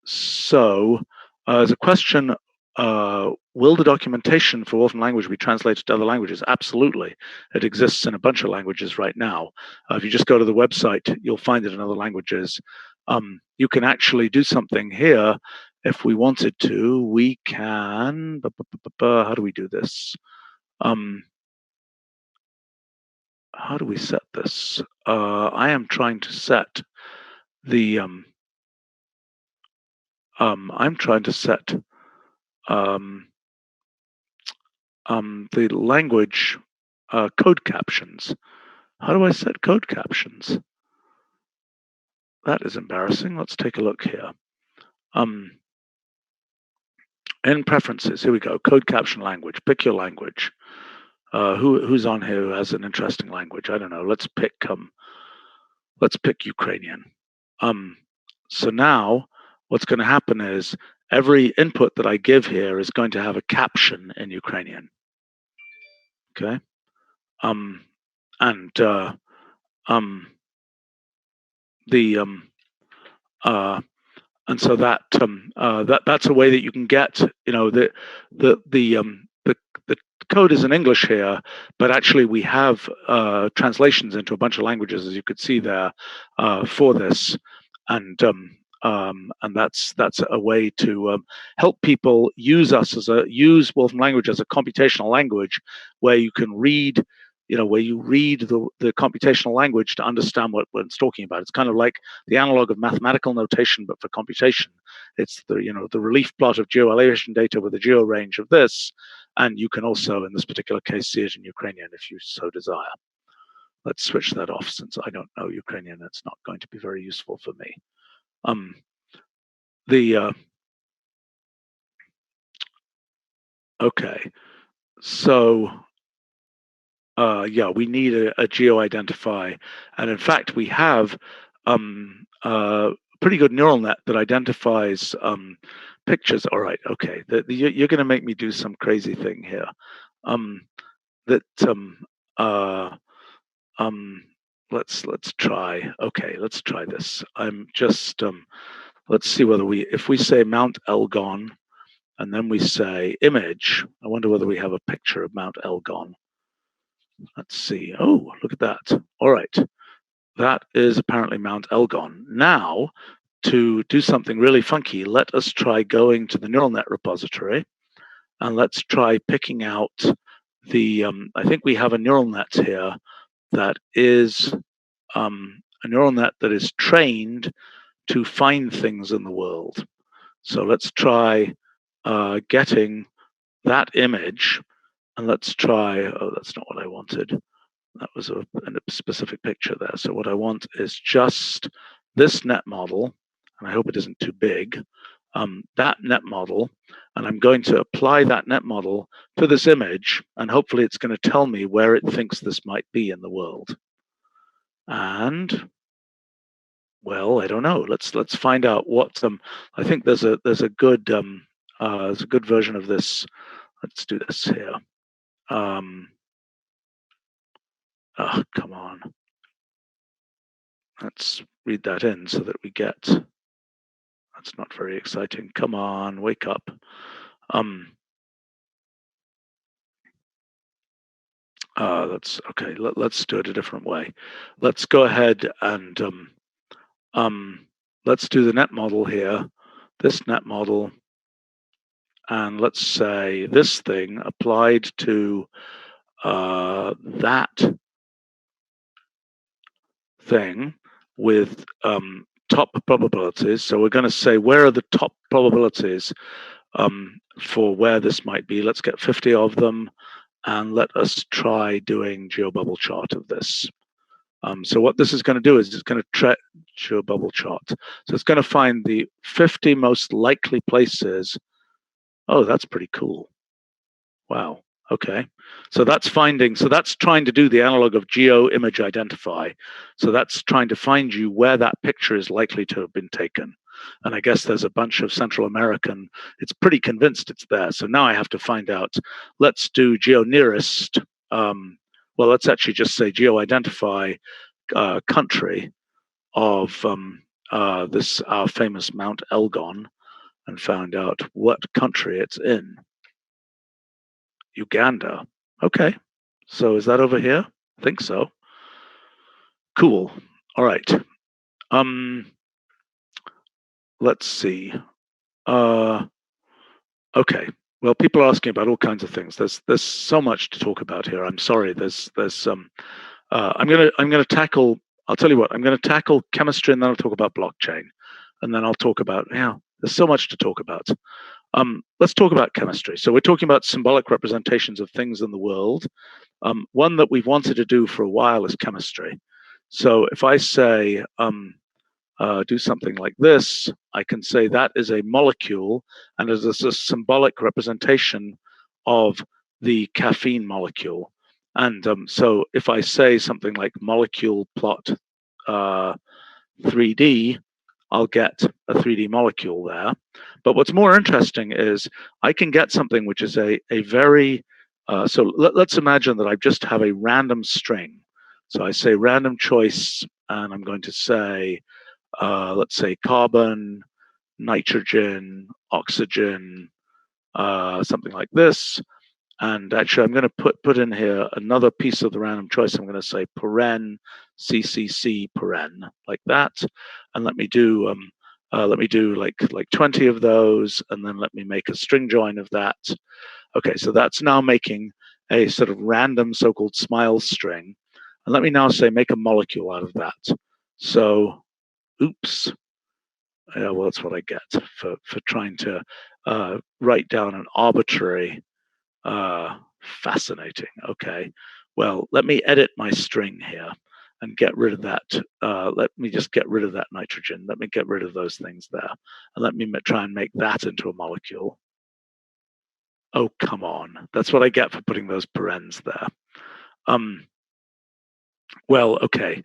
so as a question, will the documentation for Wolfram Language be translated to other languages? Absolutely. It exists in a bunch of languages right now. If you just go to the website, you'll find it in other languages. you can actually do something here. If we wanted to, we can, how do we do this? How do we set this? I am trying to set the, I'm trying to set the language code captions. How do I set code captions? That is embarrassing. Let's take a look here. In preferences, here we go. Code caption language. Pick your language. Who's on here who has an interesting language? I don't know. Let's pick Ukrainian. So now what's going to happen is every input that I give here is going to have a caption in Ukrainian. Okay. And so that's a way that you can get, the code is in English here, but actually we have translations into a bunch of languages, as you could see there, for this, and that's a way to help people use Wolfram Language as a computational language, where you can read. Where you read the computational language to understand what it's talking about. It's kind of like the analog of mathematical notation, but for computation. It's the relief plot of geo-elevation data with a geo range of this, and you can also, in this particular case, see it in Ukrainian if you so desire. Let's switch that off, since I don't know Ukrainian. It's not going to be very useful for me. Okay, so yeah, we need a geo-identify, and in fact, we have a pretty good neural net that identifies pictures. All right, okay, you're going to make me do some crazy thing here. Let's try. Okay, let's try this. I'm just let's see whether if we say Mount Elgon, and then we say image. I wonder whether we have a picture of Mount Elgon. Let's see. Oh, look at that. All right. That is apparently Mount Elgon. Now, to do something really funky, let us try going to the neural net repository, and let's try picking out the, I think we have a neural net here that is a neural net that is trained to find things in the world. So let's try getting that image, and let's try, oh, that's not what I wanted. That was a specific picture there. So what I want is just this net model, and I hope it isn't too big, that net model, and I'm going to apply that net model to this image, and hopefully it's going to tell me where it thinks this might be in the world. And well, I don't know. Let's find out what I think there's a good version of this. Let's do this here. Oh, come on. Let's read that in so that we get. That's not very exciting. Come on, wake up. That's okay. Let's do it a different way. Let's go ahead and let's do the net model here. This net model, and let's say this thing applied to that thing with top probabilities. So we're going to say, where are the top probabilities for where this might be? Let's get 50 of them, and let us try doing GeoBubble chart of this. So what this is going to do is it's going to GeoBubble chart. So it's going to find the 50 most likely places. Oh, that's pretty cool. Wow. Okay. So that's trying to do the analog of geo image identify. So that's trying to find you where that picture is likely to have been taken. And I guess there's a bunch of Central American, it's pretty convinced it's there. So now I have to find out, let's do geo nearest. Well, let's actually just say geo identify country of this our famous Mount Elgon, and found out what country it's in. Uganda. Okay. So is that over here? I think so. Cool. All right. let's see. Okay. Well, people are asking about all kinds of things. There's so much to talk about here. I'm sorry. There's I'm gonna tackle. I'll tell you what. I'm gonna tackle chemistry, and then I'll talk about blockchain, and then I'll talk about there's so much to talk about. Let's talk about chemistry. So we're talking about symbolic representations of things in the world. One that we've wanted to do for a while is chemistry. So if I say do something like this, I can say that is a molecule, and it is a symbolic representation of the caffeine molecule. And so if I say something like molecule plot 3D, I'll get a 3D molecule there. But what's more interesting is I can get something which is a very, so let's imagine that I just have a random string. So I say random choice, and I'm going to say, let's say carbon, nitrogen, oxygen, something like this. And actually, I'm going to put in here another piece of the random choice. I'm going to say paren, CCC paren, like that. And let me do like 20 of those, and then let me make a string join of that. Okay, so that's now making a sort of random so-called smile string. And let me now say make a molecule out of that. So, oops. Yeah, well, that's what I get for trying to write down an arbitrary. Fascinating. Okay. Well, let me edit my string here and get rid of that. Let me just get rid of that nitrogen. Let me get rid of those things there. And let me try and make that into a molecule. Oh, come on. That's what I get for putting those parens there. Well, okay.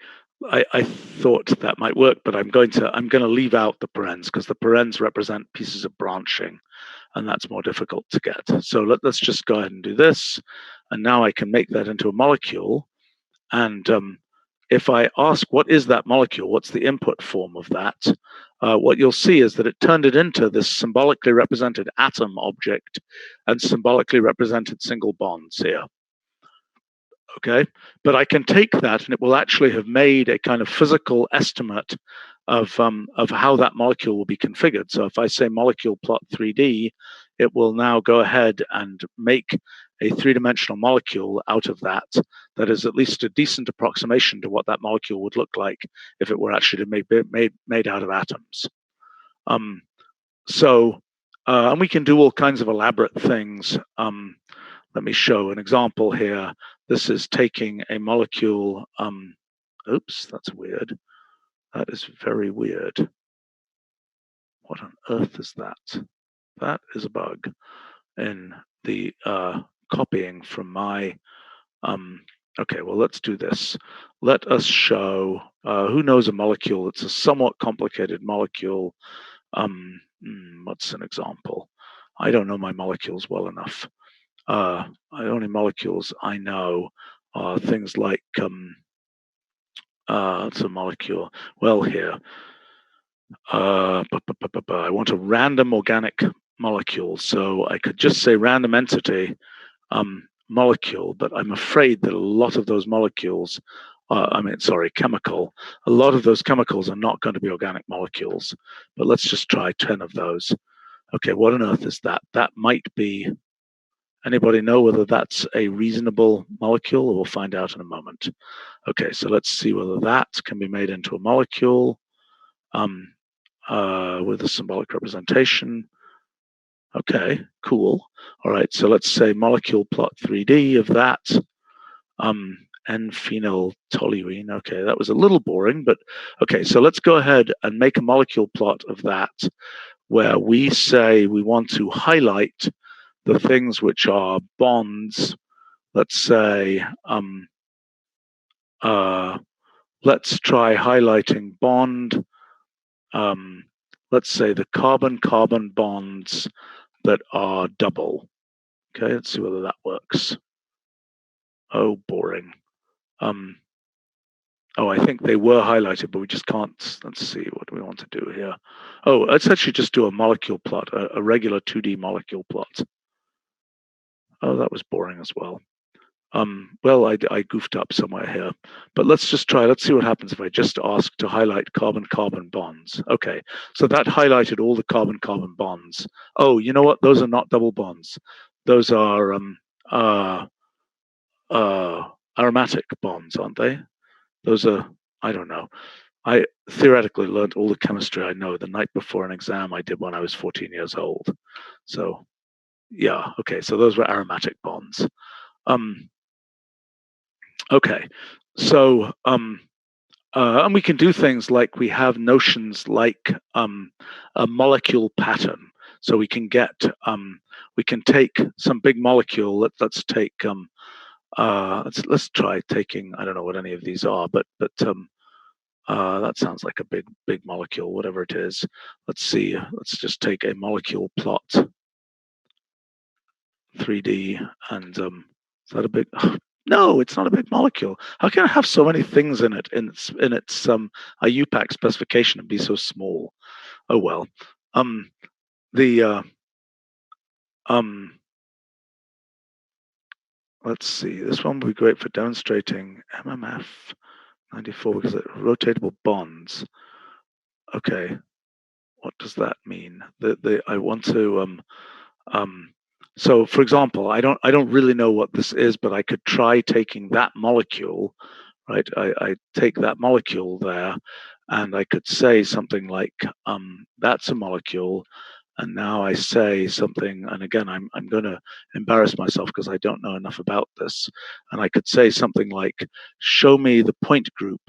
I thought that might work, but I'm going to leave out the parens because the parens represent pieces of branching, and that's more difficult to get. So let's just go ahead and do this, and now I can make that into a molecule. And if I ask what is that molecule, what's the input form of that, what you'll see is that it turned it into this symbolically represented atom object and symbolically represented single bonds here. Okay, but I can take that and it will actually have made a kind of physical estimate of how that molecule will be configured. So if I say molecule plot 3D, it will now go ahead and make a three-dimensional molecule out of that is at least a decent approximation to what that molecule would look like if it were actually made out of atoms. And we can do all kinds of elaborate things. Let me show an example here. This is taking a molecule. Oops, that's weird. That is very weird. What on earth is that? That is a bug in the copying from my. Okay, well, let's do this. Let us show. Who knows a molecule? It's a somewhat complicated molecule. What's an example? I don't know my molecules well enough. The only molecules I know are things like it's a molecule. Well, here I want a random organic molecule, so I could just say random entity molecule, but I'm afraid that a lot of those molecules, chemical. A lot of those chemicals are not going to be organic molecules. But let's just try 10 of those. Okay, what on earth is that? That might be. Anybody know whether that's a reasonable molecule? We'll find out in a moment. Okay, so let's see whether that can be made into a molecule with a symbolic representation. Okay, cool. All right, so let's say molecule plot 3D of that. N-phenyltoluene. Okay, that was a little boring, but okay, so let's go ahead and make a molecule plot of that where we say we want to highlight the things which are bonds. Let's say, let's try highlighting bond. Let's say the carbon-carbon bonds that are double. Okay, let's see whether that works. Oh, boring. Oh, I think they were highlighted, but we just can't. Let's see, what do we want to do here? Oh, let's actually just do a molecule plot, a regular 2D molecule plot. Oh, that was boring as well. Well, I goofed up somewhere here, but let's just try. Let's see what happens if I just ask to highlight carbon-carbon bonds. Okay, so that highlighted all the carbon-carbon bonds. Oh, you know what? Those are not double bonds. Those are uh, aromatic bonds, aren't they? Those are, I don't know. I theoretically learned all the chemistry I know the night before an exam I did when I was 14 years old. So, yeah, okay, so those were aromatic bonds. Okay, so and we can do things like we have notions like a molecule pattern. So we can get we can take some big molecule. Let's take let's try taking, I don't know what any of these are, but that sounds like a big molecule, whatever it is. Let's see. Let's just take a molecule plot, 3D, and is that a big? No, it's not a big molecule. How can I have so many things in it in its IUPAC specification and be so small? Oh well. The let's see. This one would be great for demonstrating MMF 94 because it rotatable bonds. Okay, what does that mean? I want to so for example, I don't really know what this is, but I could try taking that molecule, right? I take that molecule there, and I could say something like, that's a molecule, and now I say something, and again, I'm going to embarrass myself because I don't know enough about this, and I could say something like, show me the point group.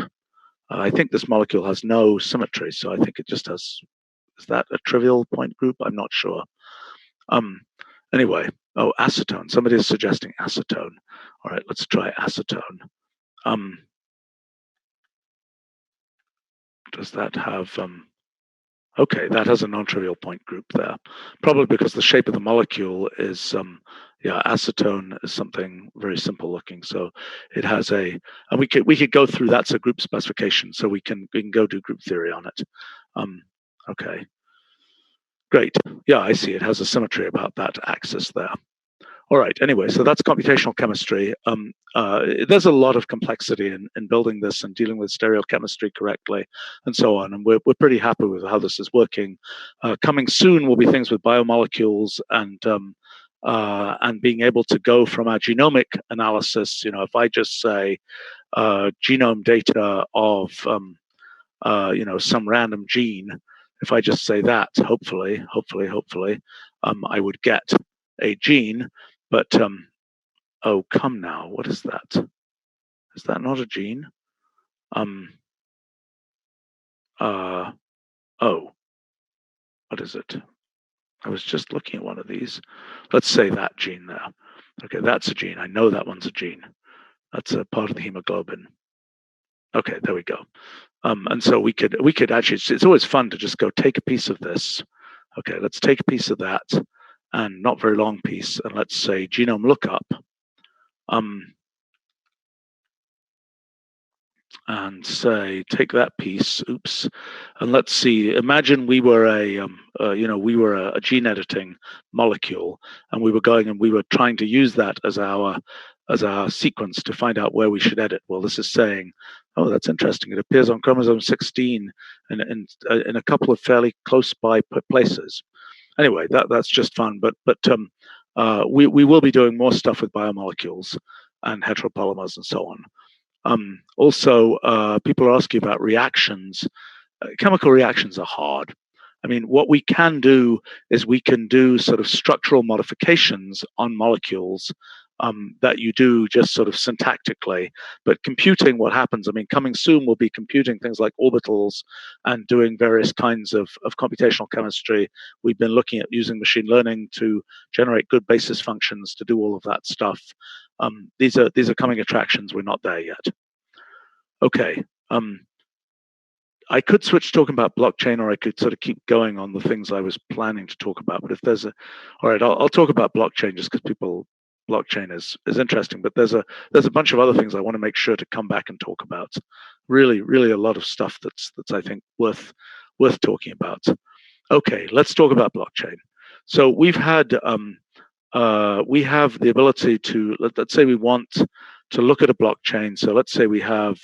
I think this molecule has no symmetry, so I think it just has. Is that a trivial point group? I'm not sure. Anyway, oh, acetone. Somebody is suggesting acetone. All right, let's try acetone. Does that have? Okay, that has a non-trivial point group there. Probably because the shape of the molecule is, yeah, acetone is something very simple looking. So it has a, and we could go through. That's a group specification, so we can go do group theory on it. Okay. Great. Yeah, I see. It has a symmetry about that axis there. All right. Anyway, so that's computational chemistry. There's a lot of complexity in building this and dealing with stereochemistry correctly, and so on. And we're pretty happy with how this is working. Coming soon will be things with biomolecules and being able to go from our genomic analysis. You know, if I just say genome data of some random gene. If I just say that, hopefully, I would get a gene. But oh, come now, what is that? Is that not a gene? Oh, what is it? I was just looking at one of these. Let's say that gene there. Okay, that's a gene. I know that one's a gene. That's a part of the hemoglobin. Okay, there we go. And so we could actually, it's always fun to just go take a piece of this. Okay, let's take a piece of that, and not very long piece, and let's say genome lookup. And say take that piece, oops, and let's see. Imagine we were a gene editing molecule, and we were going and we were trying to use that as our sequence to find out where we should edit. Well, this is saying, oh, that's interesting. It appears on chromosome 16 in a couple of fairly close by places. Anyway, that's just fun. But we will be doing more stuff with biomolecules and heteropolymers and so on. Also, people are asking about reactions. Chemical reactions are hard. I mean, what we can do is we can do sort of structural modifications on molecules that you do just sort of syntactically. But computing what happens, I mean, coming soon we'll be computing things like orbitals and doing various kinds of computational chemistry. We've been looking at using machine learning to generate good basis functions to do all of that stuff. These are coming attractions. We're not there yet. Okay. I could switch to talking about blockchain, or I could sort of keep going on the things I was planning to talk about. But if there's all right, I'll talk about blockchain just because blockchain is interesting. But there's a bunch of other things I want to make sure to come back and talk about. Really a lot of stuff that's I think worth talking about. Okay, let's talk about blockchain. So we've had we have the ability to, let's say we want to look at a blockchain. So let's say we have,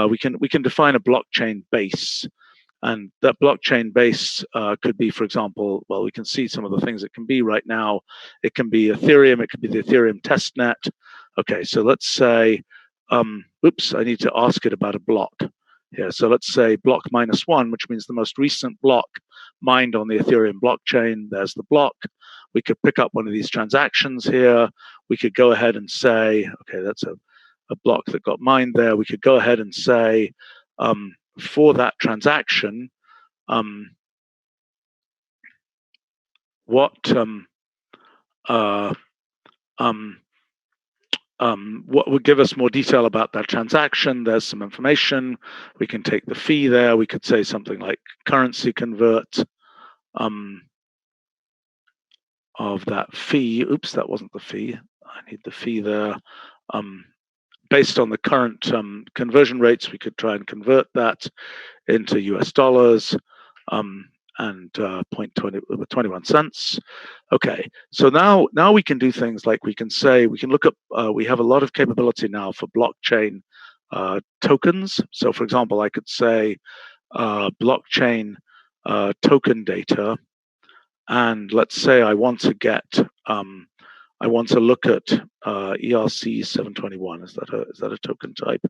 we can define a blockchain base. And that blockchain base could be, for example, well, we can see some of the things it can be right now. It can be Ethereum. It could be the Ethereum testnet. Okay, so let's say, oops, I need to ask it about a block here. So let's say block -1, which means the most recent block mined on the Ethereum blockchain. There's the block. We could pick up one of these transactions here. We could go ahead and say, okay, that's a block that got mined there. We could go ahead and say, for that transaction, what would give us more detail about that transaction? There's some information. We can take the fee there. We could say something like currency convert of that fee. Oops, that wasn't the fee. I need the fee there. Based on the current conversion rates, we could try and convert that into US dollars and 21 cents. Okay, so now we can do things like we can look up, we have a lot of capability now for blockchain tokens. So for example, I could say blockchain token data, and let's say I want to get, I want to look at ERC 721. Is that a token type?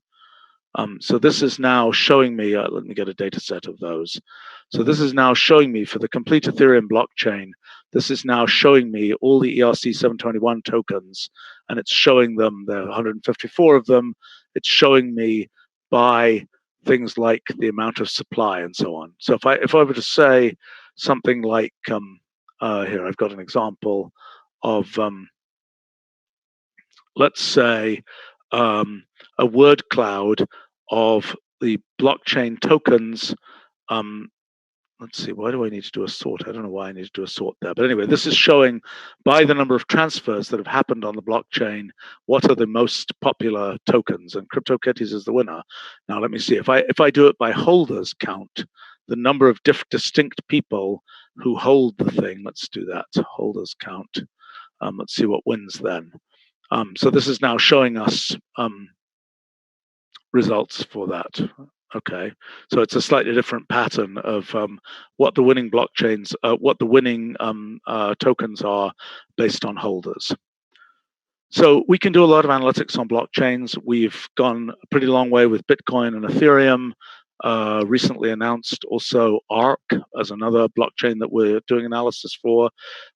So this is now showing me, let me get a data set of those. So this is now showing me for the complete Ethereum blockchain, this is now showing me all the ERC 721 tokens, and it's showing them, there are 154 of them. It's showing me by things like the amount of supply and so on. So if I were to say something like, here, I've got an example of, let's say, a word cloud of the blockchain tokens. Let's see, why do I need to do a sort? I don't know why I need to do a sort there. But anyway, this is showing by the number of transfers that have happened on the blockchain, what are the most popular tokens, and CryptoKitties is the winner. Now let me see, if I do it by holders count, the number of distinct people who hold the thing, let's do that, holders count. Let's see what wins then. So this is now showing us results for that. Okay, so it's a slightly different pattern of what the winning blockchains, what the winning tokens are based on holders. So we can do a lot of analytics on blockchains. We've gone a pretty long way with Bitcoin and Ethereum. Recently announced also ARC as another blockchain that we're doing analysis for.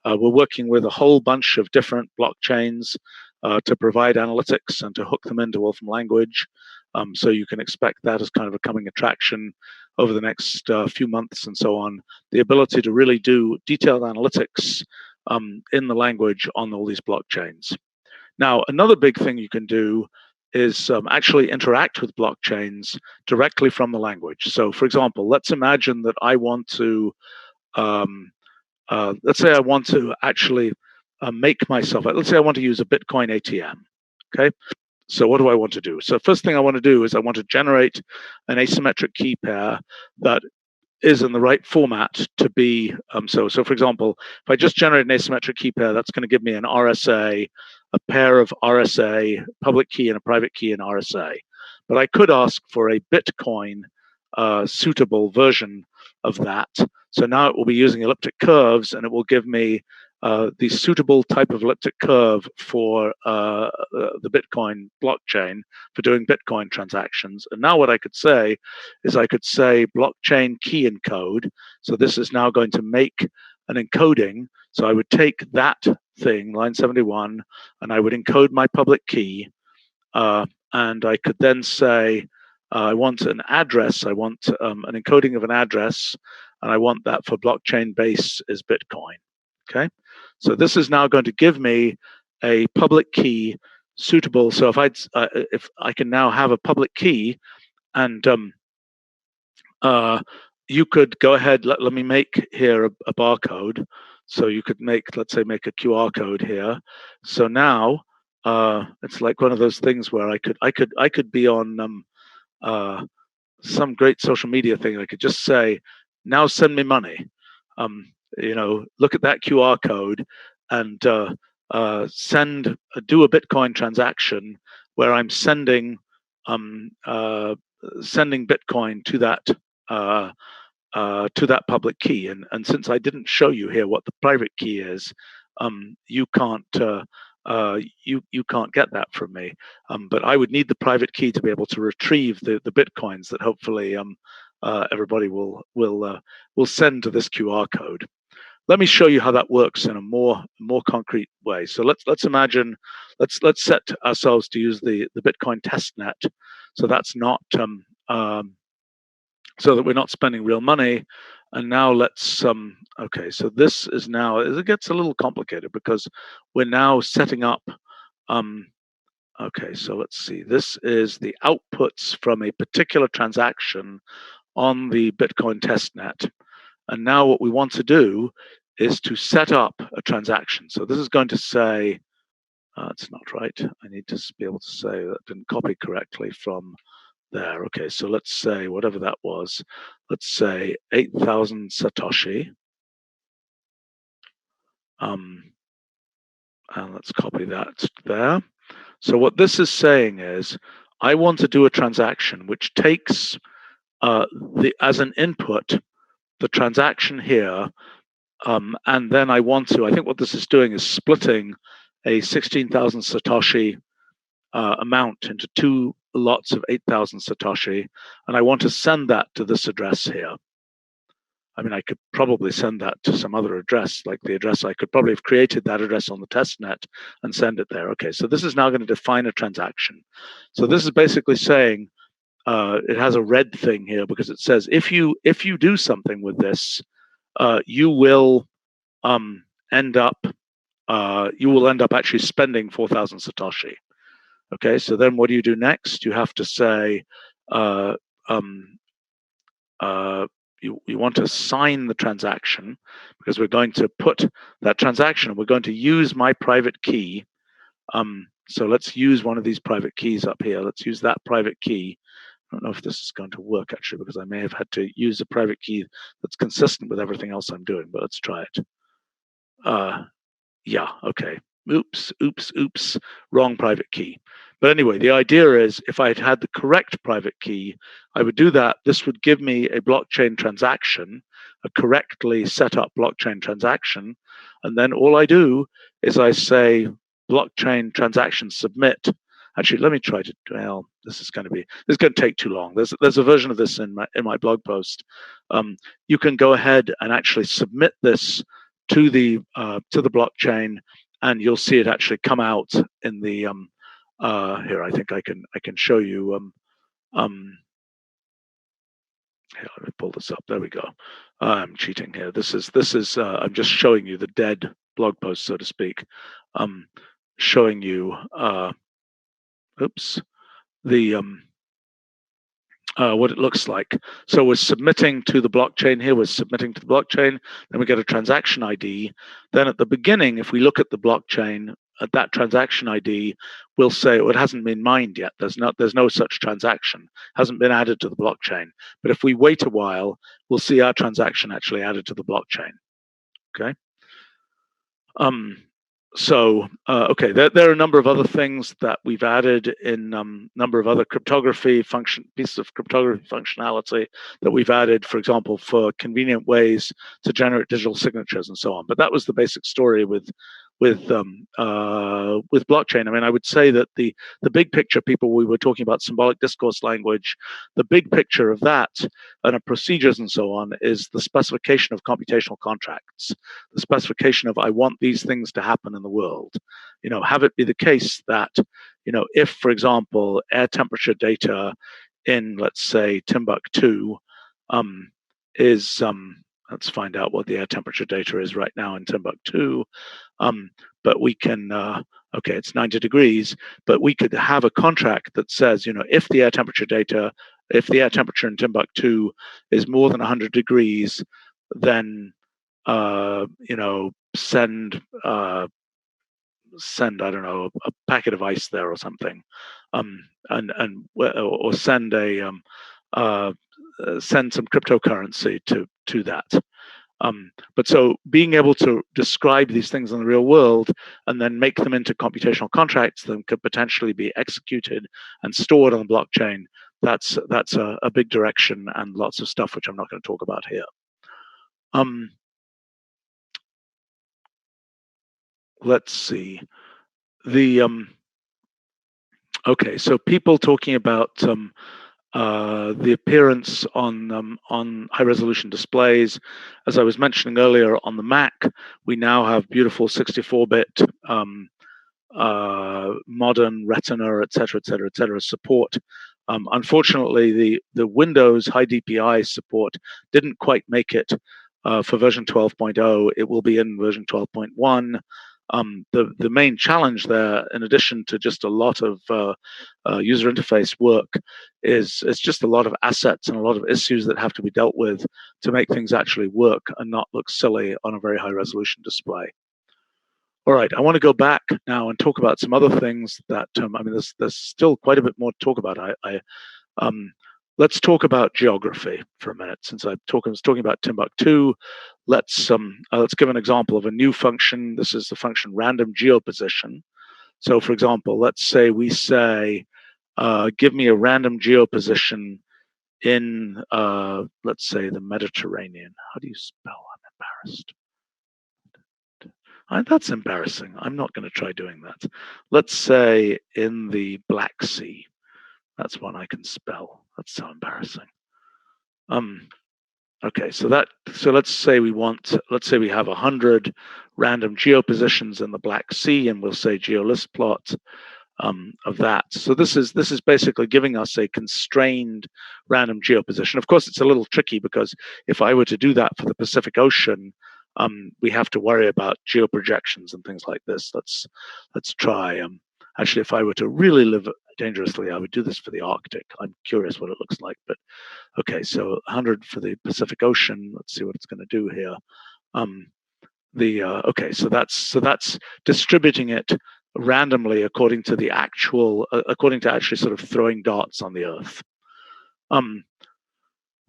We're working with a whole bunch of different blockchains to provide analytics and to hook them into Wolfram Language. So you can expect that as kind of a coming attraction over the next few months and so on. The ability to really do detailed analytics in the language on all these blockchains. Now, another big thing you can do is actually interact with blockchains directly from the language. So for example, let's imagine that I want to, let's say I want to actually make myself, let's say I want to use a Bitcoin ATM, okay? So what do I want to do? So first thing I want to do is I want to generate an asymmetric key pair that is in the right format to be, so for example, if I just generate an asymmetric key pair, that's going to give me an RSA, a pair of RSA, public key and a private key in RSA. But I could ask for a Bitcoin suitable version of that. So now it will be using elliptic curves, and it will give me the suitable type of elliptic curve for the Bitcoin blockchain for doing Bitcoin transactions. And now what I could say is I could say blockchain key encode. So this is now going to make an encoding. So I would take that thing, line 71, and I would encode my public key. And I could then say, I want an address, I want an encoding of an address, and I want that for blockchain base is Bitcoin. Okay, so this is now going to give me a public key suitable. So if I can now have a public key, and you could go ahead. Let me make here a barcode. So you could make, let's say, make a QR code here. So now it's like one of those things where I could be on some great social media thing. I could just say, now send me money. You know, look at that QR code. and do a Bitcoin transaction where I'm sending Bitcoin to that public key. And since I didn't show you here what the private key is, you can't you can't get that from me. But I would need the private key to be able to retrieve the Bitcoins that hopefully everybody will send to this QR code. Let me show you how that works in a more concrete way. So let's imagine, let's set ourselves to use the Bitcoin testnet. So that's not so that we're not spending real money. And now let's okay. So this is now, it gets a little complicated because we're now setting up. Okay, so let's see. This is the outputs from a particular transaction on the Bitcoin testnet. And now what we want to do is to set up a transaction. So this is going to say, it's not right. I need to be able to say that didn't copy correctly from there. Okay, so let's say whatever that was, let's say 8,000 Satoshi. And let's copy that there. So what this is saying is, I want to do a transaction which takes as an input the transaction here, and then I think what this is doing is splitting a 16,000 Satoshi amount into two lots of 8,000 Satoshi, and I want to send that to this address here. I mean, I could probably send that to some other address, like the address, I could probably have created that address on the testnet and send it there. Okay, so this is now going to define a transaction. So this is basically saying, it has a red thing here because it says if you do something with this, you will end up actually spending 4,000 Satoshi. Okay, so then what do you do next? You have to say, you want to sign the transaction, because we're going to put that transaction, we're going to use my private key. So let's use one of these private keys up here. Let's use that private key. I don't know if this is going to work actually, because I may have had to use a private key that's consistent with everything else I'm doing, but let's try it. Yeah, okay. Oops, wrong private key. But anyway, the idea is if I had the correct private key, I would do that. This would give me a blockchain transaction, a correctly set up blockchain transaction. And then all I do is I say blockchain transaction submit. Actually, let me try to, well, this is going to take too long. There's a version of this in my blog post. You can go ahead and actually submit this to the blockchain, and you'll see it actually come out in the here. I think I can show you. Here, let me pull this up. There we go. I'm cheating here. This is I'm just showing you the dead blog post, so to speak. Showing you oops, the what it looks like. So we're submitting to the blockchain here, then we get a transaction ID. Then at the beginning, if we look at the blockchain, at that transaction ID, we'll say, well, it hasn't been mined yet. There's no such transaction, hasn't been added to the blockchain. But if we wait a while, we'll see our transaction actually added to the blockchain. Okay. So, okay, there are a number of other things that we've added in number of other pieces of cryptography functionality that we've added, for example, for convenient ways to generate digital signatures and so on. But that was the basic story with blockchain. I mean, I would say that the big picture, we were talking about symbolic discourse language, the big picture of that and of procedures and so on is the specification of computational contracts, the specification of I want these things to happen in the world. Have it be the case that, if, for example, air temperature data in, let's say, Timbuktu is, let's find out what the air temperature data is right now in Timbuktu. But we can, okay, it's 90 degrees, but we could have a contract that says, if the air temperature in Timbuktu is more than 100 degrees, then, send, I don't know, a packet of ice there or something, or send send some cryptocurrency to that. But so being able to describe these things in the real world and then make them into computational contracts that could potentially be executed and stored on the blockchain, that's a big direction and lots of stuff which I'm not going to talk about here. Let's see. Okay, so people talking about the appearance on high-resolution displays. As I was mentioning earlier, on the Mac, we now have beautiful 64-bit modern Retina, et cetera, support. Unfortunately, the Windows high DPI support didn't quite make it for version 12.0. It will be in version 12.1. The main challenge there, in addition to just a lot of user interface work, is just a lot of assets and a lot of issues that have to be dealt with to make things actually work and not look silly on a very high resolution display. All right, I want to go back now and talk about some other things that I mean, there's still quite a bit more to talk about. Let's talk about geography for a minute. Since I was talking about Timbuktu, let's give an example of a new function. This is the function random geoposition. So, for example, let's say we say, give me a random geoposition in, let's say, the Mediterranean. How do you spell? I'm embarrassed. That's embarrassing. I'm not going to try doing that. Let's say in the Black Sea. That's one I can spell. That's so embarrassing. Okay, so let's say we have 100 random geopositions in the Black Sea, and we'll say geolist plot of that. So this is basically giving us a constrained random geoposition. Of course, it's a little tricky because if I were to do that for the Pacific Ocean, we have to worry about geoprojections and things like this. Let's try. Actually, if I were to really live dangerously, I would do this for the Arctic. I'm curious what it looks like. But okay, so 100 for the Pacific Ocean. Let's see what it's going to do here. Okay, so that's distributing it randomly according to actually sort of throwing dots on the Earth.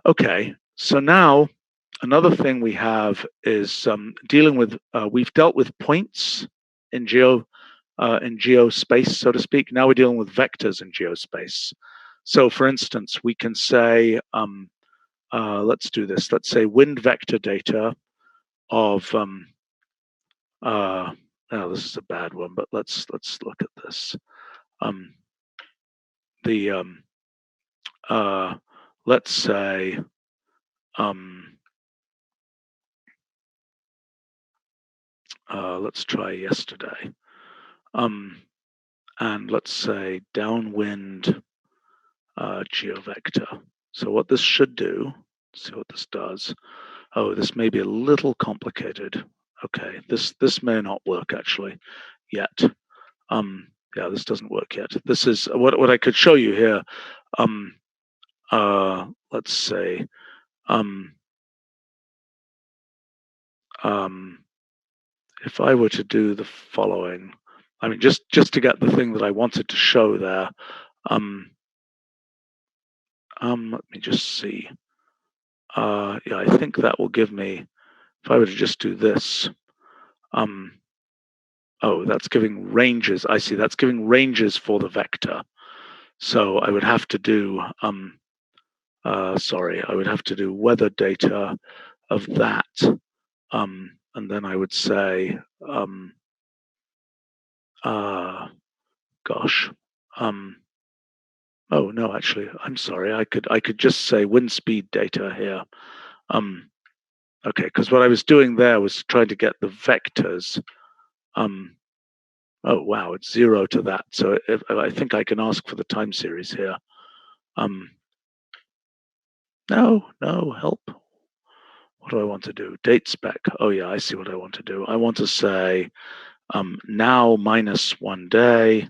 Okay, so now another thing we have is dealing with. We've dealt with points in geospace, so to speak. Now we're dealing with vectors in geospace. So, for instance, we can say, let's do this. Let's say wind vector data of. Now this is a bad one, but let's look at this. Let's say. Let's try yesterday. And let's say downwind geovector. So what this should do, let's see what this does. Oh, this may be a little complicated. Okay, this may not work actually yet. Yeah, this doesn't work yet. This is what I could show you here. Let's say if I were to do the following, I mean, just to get the thing that I wanted to show there. Let me just see. Yeah, I think that will give me. If I were to just do this. Oh, that's giving ranges. I see. That's giving ranges for the vector. So I would have to do. Sorry, I would have to do weather data of that. And then I would say, gosh, oh no, actually, I'm sorry. I could just say wind speed data here. Okay, because what I was doing there was trying to get the vectors. Oh wow, it's 0 to that. So I think I can ask for the time series here. No, help. What do I want to do? Date spec. Oh yeah, I see what I want to do. I want to say now minus 1 day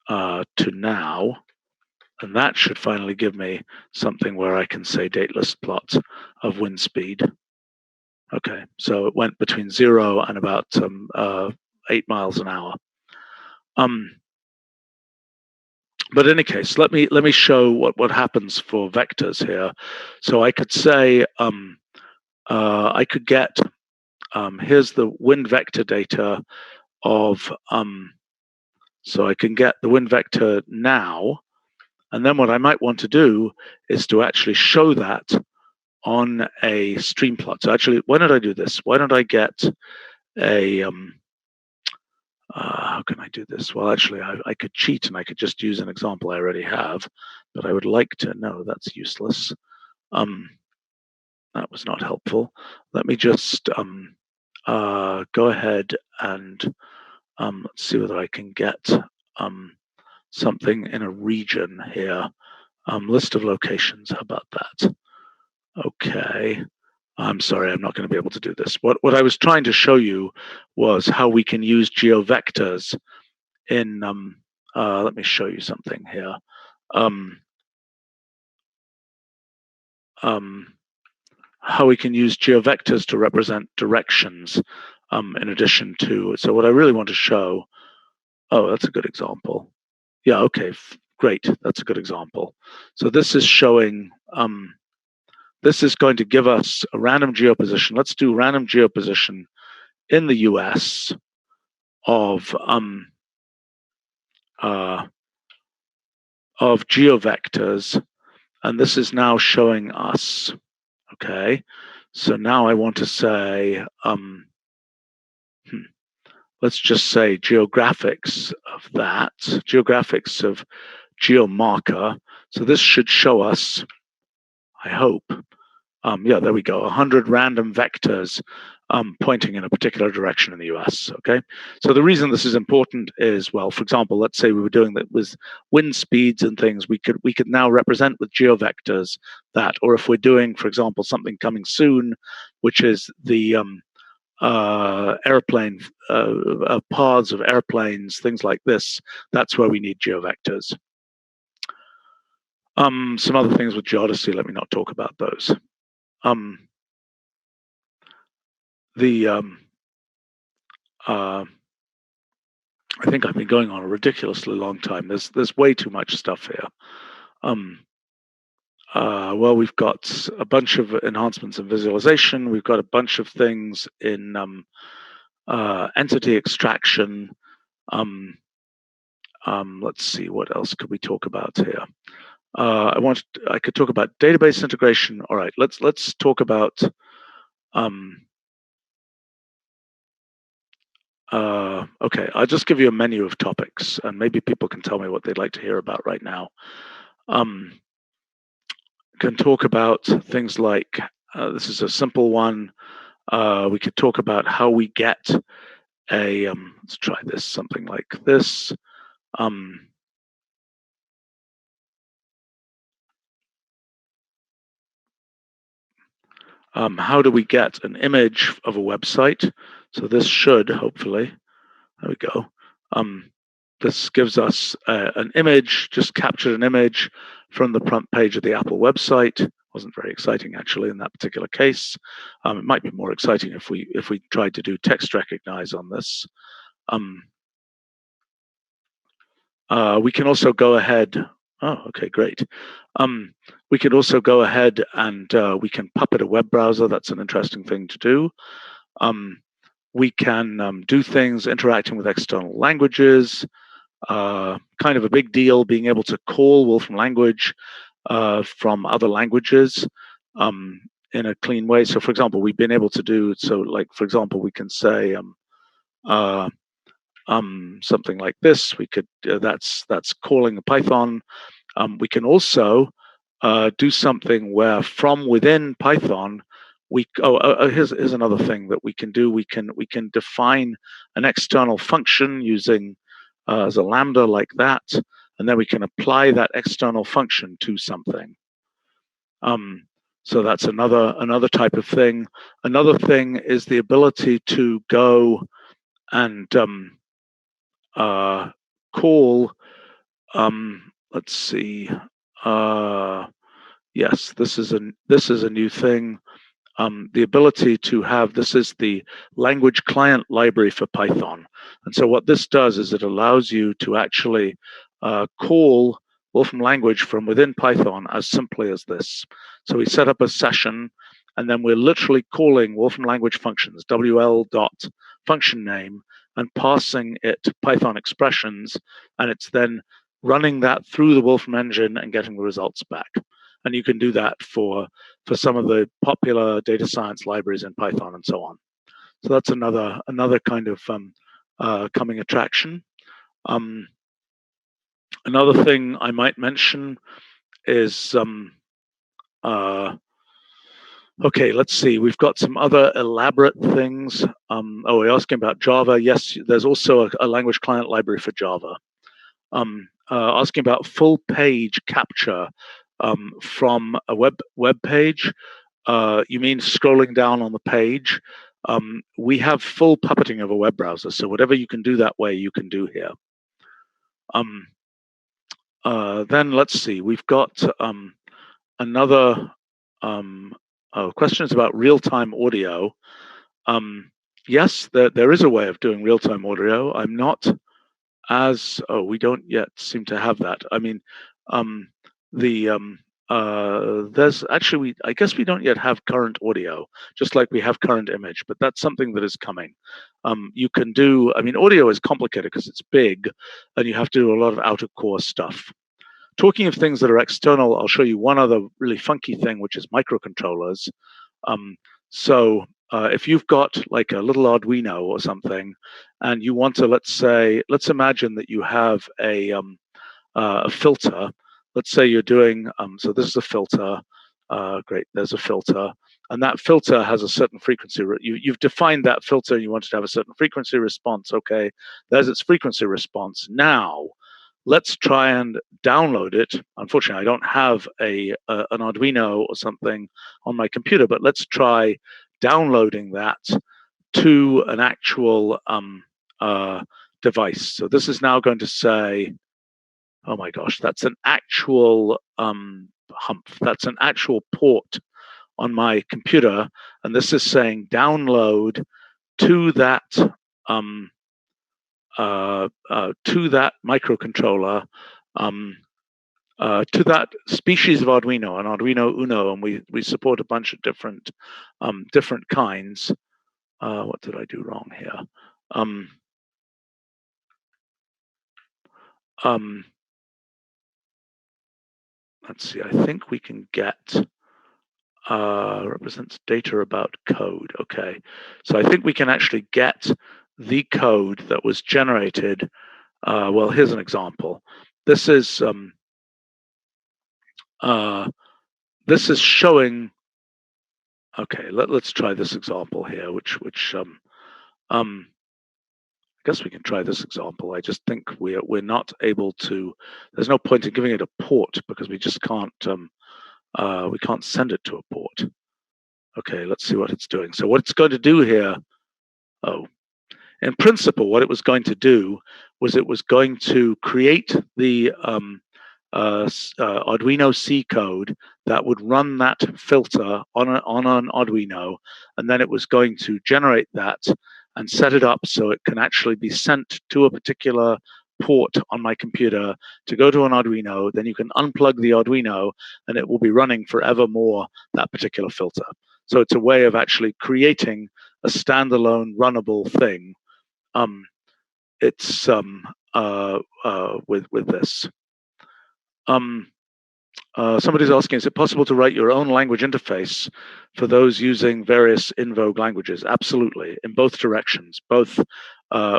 to now, and that should finally give me something where I can say dateless plot of wind speed. Okay, so it went between 0 and about 8 miles an hour. But in any case, let me show what happens for vectors here. So I could say I could get, here's the wind vector data of, so I can get the wind vector now, and then what I might want to do is to actually show that on a stream plot. So actually, why don't I do this? Why don't I get a, how can I do this? Well, actually, I could cheat and I could just use an example I already have, but I would like to, no, that's useless. That was not helpful. Let me just go ahead and let's see whether I can get something in a region here. List of locations, how about that? Okay. I'm sorry, I'm not going to be able to do this. What I was trying to show you was how we can use geovectors in, let me show you something here. How we can use geovectors to represent directions in addition to, so what I really want to show, oh, that's a good example. Yeah, okay, great, that's a good example. So this is showing, this is going to give us a random geoposition. Let's do random geoposition in the US of geovectors, and this is now showing us, okay, so now I want to say, let's just say geographics of that, geographics of geomarker. So this should show us, I hope, yeah, there we go, 100 random vectors pointing in a particular direction in the US, okay? So the reason this is important is, well, for example, let's say we were doing that with wind speeds and things, we could now represent with geovectors that, or if we're doing, for example, something coming soon, which is the airplane paths of airplanes, things like this, that's where we need geovectors. Some other things with geodesy, let me not talk about those. I think I've been going on a ridiculously long time. There's way too much stuff here. Well, we've got a bunch of enhancements in visualization. We've got a bunch of things in entity extraction. Let's see, what else could we talk about here? I could talk about database integration. All right, let's talk about okay, I'll just give you a menu of topics, and maybe people can tell me what they'd like to hear about right now. Can talk about things like, this is a simple one. We could talk about how we get a, let's try this, something like this. How do we get an image of a website? So this should, hopefully, there we go. This gives us an image, just captured an image from the front page of the Apple website. Wasn't very exciting actually in that particular case. It might be more exciting if we tried to do text recognize on this. We can also go ahead. Oh, okay, great. We could also go ahead and we can puppet a web browser. That's an interesting thing to do. We can do things interacting with external languages. Kind of a big deal being able to call Wolfram Language from other languages in a clean way. So, for example, we've been able to do, so like, for example, we can say something like this. We could, that's calling a Python. We can also do something where from within Python, here's another thing that we can do. We can define an external function using as a lambda like that, and then we can apply that external function to something. So that's another type of thing. Another thing is the ability to go and call. Let's see. Yes, this is a new thing. The ability to have, this is the language client library for Python. And so what this does is it allows you to actually call Wolfram Language from within Python as simply as this. So we set up a session, and then we're literally calling Wolfram Language functions, WL dot function name, and passing it Python expressions, and it's then running that through the Wolfram engine and getting the results back. And you can do that for some of the popular data science libraries in Python and so on. So that's another kind of coming attraction. Another thing I might mention is okay, let's see. We've got some other elaborate things. Oh, we're asking about Java. Yes, there's also a language client library for Java. Asking about full page capture from a web page. You mean scrolling down on the page? We have full puppeting of a web browser, so whatever you can do that way, you can do here. Then let's see. We've got another questions about real-time audio. Yes, there is a way of doing real-time audio. I'm not as we don't yet seem to have that. I mean, there's actually I guess we don't yet have current audio, just like we have current image, but that's something that is coming. You can do. I mean, audio is complicated because it's big, and you have to do a lot of out-of-core stuff. Talking of things that are external, I'll show you one other really funky thing, which is microcontrollers. If you've got like a little Arduino or something, and you want to, let's imagine that you have a filter. Let's say you're doing, so this is a filter. Great, there's a filter. And that filter has a certain frequency. You've defined that filter, and you want it to have a certain frequency response. Okay, there's its frequency response. Now, let's try and download it. Unfortunately, I don't have an Arduino or something on my computer, but let's try downloading that to an actual device. So this is now going to say, oh my gosh, that's an actual hump. That's an actual port on my computer, and this is saying download to that microcontroller, to that species of Arduino, an Arduino Uno, and we support a bunch of different kinds. What did I do wrong here? Let's see. I think we can get represents data about code. Okay, so I think we can actually get the code that was generated. Well, here's an example. This is showing. Okay, let's try this example here, which I guess we can try this example. I just think we're not able to. There's no point in giving it a port because we just can't. We can't send it to a port. Okay, let's see what it's doing. So what it's going to do here. Oh, in principle, what it was going to do was it was going to create the Arduino C code that would run that filter on an Arduino, and then it was going to generate that and set it up so it can actually be sent to a particular port on my computer to go to an Arduino. Then you can unplug the Arduino and it will be running forevermore that particular filter. So it's a way of actually creating a standalone runnable thing. It's with this. Somebody's asking, is it possible to write your own language interface for those using various in vogue languages? Absolutely, in both directions. Both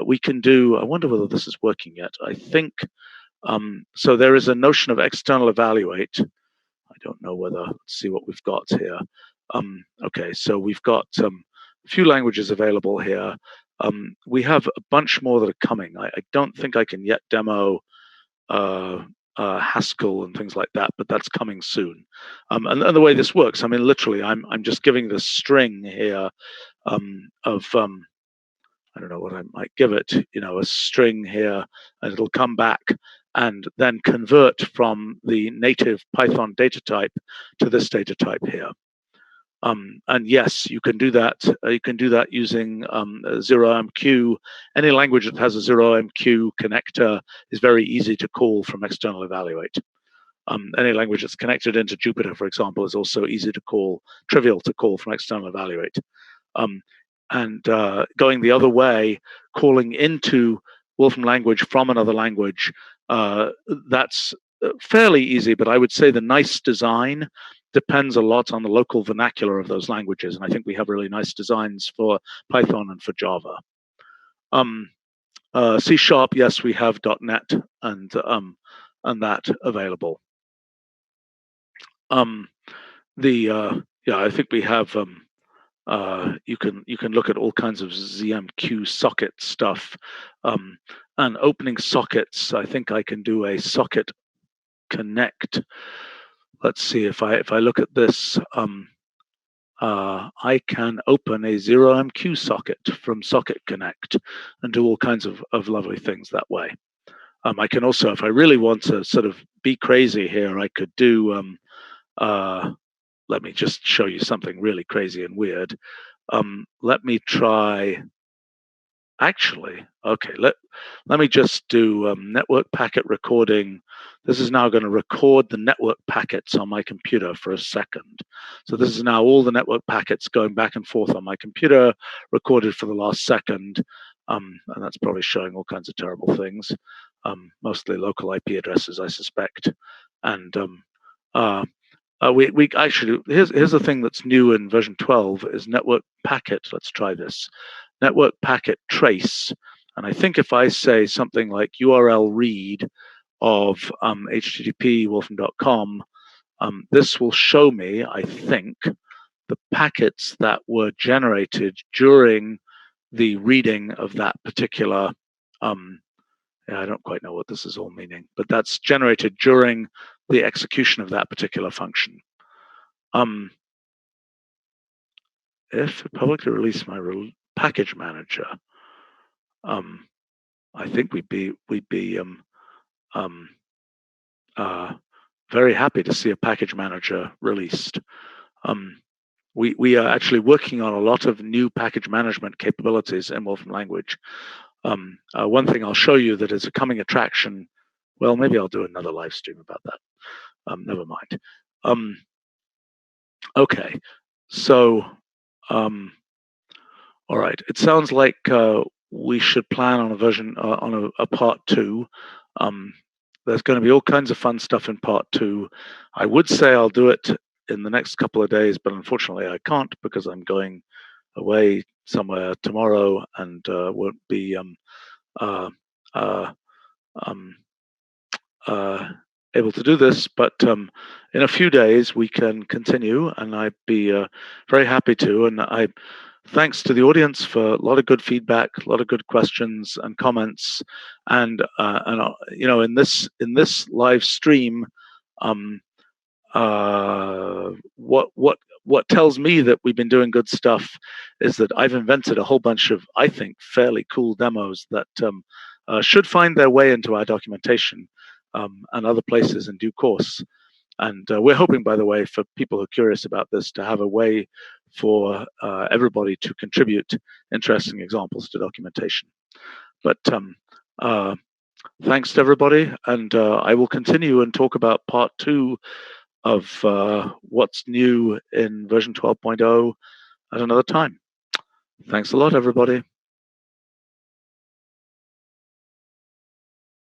we can do. I wonder whether this is working yet. I think so. There is a notion of external evaluate. I don't know whether. Let's see what we've got here. Okay, so we've got a few languages available here. We have a bunch more that are coming. I don't think I can yet demo Haskell and things like that, but that's coming soon. And the way this works, I mean, literally, I'm just giving this string here of I don't know what I might give it, a string here, and it'll come back and then convert from the native Python data type to this data type here. And yes, you can do that. You can do that using 0MQ. Any language that has a 0MQ connector is very easy to call from external evaluate. Any language that's connected into Jupyter, for example, is also easy to call, trivial to call from external evaluate. And going the other way, calling into Wolfram language from another language, that's fairly easy, but I would say the nice design depends a lot on the local vernacular of those languages. And I think we have really nice designs for Python and for Java. C#, yes, we have .NET and that available. I think we have. You can look at all kinds of ZMQ socket stuff, and opening sockets. I think I can do a socket connect. Let's see if I look at this. I can open a 0MQ socket from Socket Connect and do all kinds of lovely things that way. I can also, if I really want to sort of be crazy here, I could do. Let me just show you something really crazy and weird. Let me try. Actually, okay, let me just do network packet recording. This is now going to record the network packets on my computer for a second. So this is now all the network packets going back and forth on my computer, recorded for the last second. And that's probably showing all kinds of terrible things, mostly local IP addresses, I suspect. And we actually, here's the thing that's new in version 12 is network packet. Let's try this. Network packet trace. And I think if I say something like URL read of http wolfram.com, this will show me, I think, the packets that were generated during the reading of that particular, I don't quite know what this is all meaning, but that's generated during the execution of that particular function. If I publicly release my package manager, I think we'd be very happy to see a package manager released. We are actually working on a lot of new package management capabilities in Wolfram Language. One thing I'll show you that is a coming attraction. Well, maybe I'll do another live stream about that. Never mind. Okay, so all right. It sounds like we should plan on a version on a part 2. There's going to be all kinds of fun stuff in part 2. I would say I'll do it in the next couple of days, but unfortunately I can't because I'm going away somewhere tomorrow and won't be able to do this. But in a few days we can continue, and I'd be very happy to. And thanks to the audience for a lot of good feedback, a lot of good questions and comments. And in this live stream, what tells me that we've been doing good stuff is that I've invented a whole bunch of, I think, fairly cool demos that should find their way into our documentation and other places in due course. And we're hoping, by the way, for people who are curious about this, to have a way for everybody to contribute interesting examples to documentation. But thanks to everybody, and I will continue and talk about part 2 of what's new in version 12.0 at another time. Thanks a lot, everybody.